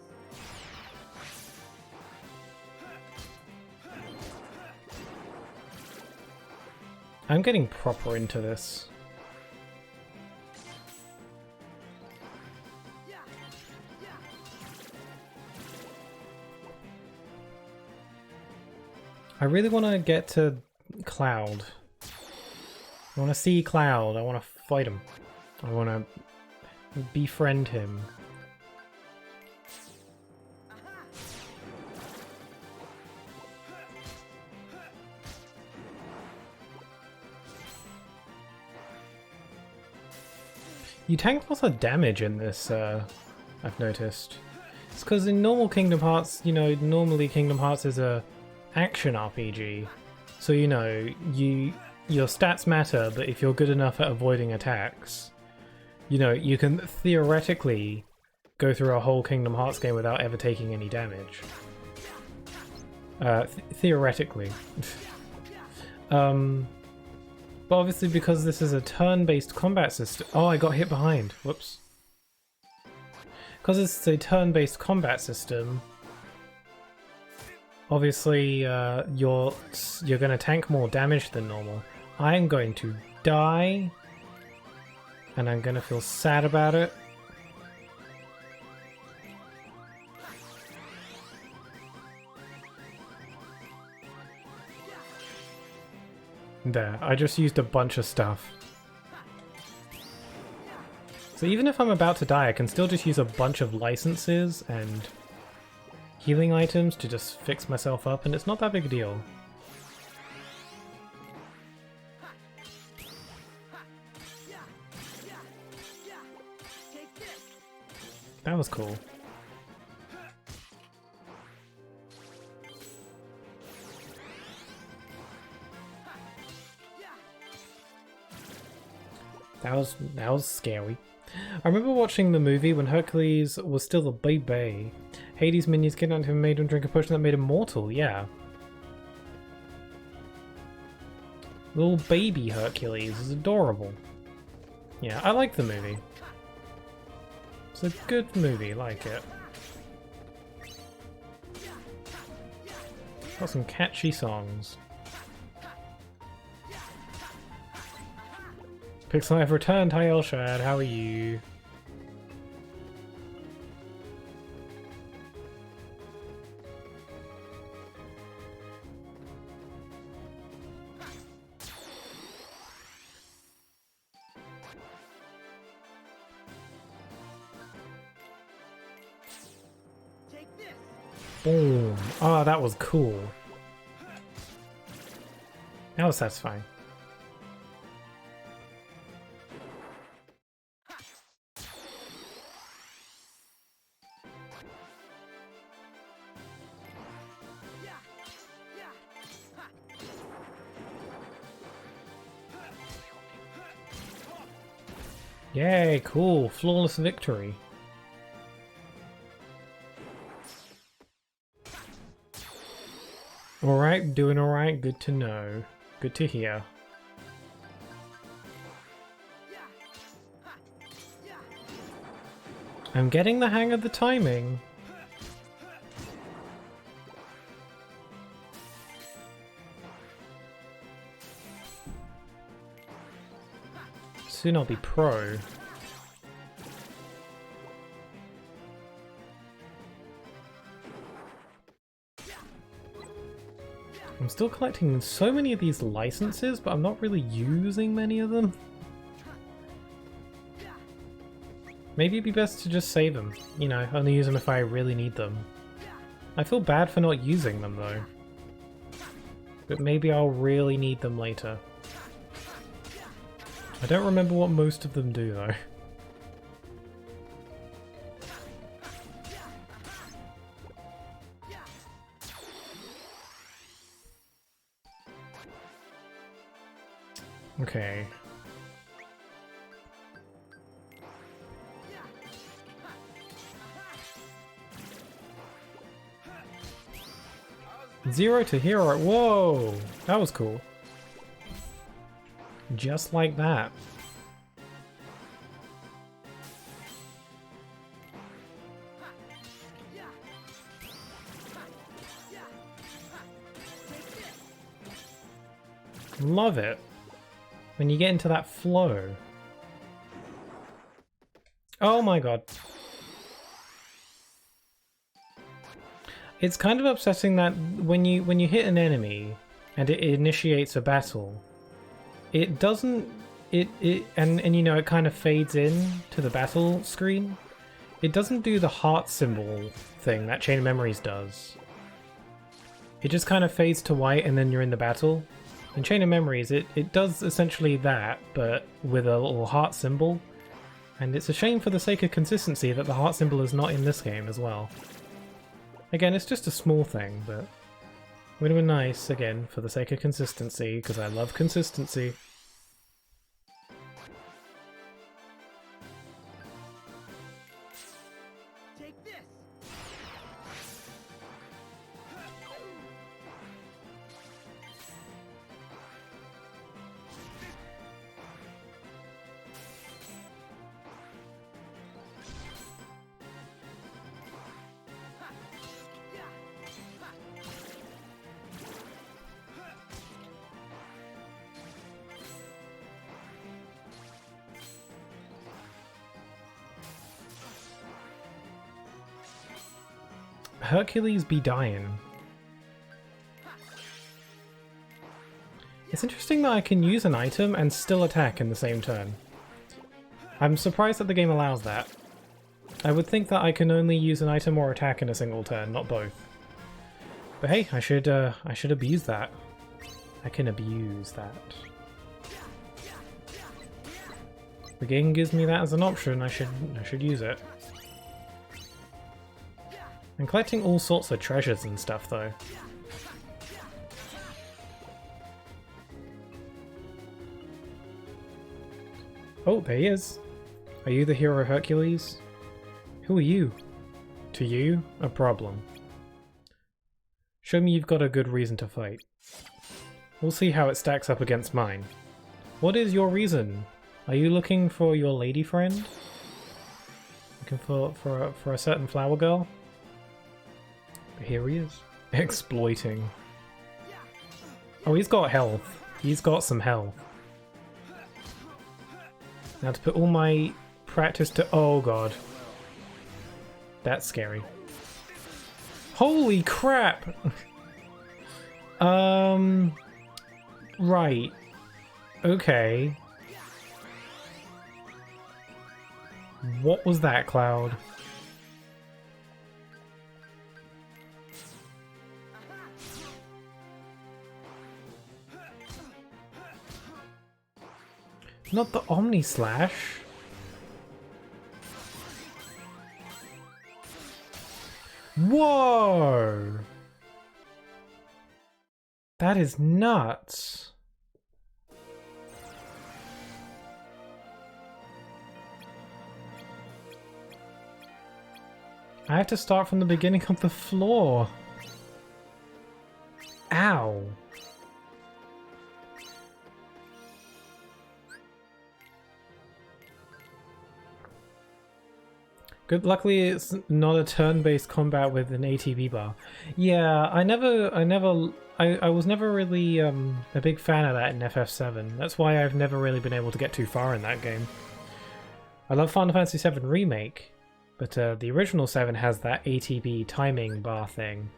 I'm getting proper into this. I really want to get to Cloud. I want to see Cloud. I want to fight him. I want to befriend him. You tank lots of damage in this, I've noticed. It's because in normal Kingdom Hearts, you know, normally Kingdom Hearts is a action RPG. So, you know, your stats matter, but if you're good enough at avoiding attacks, you know, you can theoretically go through a whole Kingdom Hearts game without ever taking any damage. Theoretically. But obviously because this is a turn-based combat system... Oh, I got hit behind. Whoops. Because it's a turn-based combat system, obviously you're going to tank more damage than normal. I'm going to die, and I'm going to feel sad about it. There, I just used a bunch of stuff. So even if I'm about to die, I can still just use a bunch of licenses and healing items to just fix myself up, and it's not that big a deal. That was cool. That was scary. I remember watching the movie when Hercules was still a baby. Hades' minions kidnapped him and made him drink a potion that made him mortal, yeah. Little baby Hercules is adorable. Yeah, I like the movie. It's a good movie, like it. Got some catchy songs. Pixel, I've returned. Hi Elshad, how are you? Boom. Oh, that was cool. That was satisfying. Yay, cool. Flawless victory. Alright, doing alright. Good to know. Good to hear. I'm getting the hang of the timing. Soon I'll be pro. I'm still collecting so many of these licenses, but I'm not really using many of them. Maybe it'd be best to just save them. You know, only use them if I really need them. I feel bad for not using them though. But maybe I'll really need them later. I don't remember what most of them do though. Okay. Zero to hero. Whoa! That was cool. Just like that. Love it. When you get into that flow. Oh my god. It's kind of upsetting that when you hit an enemy and it initiates a battle, it doesn't and you know it kind of fades in to the battle screen. It doesn't do the heart symbol thing that Chain of Memories does. It just kind of fades to white and then you're in the battle. In Chain of Memories, it does essentially that, but with a little heart symbol. And it's a shame for the sake of consistency that the heart symbol is not in this game as well. Again, it's just a small thing, but it would have been nice, again, for the sake of consistency, because I love consistency. Take this. Hercules be dying. It's interesting that I can use an item and still attack in the same turn. I'm surprised that the game allows that. I would think that I can only use an item or attack in a single turn, not both. But hey, I should abuse that. I can abuse that. The game gives me that as an option, I should use it. I'm collecting all sorts of treasures and stuff though. Oh, there he is. Are you the hero Hercules? Who are you? To you, a problem. Show me you've got a good reason to fight. We'll see how it stacks up against mine. What is your reason? Are you looking for your lady friend? Looking for a certain flower girl? Here he is. Exploiting. Oh, he's got health. He's got some health. Now to put all my practice to... Oh god. That's scary. Holy crap! Right. Okay. What was that, Cloud? Not the Omni Slash. Whoa! That is nuts. I have to start from the beginning of the floor. Ow. Good. Luckily, it's not a turn-based combat with an ATB bar. Yeah, I was never really a big fan of that in FF7. That's why I've never really been able to get too far in that game. I love Final Fantasy VII Remake, but the original 7 has that ATB timing bar thing,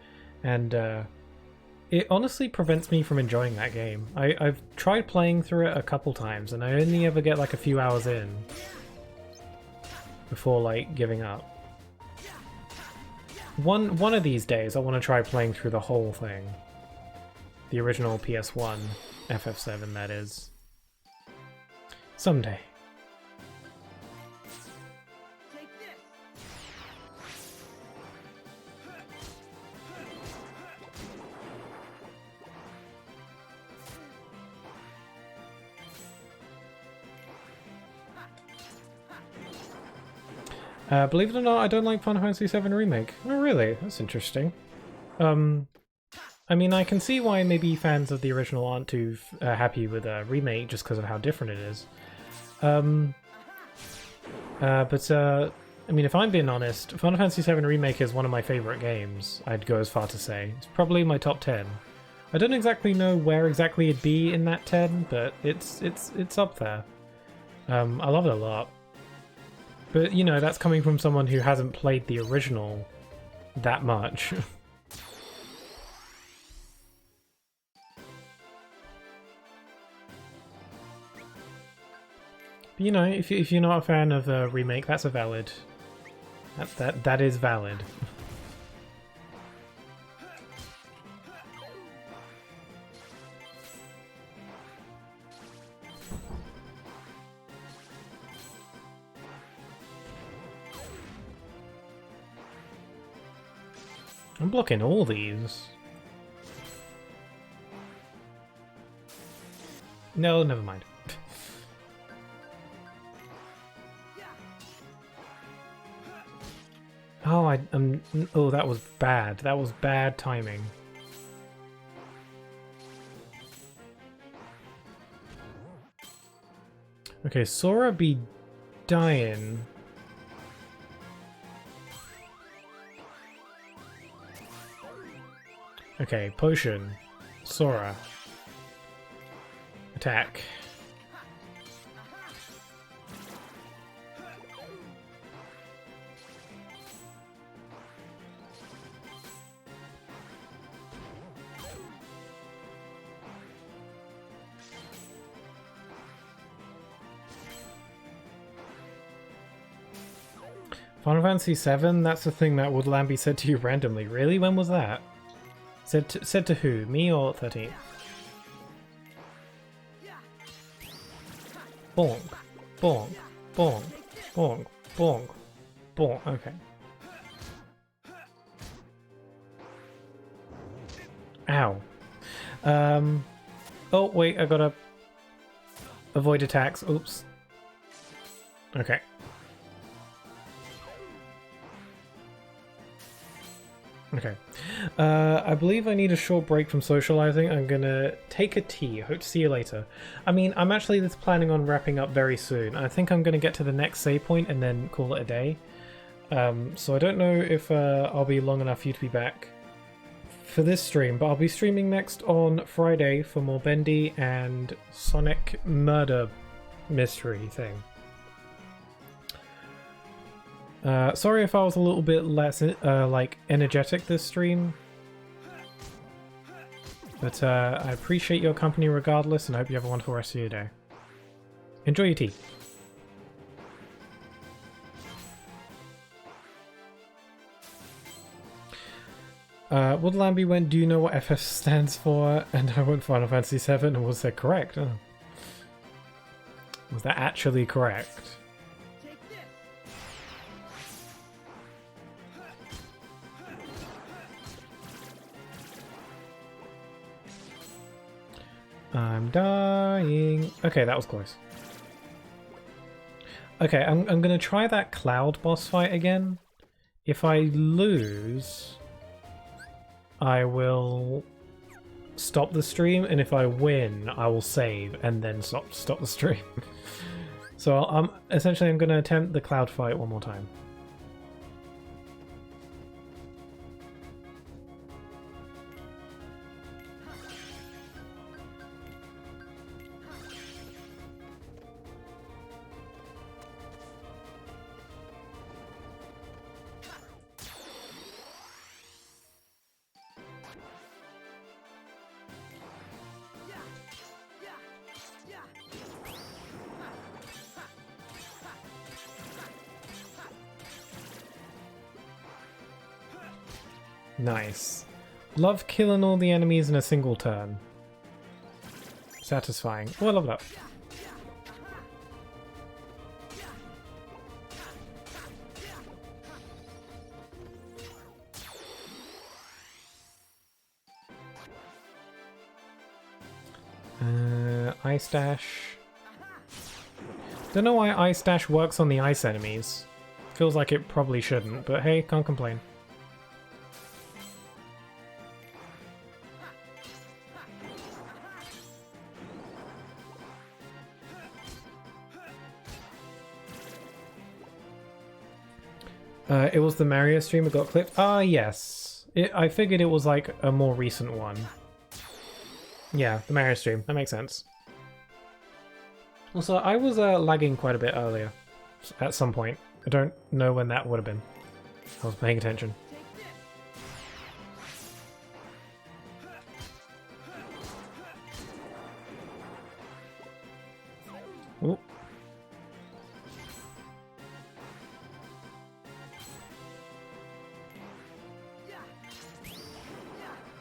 and it honestly prevents me from enjoying that game. I've tried playing through it a couple times, and I only ever get like a few hours in before like giving up. One of these days I want to try playing through the whole thing. The original PS1 FF7, that is. Someday. Believe it or not, I don't like Final Fantasy VII Remake. Oh, really? That's interesting. I mean, I can see why maybe fans of the original aren't too happy with a remake just because of how different it is. I mean, if I'm being honest, Final Fantasy VII Remake is one of my favorite games, I'd go as far to say. It's probably my top 10. I don't exactly know where exactly it'd be in that 10, but it's up there. I love it a lot. But, you know, that's coming from someone who hasn't played the original that much. But, you know, if you're not a fan of the remake, that's a valid... That is valid. I'm blocking all these. No, never mind. Oh, oh, that was bad. That was bad timing. Okay, Sora be dying. Okay, potion. Sora. Attack. Final Fantasy VII? That's the thing that Woodlamby said to you randomly. Really? When was that? Said to who? Me or 13th? Bonk. Bonk. Bonk. Bonk. Bonk. Bonk. Okay. Ow. Oh, wait, I gotta avoid attacks. Oops. Okay. Okay. I believe I need a short break from socializing. I'm gonna take a tea. Hope to see you later. I mean, I'm actually just planning on wrapping up very soon. I think I'm gonna get to the next save point and then call it a day. So I don't know if I'll be long enough for you to be back for this stream, but I'll be streaming next on Friday for more Bendy and Sonic murder mystery thing. Sorry if I was a little bit less like energetic this stream, but I appreciate your company regardless, and I hope you have a wonderful rest of your day. Enjoy your tea. Woodlamby went, "Do you know what FF stands for?" And I went Final Fantasy VII, and was that correct? Oh. Was that actually correct? I'm dying. Okay, that was close. Okay, I'm gonna try that cloud boss fight again. If I lose, I will stop the stream, and if I win, I will save and then stop the stream. So essentially I'm gonna attempt the cloud fight one more time. Nice. Love killing all the enemies in a single turn. Satisfying. Oh, I love that. Ice Dash. Don't know why Ice Dash works on the ice enemies. Feels like it probably shouldn't, but hey, can't complain. It was the Mario stream that got clipped? Ah, yes. I figured it was like a more recent one. Yeah, the Mario stream. That makes sense. Also, I was lagging quite a bit earlier. At some point. I don't know when that would have been. I was paying attention. Ooh.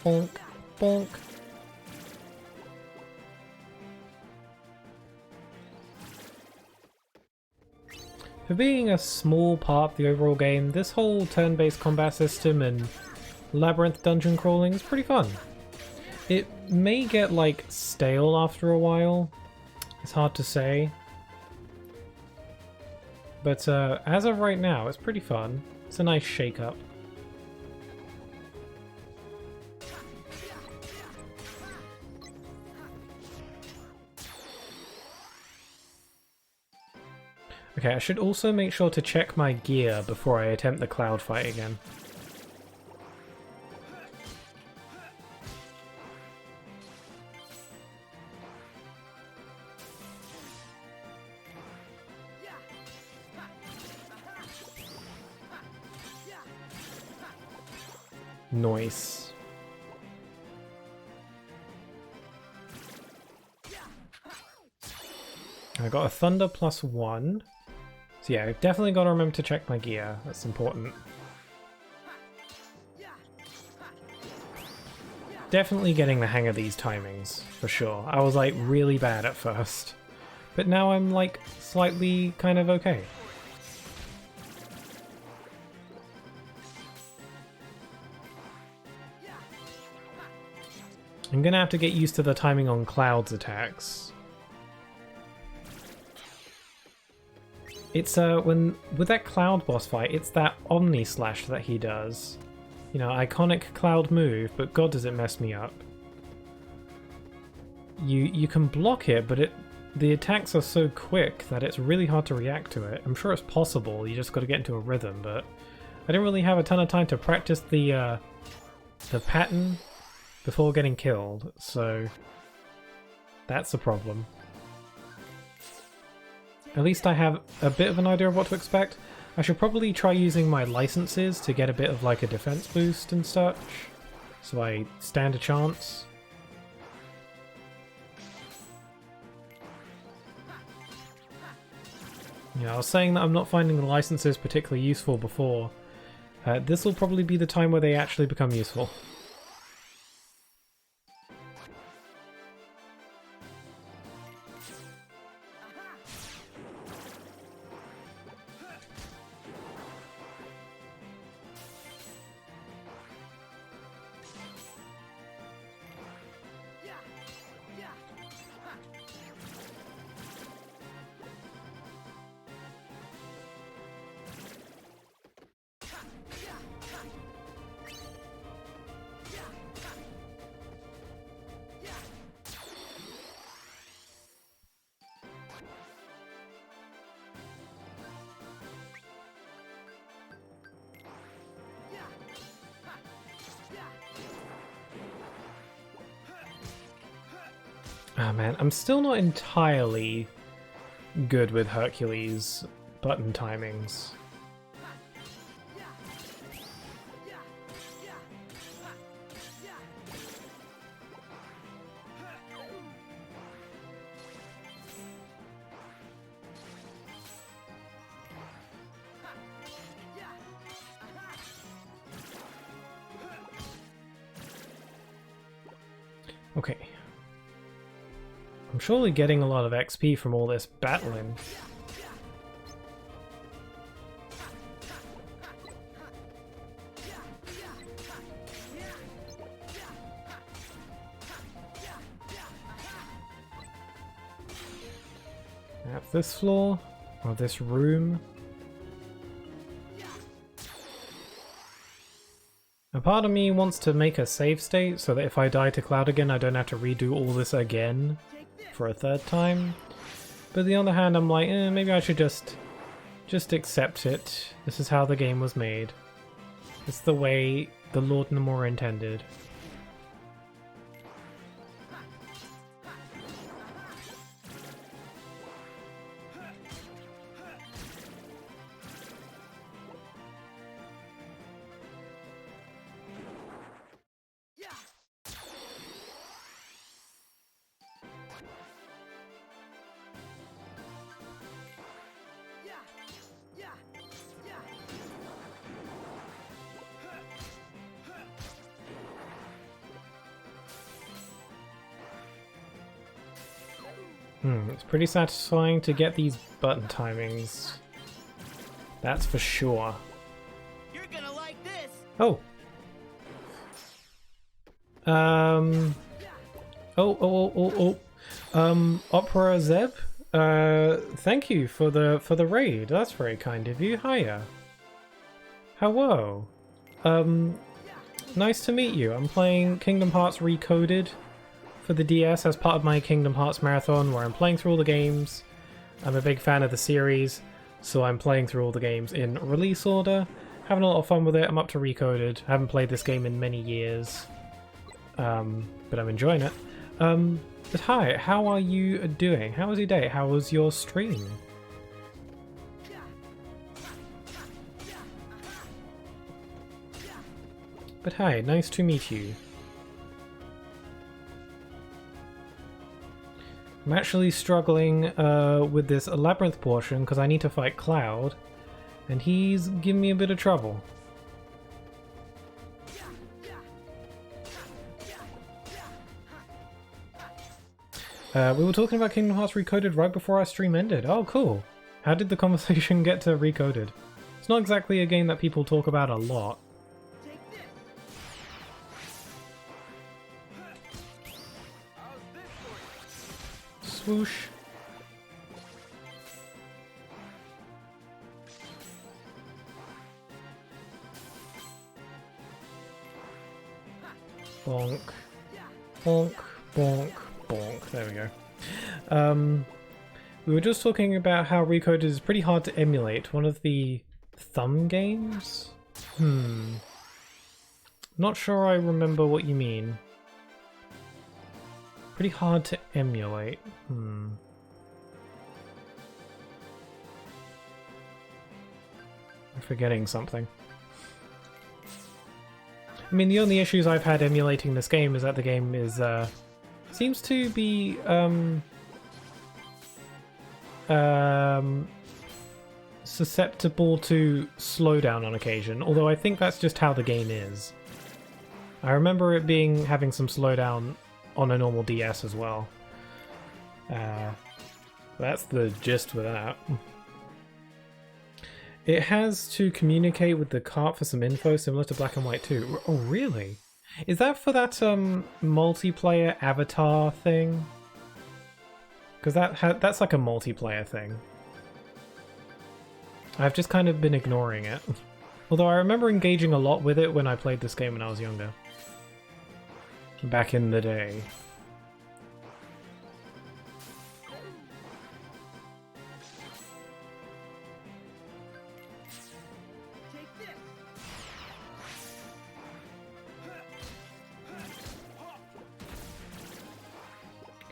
Bonk, bonk. For being a small part of the overall game, this whole turn-based combat system and labyrinth dungeon crawling is pretty fun. It may get, like, stale after a while. It's hard to say. But as of right now, it's pretty fun. It's a nice shake-up. Okay, I should also make sure to check my gear before I attempt the cloud fight again. Nice. I got a thunder +1. So yeah, I've definitely got to remember to check my gear. That's important. Definitely getting the hang of these timings, for sure. I was like really bad at first. But now I'm like slightly kind of okay. I'm gonna have to get used to the timing on Cloud's attacks. It's with that Cloud boss fight, it's that Omni Slash that he does. You know, iconic Cloud move, but god does it mess me up. You can block it, but the attacks are so quick that it's really hard to react to it. I'm sure it's possible, you just gotta get into a rhythm, but I didn't really have a ton of time to practice the pattern before getting killed, so that's a problem. At least I have a bit of an idea of what to expect. I should probably try using my licenses to get a bit of like a defense boost and such, so I stand a chance. Yeah, I was saying that I'm not finding the licenses particularly useful before. This will probably be the time where they actually become useful. Ah man, I'm still not entirely good with Hercules' button timings. Okay. I'm surely getting a lot of XP from all this battling. At this floor, or this room. A part of me wants to make a save state so that if I die to Cloud again, I don't have to redo all this again for a third time. But on the other hand, I'm like, maybe I should just accept it. This is how the game was made. It's the way the Lord Namor intended. It's pretty satisfying to get these button timings. That's for sure. You're gonna like this. Oh. Opera Zeb. Thank you for the raid. That's very kind of you. Hiya. Hello. Nice to meet you. I'm playing Kingdom Hearts Recoded for the DS as part of my Kingdom Hearts marathon where I'm playing through all the games. I'm a big fan of the series, so I'm playing through all the games in release order. Having a lot of fun with it. I'm up to Recoded. I haven't played this game in many years, but I'm enjoying it. But hi, how are you doing? How was your day? How was your stream? But hi, nice to meet you. I'm actually struggling with this labyrinth portion because I need to fight Cloud, and he's giving me a bit of trouble. We were talking about Kingdom Hearts Recoded right before our stream ended. Oh, cool. How did the conversation get to Recoded? It's not exactly a game that people talk about a lot. Swoosh. Bonk. Bonk. Bonk. Bonk. There we go. We were just talking about how Recoded is pretty hard to emulate. One of the thumb games? Not sure I remember what you mean. Pretty hard to emulate. I'm forgetting something. I mean, the only issues I've had emulating this game is that the game is, seems to be, susceptible to slowdown on occasion, although I think that's just how the game is. I remember it having some slowdown on a normal DS as well. That's the gist with that. It has to communicate with the cart for some info similar to Black and White 2. Oh, really? Is that for that multiplayer avatar thing? Because that's like a multiplayer thing. I've just kind of been ignoring it. Although I remember engaging a lot with it when I played this game when I was younger. Back in the day.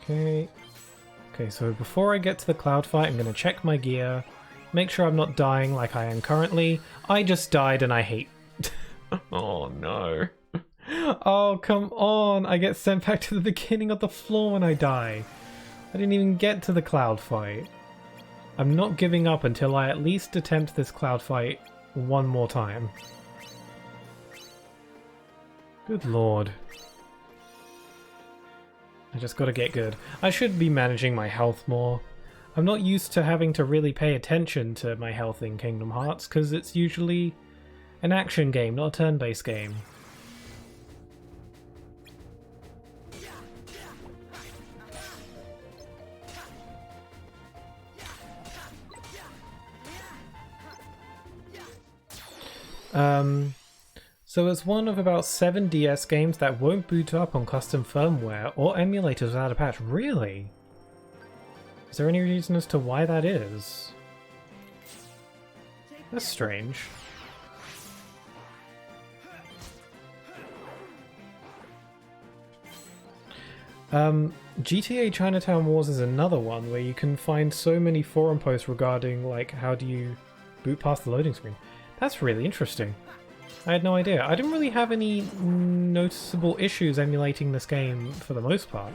Okay. Okay, so before I get to the Cloud fight, I'm going to check my gear, make sure I'm not dying like I am currently. I just died and I hate... Oh no. Oh, come on! I get sent back to the beginning of the floor when I die. I didn't even get to the Cloud fight. I'm not giving up until I at least attempt this Cloud fight one more time. Good lord. I just gotta get good. I should be managing my health more. I'm not used to having to really pay attention to my health in Kingdom Hearts, because it's usually an action game, not a turn-based game. So it's one of about 7 DS games that won't boot up on custom firmware or emulators without a patch. Really? Is there any reason as to why that is? That's strange. GTA Chinatown Wars is another one where you can find so many forum posts regarding like how do you boot past the loading screen. That's really interesting. I had no idea. I didn't really have any noticeable issues emulating this game for the most part.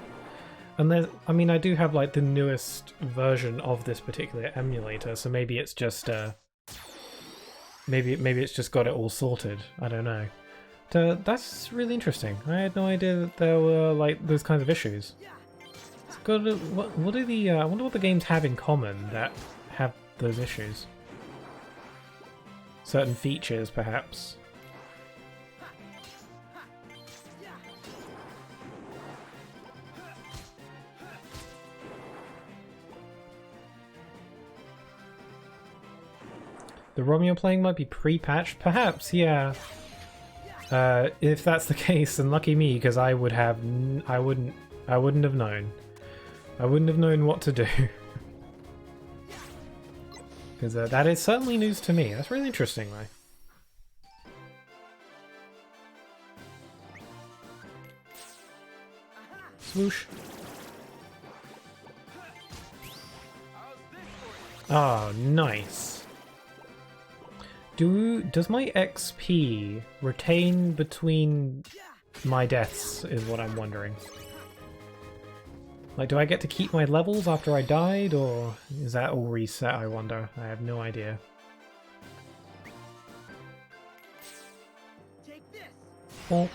And there's, I mean, I do have like the newest version of this particular emulator, so maybe it's just maybe it's just got it all sorted. I don't know. That's really interesting. I had no idea that there were like those kinds of issues. It's got what do the I wonder what the games have in common that have those issues. Certain features, perhaps. The ROM you're playing might be pre-patched? Perhaps, yeah. If that's the case, then lucky me, because I would have, I wouldn't have known. I wouldn't have known what to do. Because that is certainly news to me. That's really interesting, though. Swoosh. Oh, nice. Does my XP retain between my deaths is what I'm wondering. Like, do I get to keep my levels after I died, or is that all reset, I wonder? I have no idea. Bonk.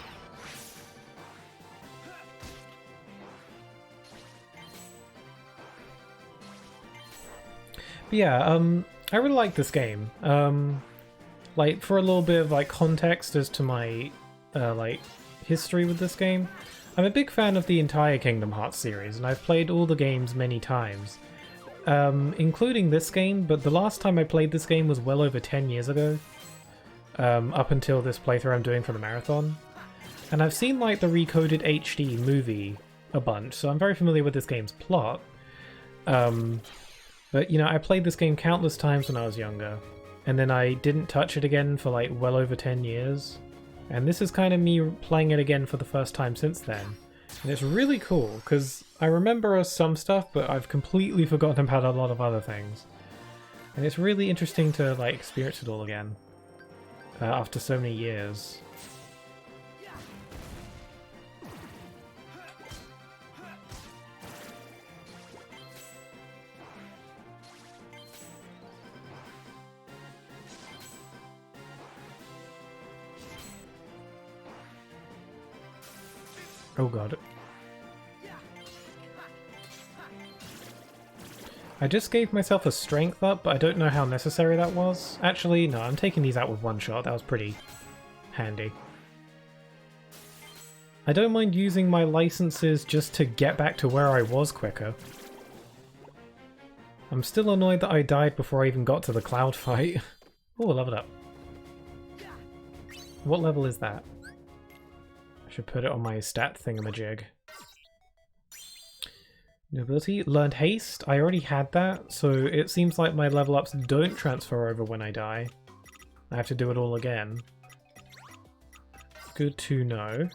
But yeah, I really like this game. Like, for a little bit of like context as to my like history with this game, I'm a big fan of the entire Kingdom Hearts series, and I've played all the games many times, including this game. But the last time I played this game was well over 10 years ago, up until this playthrough I'm doing for the marathon. And I've seen like the Recoded HD movie a bunch, so I'm very familiar with this game's plot. But you know, I played this game countless times when I was younger, and then I didn't touch it again for like well over 10 years. And this is kind of me playing it again for the first time since then. And it's really cool, because I remember some stuff, but I've completely forgotten about a lot of other things. And it's really interesting to like experience it all again, after so many years. Oh god. I just gave myself a strength up, but I don't know how necessary that was. Actually, no, I'm taking these out with one shot. That was pretty handy. I don't mind using my licenses just to get back to where I was quicker. I'm still annoyed that I died before I even got to the cloud fight. Oh, leveled up. What level is that? Should put it on my stat thingamajig. Nobility. Learned haste. I already had that, so it seems like my level ups don't transfer over when I die. I have to do it all again. Good to know.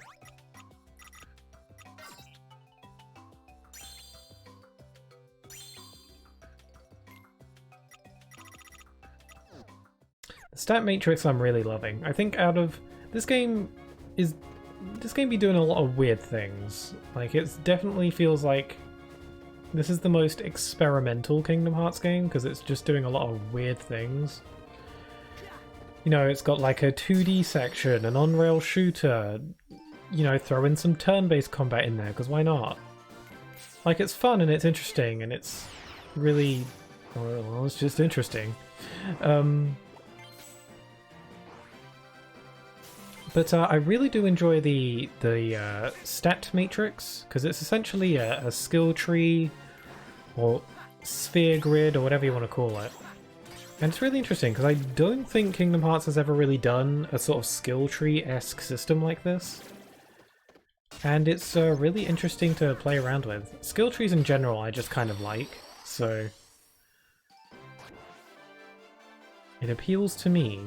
The stat matrix I'm really loving. I think out of this game be doing a lot of weird things. Like, it definitely feels like this is the most experimental Kingdom Hearts game, because it's just doing a lot of weird things. You know, it's got like a 2D section, an on-rail shooter, you know, throw in some turn-based combat in there, because why not? Like, it's fun and it's interesting and it's really... well, it's just interesting. But I really do enjoy the stat matrix, because it's essentially a skill tree or sphere grid or whatever you want to call it. And it's really interesting because I don't think Kingdom Hearts has ever really done a sort of skill tree-esque system like this. And it's really interesting to play around with. Skill trees in general I just kind of like, so it appeals to me.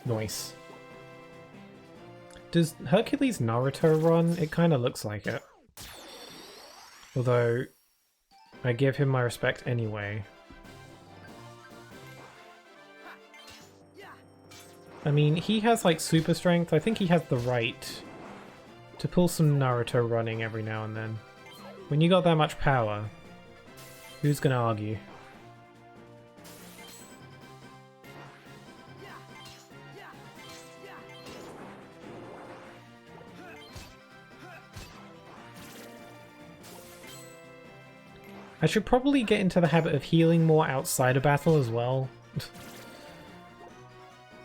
Nice. Does Hercules Naruto run? It kind of looks like it. Although, I give him my respect anyway. I mean, he has like super strength. I think he has the right to pull some Naruto running every now and then. When you got that much power, who's gonna argue? I should probably get into the habit of healing more outside of battle as well.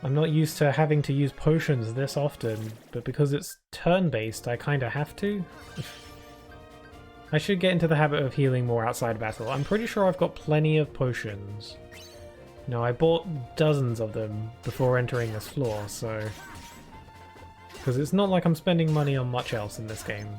I'm not used to having to use potions this often, but because it's turn-based, I kinda have to. I should get into the habit of healing more outside of battle. I'm pretty sure I've got plenty of potions. No, I bought dozens of them before entering this floor, so... because it's not like I'm spending money on much else in this game.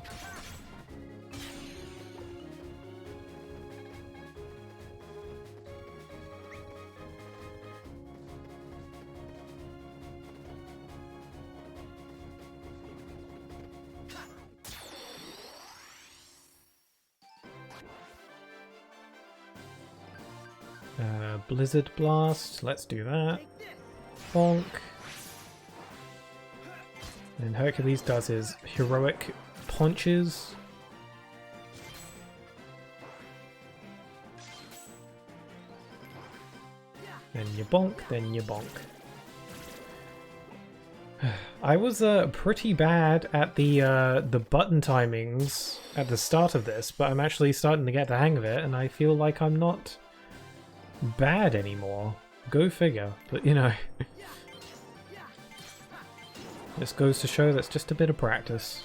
Blizzard Blast, let's do that. Bonk. And Hercules does his heroic punches. Then you bonk, then you bonk. I was pretty bad at the button timings at the start of this, but I'm actually starting to get the hang of it, and I feel like I'm not bad anymore. Go figure, but you know. This goes to show that's just a bit of practice.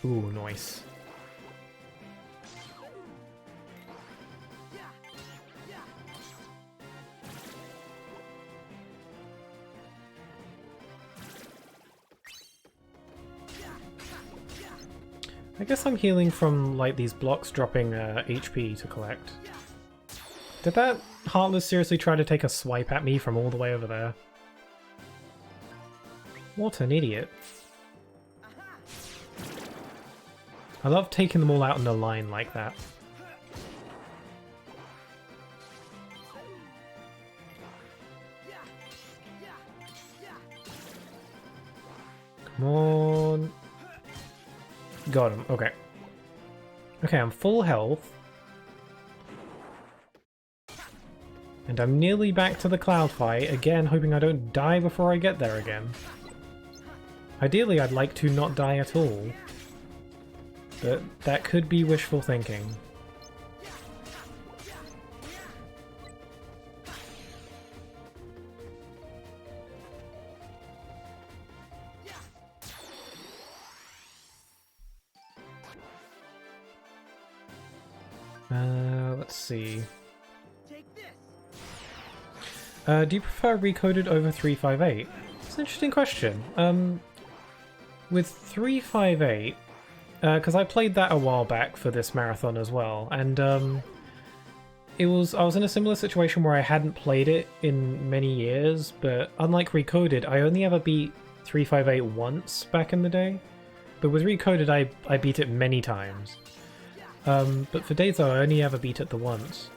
Ooh, nice. I guess I'm healing from, like, these blocks dropping HP to collect. Did that Heartless seriously try to take a swipe at me from all the way over there? What an idiot. I love taking them all out in a line like that. Come on. Got him, okay. Okay, I'm full health. And I'm nearly back to the cloud fight, again hoping I don't die before I get there again. Ideally I'd like to not die at all. But that could be wishful thinking. Let's see. Do you prefer Recoded over 358? It's an interesting question. With 358, because I played that a while back for this marathon as well, and I was in a similar situation where I hadn't played it in many years, but unlike Recoded, I only ever beat 358 once back in the day. But with Recoded, I beat it many times. But for Days I only ever beat it the once.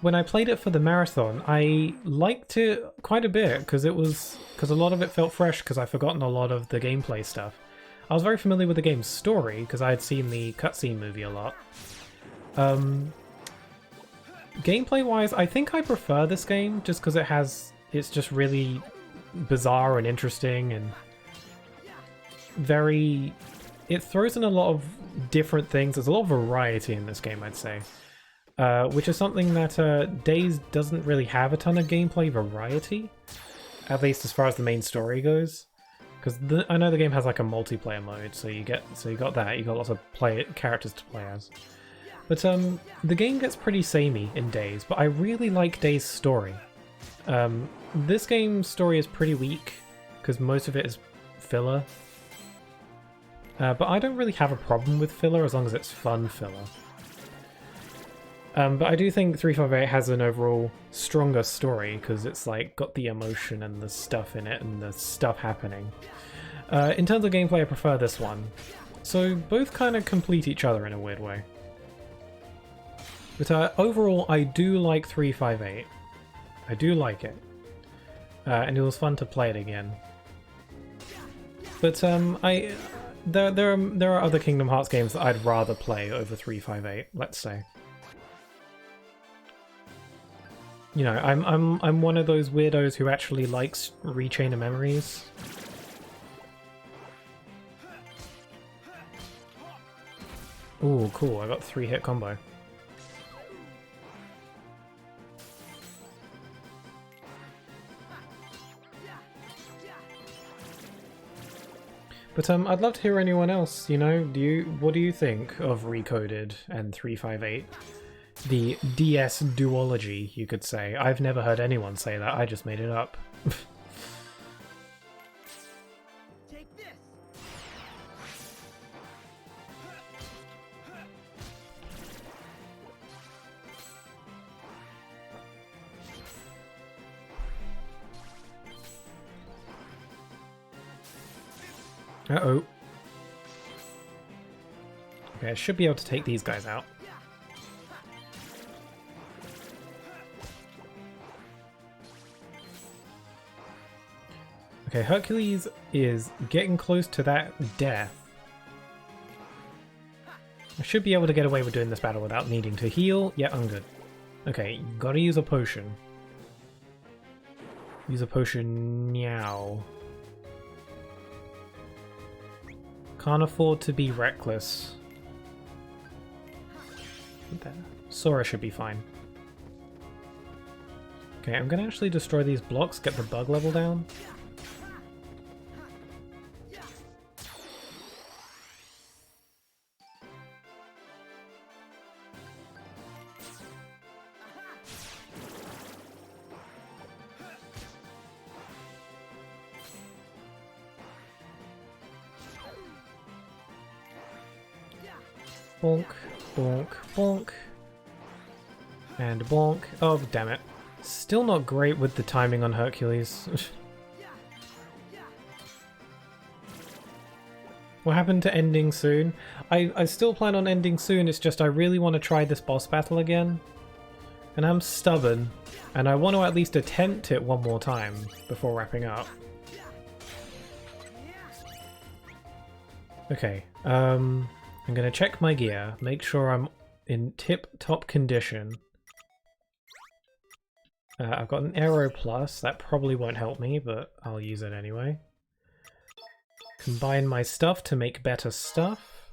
when I played it for the marathon, I liked it quite a bit because a lot of it felt fresh because I'd forgotten a lot of the gameplay stuff. I was very familiar with the game's story because I had seen the cutscene movie a lot. Gameplay-wise, I think I prefer this game just because it's just really bizarre and interesting and it throws in a lot of different things. There's a lot of variety in this game, I'd say. Which is something that Days doesn't really have a ton of gameplay variety, at least as far as the main story goes. Because I know the game has like a multiplayer mode, so you got that. You got lots of characters to play as. But the game gets pretty samey in Days, but I really like Days' story. This game's story is pretty weak because most of it is filler. But I don't really have a problem with filler as long as it's fun filler. But I do think 358 has an overall stronger story because it's like got the emotion and the stuff in it and the stuff happening. In terms of gameplay, I prefer this one. So both kind of complete each other in a weird way. But overall, I do like 358. I do like it. And it was fun to play it again. But there are other Kingdom Hearts games that I'd rather play over 358, let's say. You know, I'm one of those weirdos who actually likes Rechain of Memories. Ooh, cool, I got 3-hit combo. But I'd love to hear anyone else, you know, what do you think of Recoded and 358? The DS duology, you could say. I've never heard anyone say that, I just made it up. Take this. Uh-oh. Okay, I should be able to take these guys out. Okay, Hercules is getting close to that death. I should be able to get away with doing this battle without needing to heal. Yeah, I'm good. Okay, gotta use a potion. Use a potion now. Can't afford to be reckless. Sora should be fine. Okay, I'm gonna actually destroy these blocks, get the bug level down. Bonk, bonk, bonk. And bonk. Oh, damn it. Still not great with the timing on Hercules. What happened to ending soon? I still plan on ending soon, it's just I really want to try this boss battle again. And I'm stubborn, and I want to at least attempt it one more time before wrapping up. Okay, I'm gonna check my gear, make sure I'm in tip-top condition. I've got an Aero Plus, that probably won't help me, but I'll use it anyway. Combine my stuff to make better stuff.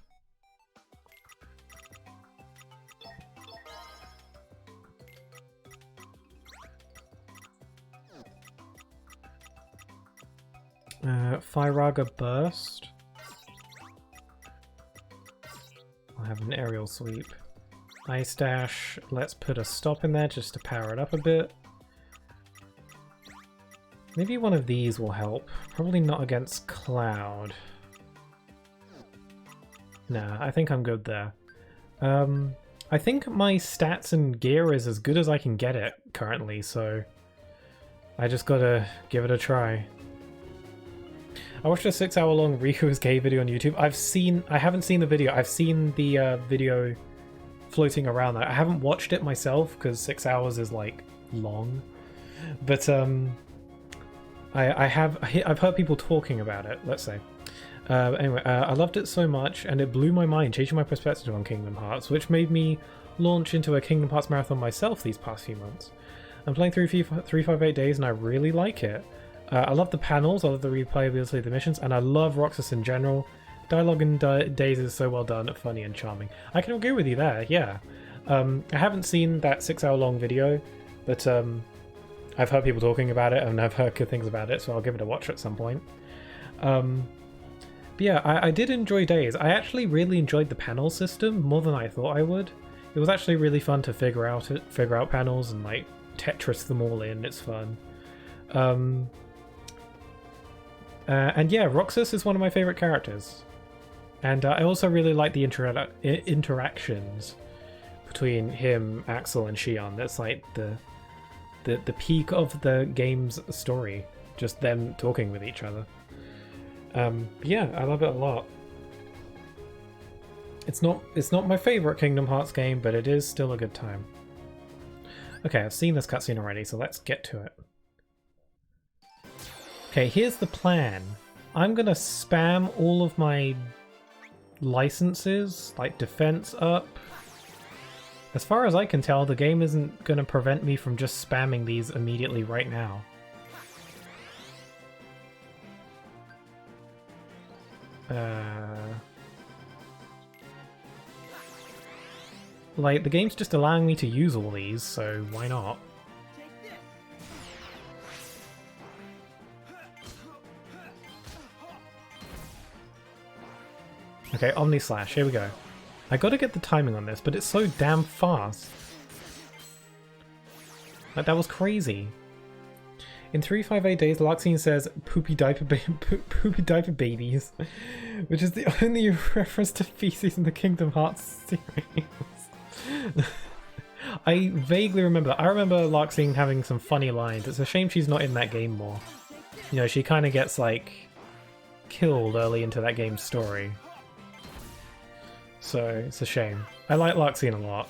Firaga Burst. I'll have an aerial sweep. Ice Dash, let's put a stop in there just to power it up a bit. Maybe one of these will help. Probably not against Cloud. Nah, I think I'm good there. I think my stats and gear is as good as I can get it currently, so I just gotta give it a try. I watched a 6-hour-long Riku's Gay video on YouTube. I haven't seen the video. I've seen the video floating around that. I haven't watched it myself because 6 hours is like long, but I've heard people talking about it. Let's say. Anyway, I loved it so much, and it blew my mind, changing my perspective on Kingdom Hearts, which made me launch into a Kingdom Hearts marathon myself these past few months. I'm playing through 358 days, and I really like it. I love the panels, I love the replayability of the missions, and I love Roxas in general. Dialogue in Days is so well done, funny and charming. I can agree with you there, yeah. I haven't seen that 6-hour long video, but I've heard people talking about it, and I've heard good things about it, so I'll give it a watch at some point. But yeah, I did enjoy Days. I actually really enjoyed the panel system more than I thought I would. It was actually really fun to figure out panels and like Tetris them all in. It's fun. And yeah, Roxas is one of my favorite characters, and I also really like the interactions between him, Axel, and Shion. That's like the peak of the game's story, just them talking with each other. Yeah, I love it a lot. It's not my favorite Kingdom Hearts game, but it is still a good time. Okay, I've seen this cutscene already, so let's get to it. Okay, here's the plan. I'm gonna spam all of my licenses, like defense up. As far as I can tell, the game isn't gonna prevent me from just spamming these immediately right now. Like, the game's just allowing me to use all these, so why not? Okay, Omni Slash, here we go. I gotta get the timing on this, but it's so damn fast. Like, that was crazy. In 358 days, Larxene says poopy diaper babies, which is the only reference to feces in the Kingdom Hearts series. I vaguely remember that. I remember Larxene having some funny lines. It's a shame she's not in that game more. You know, she kind of gets, like, killed early into that game's story. So, it's a shame. I like Larxene a lot.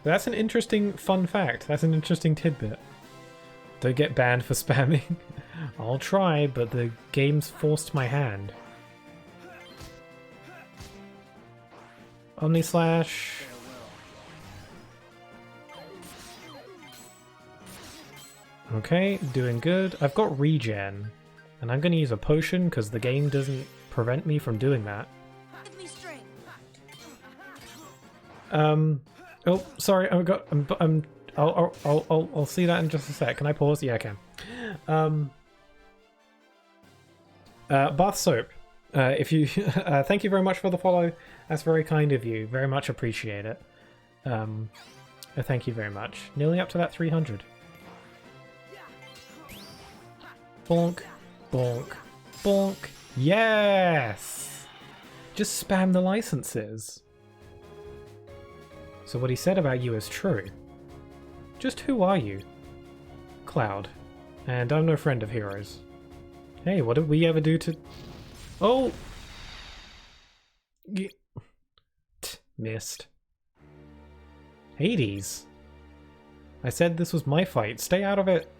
But that's an interesting fun fact. That's an interesting tidbit. Don't get banned for spamming. I'll try, but the game's forced my hand. Omni Slash. Okay, doing good. I've got regen, and I'm going to use a potion because the game doesn't prevent me from doing that. Oh, sorry. I'll see that in just a sec. Can I pause? Yeah, I can. Bath soap. If you thank you very much for the follow. That's very kind of you. Very much appreciate it. Thank you very much. Nearly up to that 300. Bonk, bonk, bonk. Yes! Just spam the licenses. So what he said about you is true. Just who are you? Cloud. And I'm no friend of heroes. Hey, what did we ever do to... Oh! Missed. Hades. I said this was my fight. Stay out of it.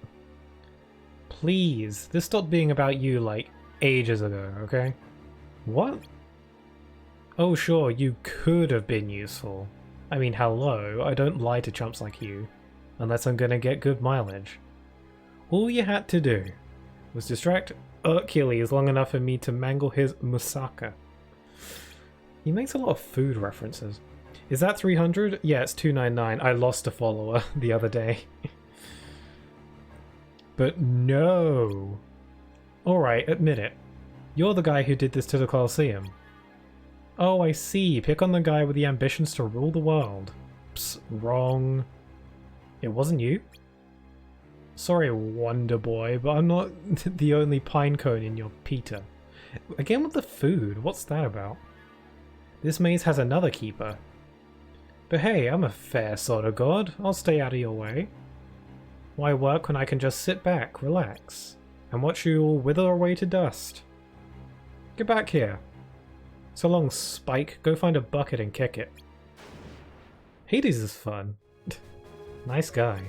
Please. This stopped being about you, like, ages ago, okay? What? Oh, sure, you could have been useful. I mean, hello, I don't lie to chumps like you. Unless I'm gonna get good mileage. All you had to do was distract Hercules long enough for me to mangle his moussaka. He makes a lot of food references. Is that 300? Yeah, it's 299. I lost a follower the other day. But no. Alright, admit it. You're the guy who did this to the Colosseum. Oh, I see. Pick on the guy with the ambitions to rule the world. Psst, wrong. It wasn't you? Sorry, Wonder Boy, but I'm not the only pinecone in your pita. Again with the food, what's that about? This maze has another keeper. But hey, I'm a fair sort of god. I'll stay out of your way. Why work when I can just sit back, relax, and watch you all wither away to dust? Get back here. So long, Spike. Go find a bucket and kick it. Hades is fun. Nice guy.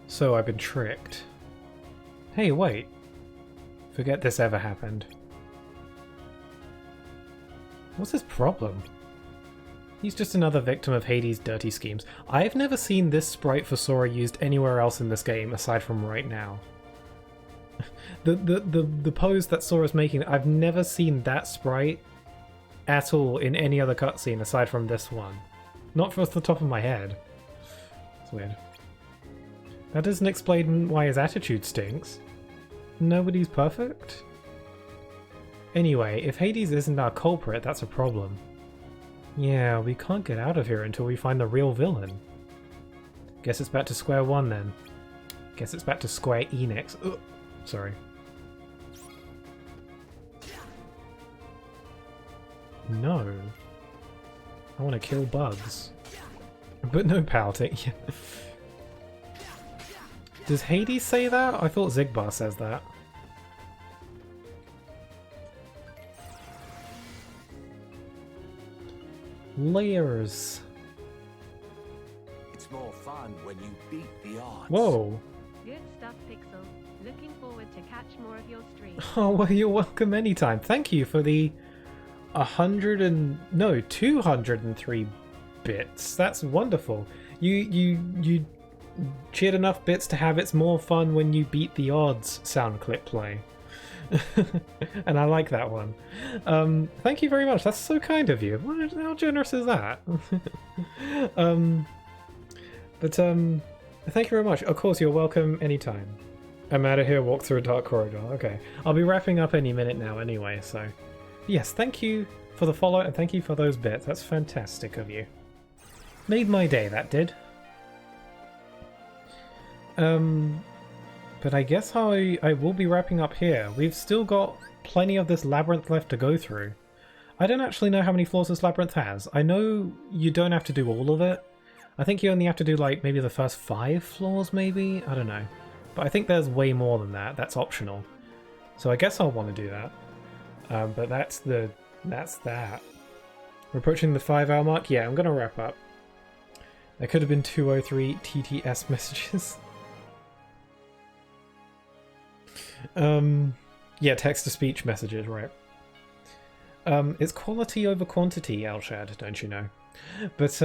So I've been tricked. Hey, wait. Forget this ever happened. What's his problem? He's just another victim of Hades' dirty schemes. I've never seen this sprite for Sora used anywhere else in this game aside from right now. The pose that Sora's making, I've never seen that sprite at all in any other cutscene aside from this one. Not off the top of my head. It's weird. That doesn't explain why his attitude stinks. Nobody's perfect? Anyway, if Hades isn't our culprit, that's a problem. Yeah, we can't get out of here until we find the real villain. Guess it's back to square one then. Guess it's back to Square Enix. Ugh. Sorry. No. I want to kill bugs. But no pouting. Does Hades say that? I thought Zigbar says that. Layers. It's more fun when you beat the odds. Whoa. Good stuff, Pixel. Looking forward to catch more of your stream. Oh, well, you're welcome anytime. Thank you for the 203 bits. That's wonderful. You cheered enough bits to have It's More Fun When You Beat the Odds sound clip play. And I like that one. Thank you very much. That's so kind of you. How generous is that? Thank you very much. Of course, you're welcome anytime. I'm out of here, walk through a dark corridor. Okay. I'll be wrapping up any minute now anyway, so... Yes, thank you for the follow and thank you for those bits. That's fantastic of you. Made my day, that did. But I guess I will be wrapping up here. We've still got plenty of this labyrinth left to go through. I don't actually know how many floors this labyrinth has. I know you don't have to do all of it. I think you only have to do like maybe the first 5 floors maybe? I don't know. But I think there's way more than that. That's optional. So I guess I'll want to do that. But that's that. We're approaching the 5-hour mark. Yeah, I'm going to wrap up. There could have been 203 TTS messages. Yeah, text-to-speech messages, right. It's quality over quantity, Elshad, don't you know? But,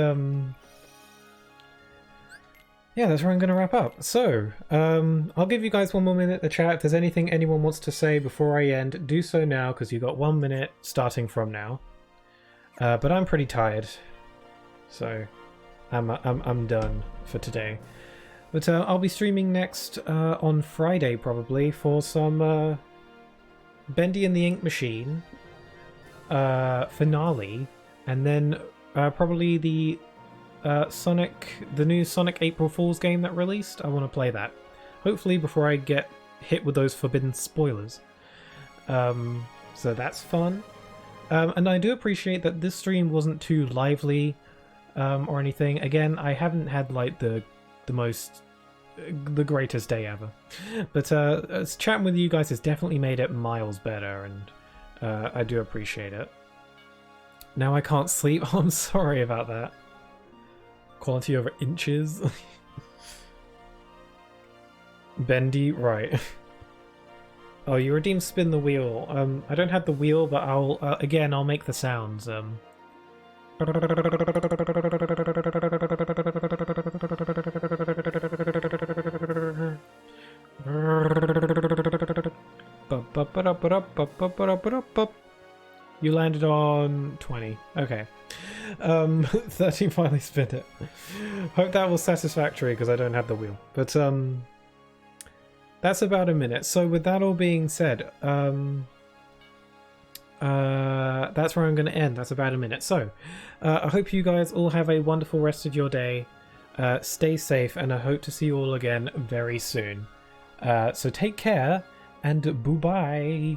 yeah, that's where I'm going to wrap up. So, I'll give you guys one more minute to chat. If there's anything anyone wants to say before I end, do so now, because you've got 1 minute starting from now. But I'm pretty tired, so I'm done for today. But I'll be streaming next on Friday, probably, for some Bendy and the Ink Machine finale, and then probably the new Sonic April Fool's game that released. I want to play that, hopefully before I get hit with those forbidden spoilers. So that's fun. And I do appreciate that this stream wasn't too lively or anything. Again, I haven't had like the greatest day ever, but chatting with you guys has definitely made it miles better, and I do appreciate it. Now I can't sleep. Oh, I'm sorry about that. Quality over inches. Bendy, right. Oh, you redeemed spin the wheel. I don't have the wheel, but I'll make the sounds. You landed on 20. Okay. 13 finally spin it. Hope that was satisfactory because I don't have the wheel. But that's about a minute. So with that all being said, that's where I'm going to end. That's about a minute. So I hope you guys all have a wonderful rest of your day. Stay safe, and I hope to see you all again very soon. So take care, and bye-bye.